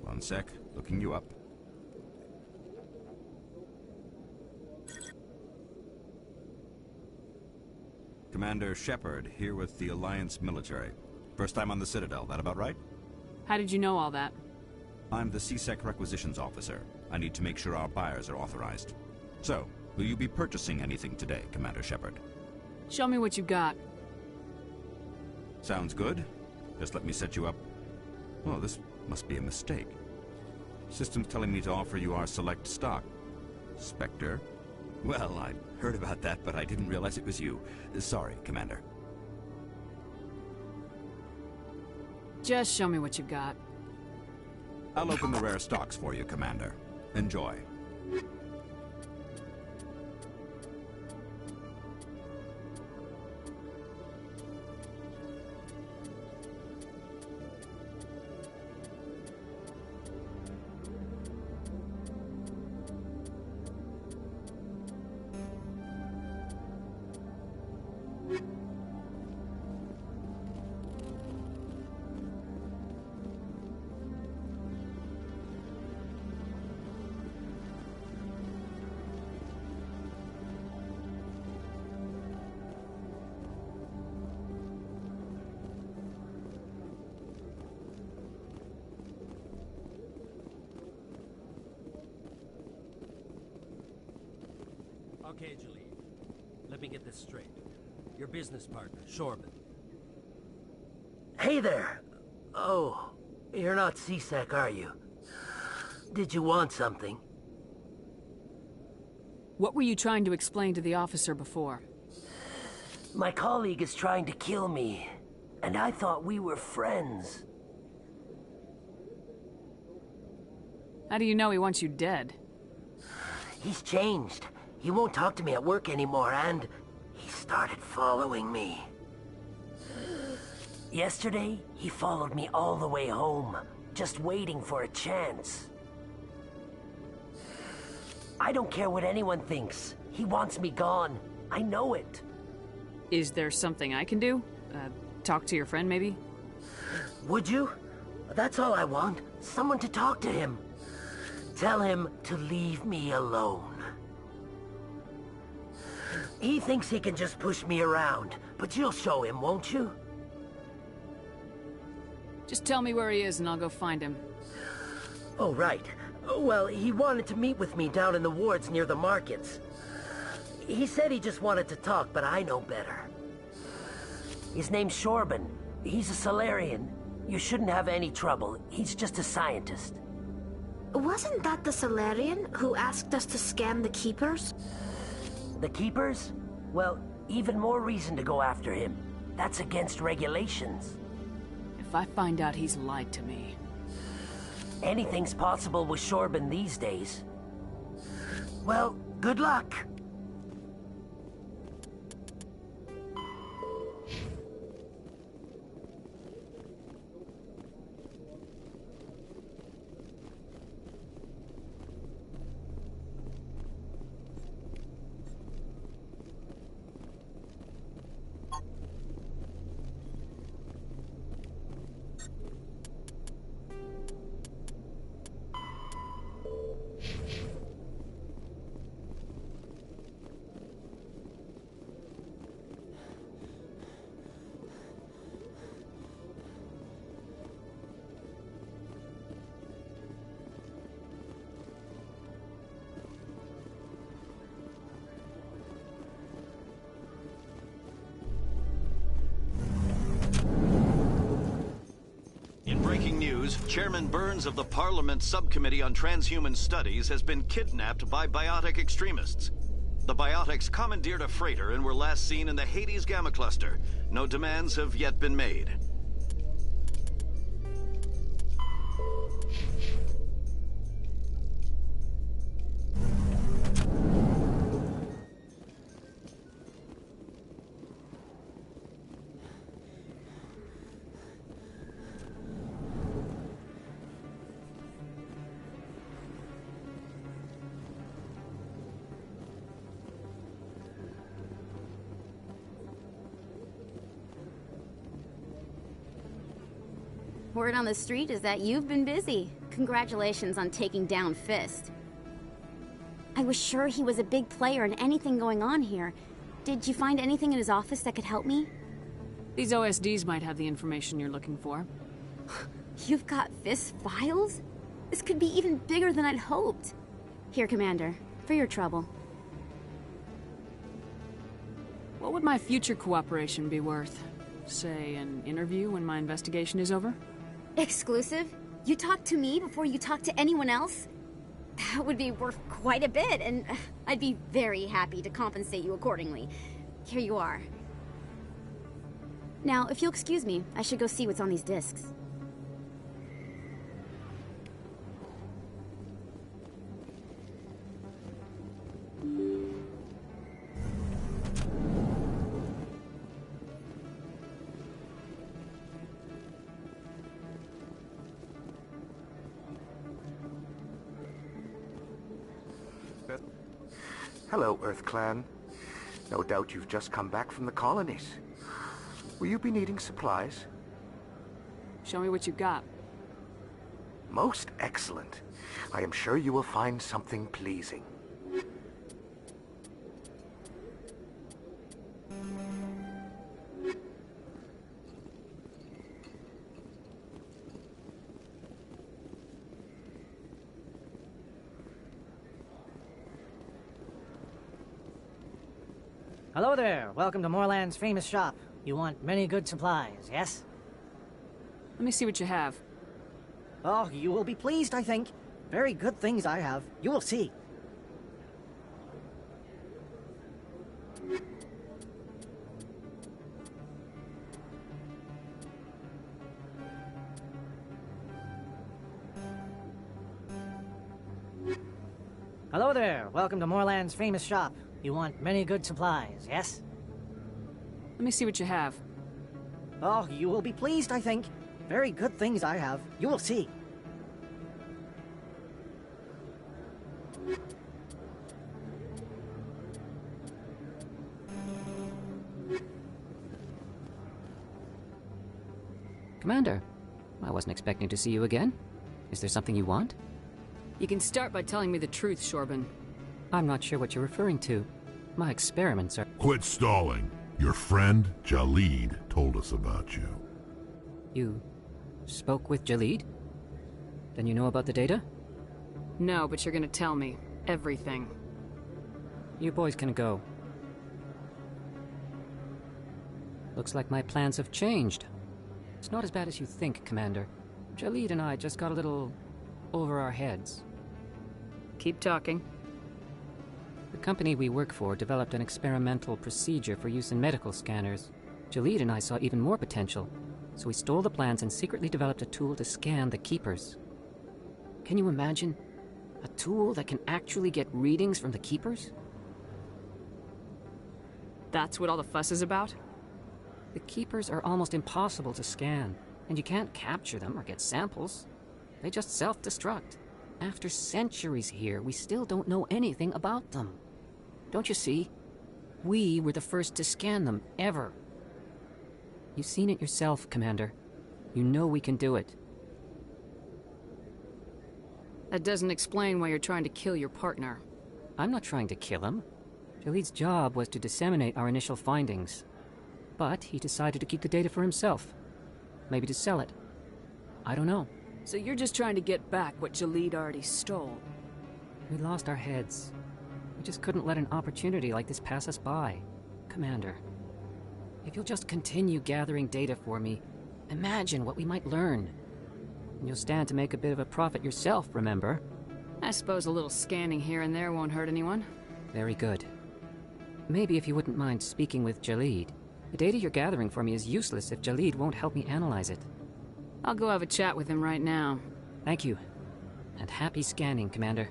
One sec, looking you up. Commander Shepard, here with the Alliance military. First time on the Citadel, that about right? How did you know all that? I'm the CSEC requisitions officer. I need to make sure our buyers are authorized. So, will you be purchasing anything today, Commander Shepard? Show me what you got. Sounds good. Just let me set you up. Oh, this must be a mistake. System's telling me to offer you our select stock. Spectre? Well, I'd heard about that, but I didn't realize it was you. Sorry, Commander. Just show me what you got. I'll open the rare stocks for you, Commander. Enjoy. Okay, Jaleel. Let me get this straight. Your business partner, Shorban. Hey there! Oh, you're not C-Sec, are you? Did you want something? What were you trying to explain to the officer before? My colleague is trying to kill me, and I thought we were friends. How do you know he wants you dead? He's changed. He won't talk to me at work anymore, and he started following me. Yesterday, he followed me all the way home, just waiting for a chance. I don't care what anyone thinks. He wants me gone. I know it. Is there something I can do? Talk to your friend, maybe? Would you? That's all I want. Someone to talk to him. Tell him to leave me alone. He thinks he can just push me around, but you'll show him, won't you? Just tell me where he is and I'll go find him. Oh, right. Well, he wanted to meet with me down in the wards near the markets. He said he just wanted to talk, but I know better. His name's Shorban. He's a Solarian. You shouldn't have any trouble. He's just a scientist. Wasn't that the Solarian who asked us to scan the Keepers? The Keepers? Well, even more reason to go after him. That's against regulations. If I find out he's lied to me... Anything's possible with Shorban these days. Well, good luck. Chairman Burns of the Parliament Subcommittee on Transhuman Studies has been kidnapped by biotic extremists. The biotics commandeered a freighter and were last seen in the Hades Gamma Cluster. No demands have yet been made. Word on the street is that you've been busy. Congratulations on taking down Fist. I was sure he was a big player in anything going on here. Did you find anything in his office that could help me? These OSDs might have the information you're looking for. You've got Fist's files? This could be even bigger than I'd hoped. Here, Commander, for your trouble. What would my future cooperation be worth? Say, an interview when my investigation is over? Exclusive? You talk to me before you talk to anyone else? That would be worth quite a bit, and I'd be very happy to compensate you accordingly. Here you are. Now, if you'll excuse me, I should go see what's on these discs. Hello, Earth Clan. No doubt you've just come back from the colonies. Will you be needing supplies? Show me what you got. Most excellent. I am sure you will find something pleasing. Hello there. Welcome to Moorland's famous shop. You want many good supplies, yes? Let me see what you have. Oh, you will be pleased, I think. Very good things I have. You will see. Hello there. Welcome to Moorland's famous shop. You want many good supplies, yes? Let me see what you have. Oh, you will be pleased, I think. Very good things I have. You will see. Commander, I wasn't expecting to see you again. Is there something you want? You can start by telling me the truth, Shorban. I'm not sure what you're referring to. My experiments are... Quit stalling. Your friend, Jalid, told us about you. You spoke with Jalid? Then you know about the data? No, but you're gonna tell me. Everything. You boys can go. Looks like my plans have changed. It's not as bad as you think, Commander. Jalid and I just got a little over our heads. Keep talking. The company we work for developed an experimental procedure for use in medical scanners. Jalid and I saw even more potential, so we stole the plans and secretly developed a tool to scan the Keepers. Can you imagine? A tool that can actually get readings from the Keepers? That's what all the fuss is about? The Keepers are almost impossible to scan, and you can't capture them or get samples. They just self-destruct. After centuries here, we still don't know anything about them. Don't you see? We were the first to scan them, ever. You've seen it yourself, Commander. You know we can do it. That doesn't explain why you're trying to kill your partner. I'm not trying to kill him. Jalid's job was to disseminate our initial findings. But he decided to keep the data for himself. Maybe to sell it. I don't know. So you're just trying to get back what Jalid already stole? We lost our heads. We just couldn't let an opportunity like this pass us by. Commander, if you'll just continue gathering data for me, imagine what we might learn. And you'll stand to make a bit of a profit yourself, remember? I suppose a little scanning here and there won't hurt anyone. Very good. Maybe if you wouldn't mind speaking with Jalid. The data you're gathering for me is useless if Jalid won't help me analyze it. I'll go have a chat with him right now. Thank you. And happy scanning, Commander.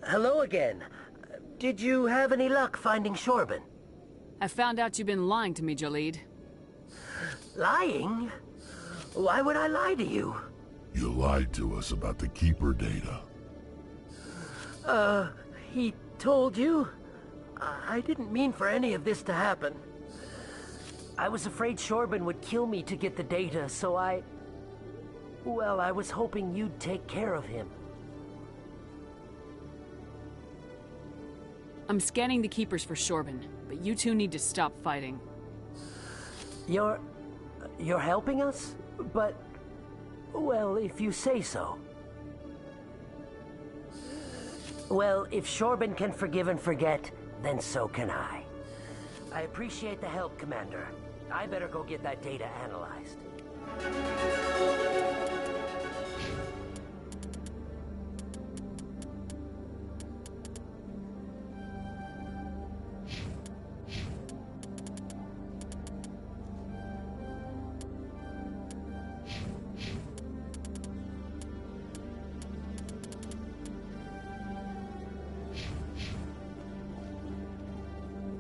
Hello again. Did you have any luck finding Shorban? I found out you've been lying to me, Jalid. Lying? Why would I lie to you? You lied to us about the Keeper data. He told you? I didn't mean for any of this to happen. I was afraid Shorban would kill me to get the data, so well, I was hoping you'd take care of him. I'm scanning the Keepers for Shorban, but you two need to stop fighting. You're helping us? But, well, if you say so. Well, if Shorban can forgive and forget, then so can I. I appreciate the help, Commander. I better go get that data analyzed.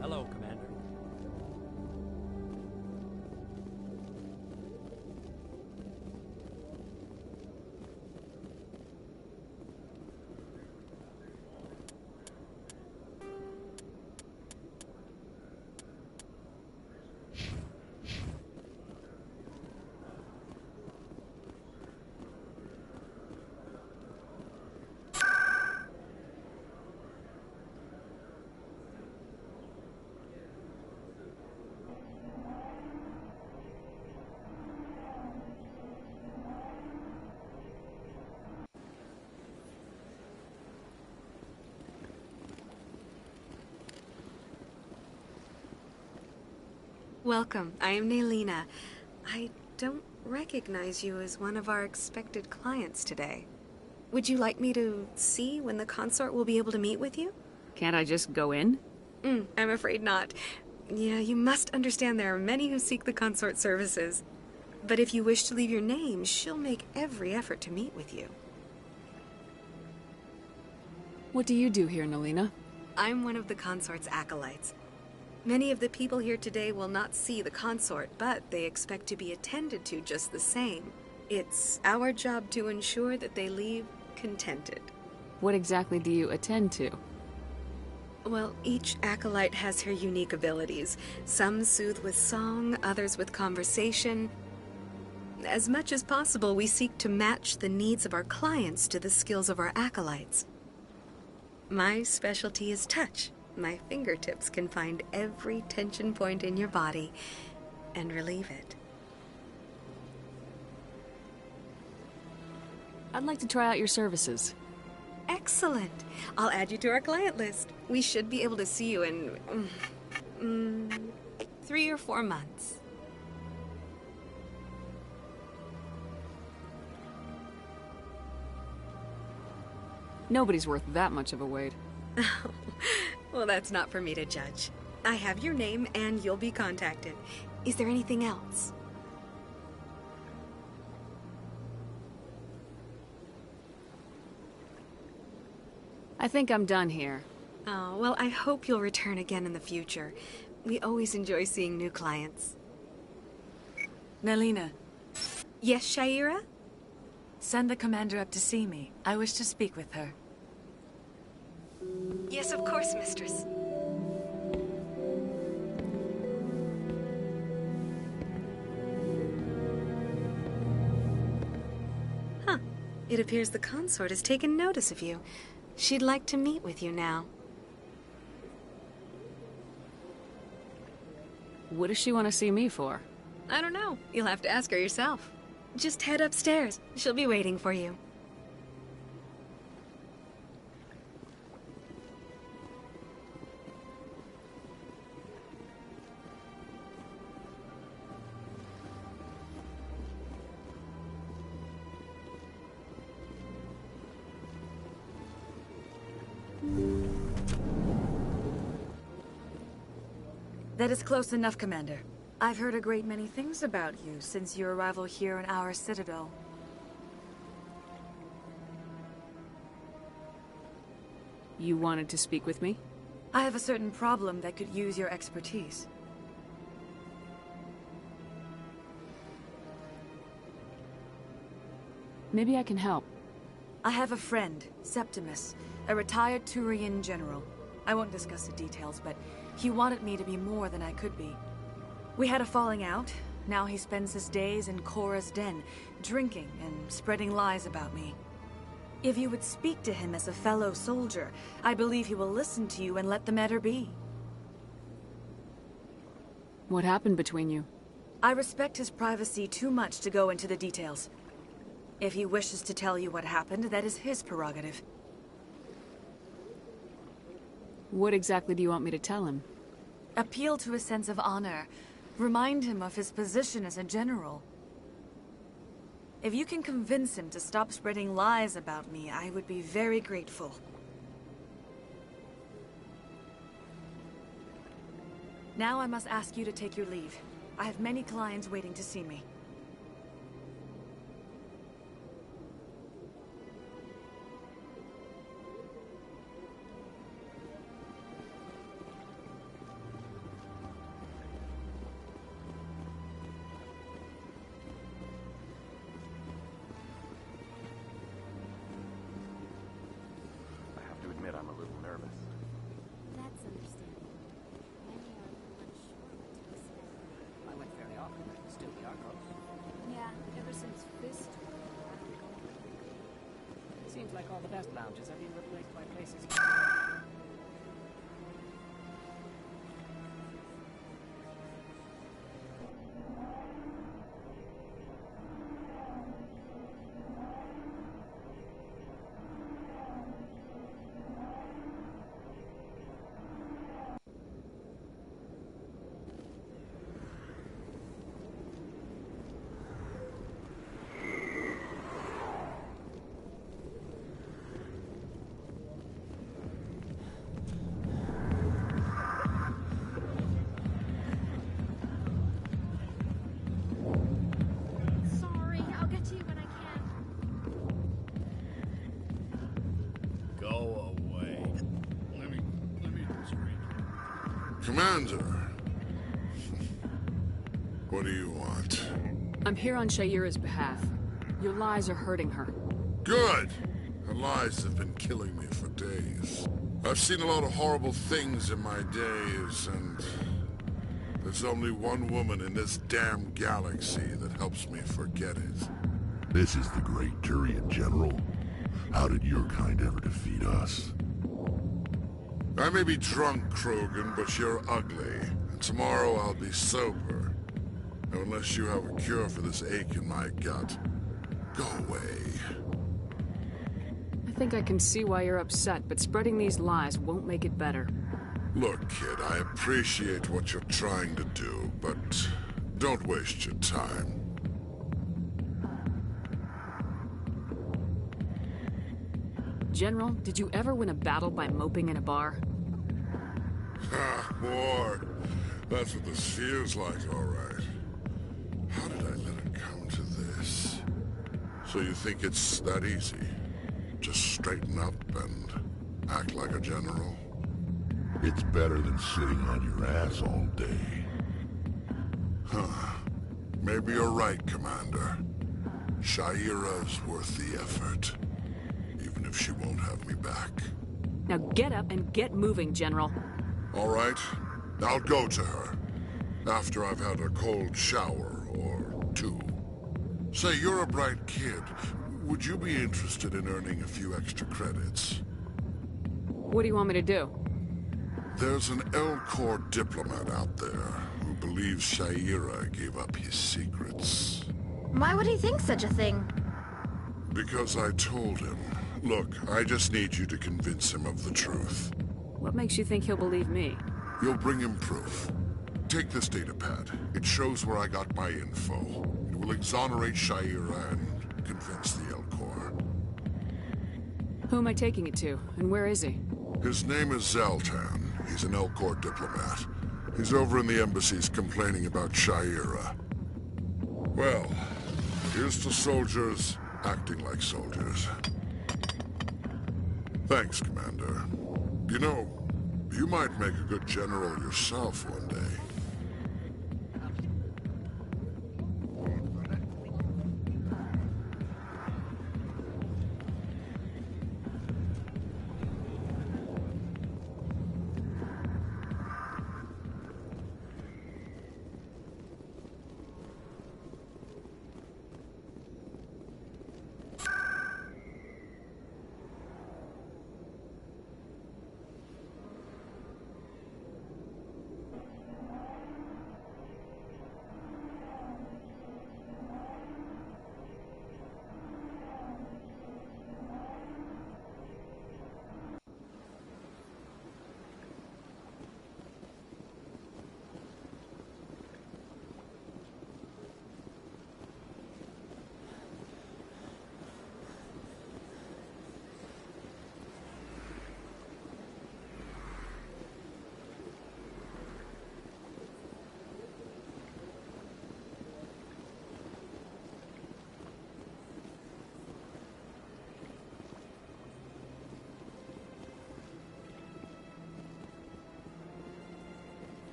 Hello, Commander. Welcome. I am Naylina. I don't recognize you as one of our expected clients today. Would you like me to see when the consort will be able to meet with you? Can't I just go in? I'm afraid not. Yeah, you must understand there are many who seek the consort services. But if you wish to leave your name, she'll make every effort to meet with you. What do you do here, Naylina? I'm one of the consort's acolytes. Many of the people here today will not see the consort, but they expect to be attended to just the same. It's our job to ensure that they leave contented. What exactly do you attend to? Well, each acolyte has her unique abilities. Some soothe with song, others with conversation. As much as possible, we seek to match the needs of our clients to the skills of our acolytes. My specialty is touch. My fingertips can find every tension point in your body and relieve it. I'd like to try out your services. Excellent. I'll add you to our client list. We should be able to see you in 3 or 4 months. Nobody's worth that much of a wait. Well, that's not for me to judge. I have your name and you'll be contacted. Is there anything else? I think I'm done here. Oh, well, I hope you'll return again in the future. We always enjoy seeing new clients. Naylina. Yes, Shaira? Send the commander up to see me. I wish to speak with her. Yes, of course, mistress. Huh. It appears the consort has taken notice of you. She'd like to meet with you now. What does she want to see me for? I don't know. You'll have to ask her yourself. Just head upstairs. She'll be waiting for you. That is close enough, Commander. I've heard a great many things about you since your arrival here in our citadel. You wanted to speak with me? I have a certain problem that could use your expertise. Maybe I can help. I have a friend, Septimus, a retired Turian general. I won't discuss the details, but he wanted me to be more than I could be. We had a falling out. Now he spends his days in Korra's den, drinking and spreading lies about me. If you would speak to him as a fellow soldier, I believe he will listen to you and let the matter be. What happened between you? I respect his privacy too much to go into the details. If he wishes to tell you what happened, that is his prerogative. What exactly do you want me to tell him? Appeal to his sense of honor. Remind him of his position as a general. If you can convince him to stop spreading lies about me, I would be very grateful. Now I must ask you to take your leave. I have many clients waiting to see me. I'm a little nervous. That's understandable. Many are unsure what to expect. I went fairly often, but still we are close. Yeah, ever since Fist. It seems like all the best lounges are being replaced by places. Commander, what do you want? I'm here on Sha'ira's behalf. Your lies are hurting her. Good! Her lies have been killing me for days. I've seen a lot of horrible things in my days, and there's only one woman in this damn galaxy that helps me forget it. This is the great Turian General. How did your kind ever defeat us? I may be drunk, Krogan, but you're ugly. And tomorrow I'll be sober. Now, unless you have a cure for this ache in my gut, go away. I think I can see why you're upset, but spreading these lies won't make it better. Look, kid, I appreciate what you're trying to do, but don't waste your time. General, did you ever win a battle by moping in a bar? Ha, war. That's what this feels like, all right. How did I let it come to this? So you think it's that easy? Just straighten up and act like a general? It's better than sitting on your ass all day. Huh. Maybe you're right, Commander. Sha'ira's worth the effort. Even if she won't have me back. Now get up and get moving, General. All right. I'll go to her. After I've had a cold shower or two. Say, you're a bright kid. Would you be interested in earning a few extra credits? What do you want me to do? There's an L-Corps diplomat out there who believes Sha'ira gave up his secrets. Why would he think such a thing? Because I told him. Look, I just need you to convince him of the truth. What makes you think he'll believe me? You'll bring him proof. Take this datapad. It shows where I got my info. It will exonerate Sha'ira and convince the L-Corps. Who am I taking it to, and where is he? His name is Zoltan. He's an L-Corps diplomat. He's over in the embassies complaining about Sha'ira. Well, here's to soldiers acting like soldiers. Thanks, Commander. You know, you might make a good general yourself one day.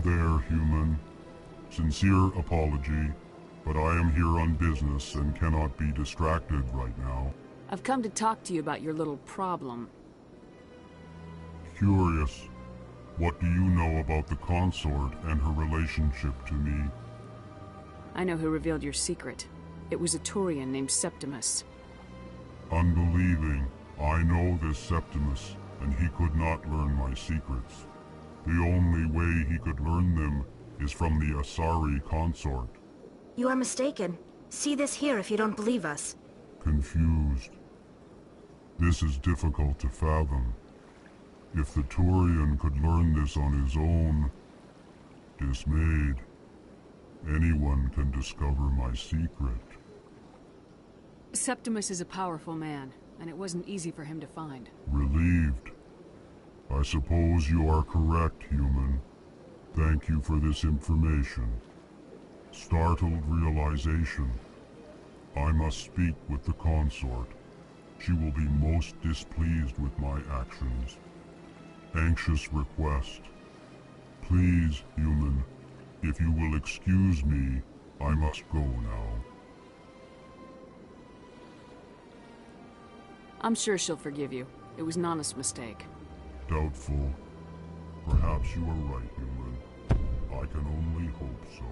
Hello there, human. Sincere apology, but I am here on business and cannot be distracted right now. I've come to talk to you about your little problem. Curious. What do you know about the consort and her relationship to me? I know who revealed your secret. It was a Turian named Septimus. Unbelieving. I know this Septimus, and he could not learn my secrets. The only way he could learn them is from the Asari consort. You are mistaken. See this here if you don't believe us. Confused. This is difficult to fathom. If the Turian could learn this on his own, dismayed, anyone can discover my secret. Septimus is a powerful man, and it wasn't easy for him to find. Relieved. I suppose you are correct, human. Thank you for this information. Startled realization. I must speak with the consort. She will be most displeased with my actions. Anxious request. Please, human, if you will excuse me, I must go now. I'm sure she'll forgive you. It was an honest mistake. Doubtful. Perhaps you are right, human. I can only hope so.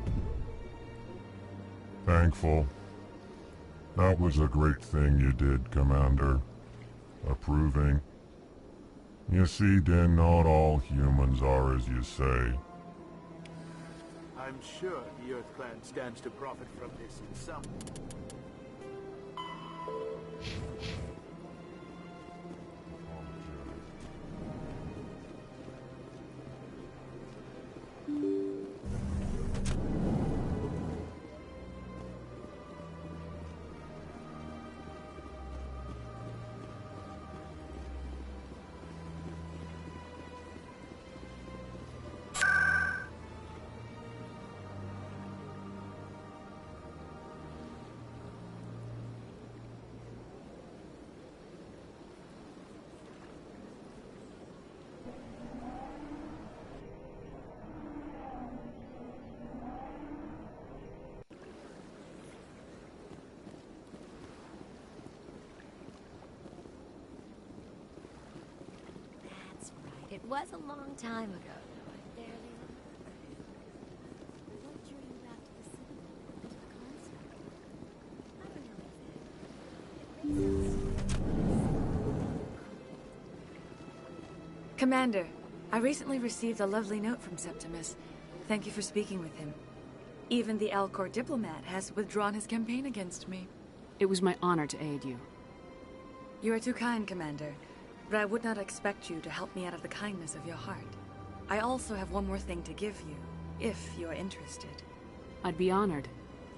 Thankful. That was a great thing you did, Commander. Approving. You see, Din, not all humans are as you say. I'm sure the Earth Clan stands to profit from this in some... It was a long time ago, though. I barely remember. What drew you back to the city? To the concert? I don't know exactly. Commander, I recently received a lovely note from Septimus. Thank you for speaking with him. Even the Alcor diplomat has withdrawn his campaign against me. It was my honor to aid you. You are too kind, Commander. But I would not expect you to help me out of the kindness of your heart. I also have one more thing to give you, if you are interested. I'd be honored.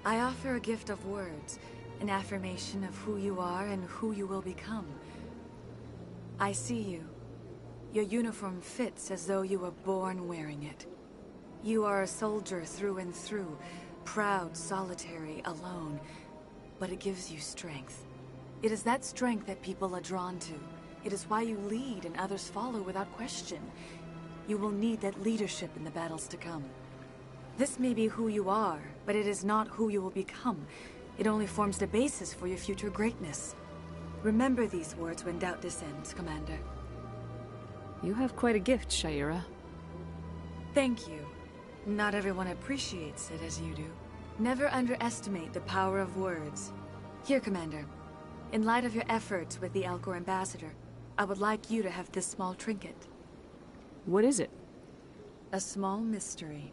I offer a gift of words, an affirmation of who you are and who you will become. I see you. Your uniform fits as though you were born wearing it. You are a soldier through and through, proud, solitary, alone, but it gives you strength. It is that strength that people are drawn to. It is why you lead and others follow without question. You will need that leadership in the battles to come. This may be who you are, but it is not who you will become. It only forms the basis for your future greatness. Remember these words when doubt descends, Commander. You have quite a gift, Shaira. Thank you. Not everyone appreciates it as you do. Never underestimate the power of words. Here, Commander. In light of your efforts with the Alcor ambassador, I would like you to have this small trinket. What is it? A small mystery.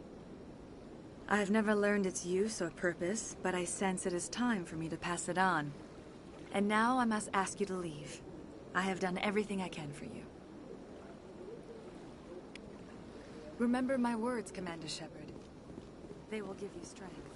I have never learned its use or purpose, but I sense it is time for me to pass it on. And now I must ask you to leave. I have done everything I can for you. Remember my words, Commander Shepard. They will give you strength.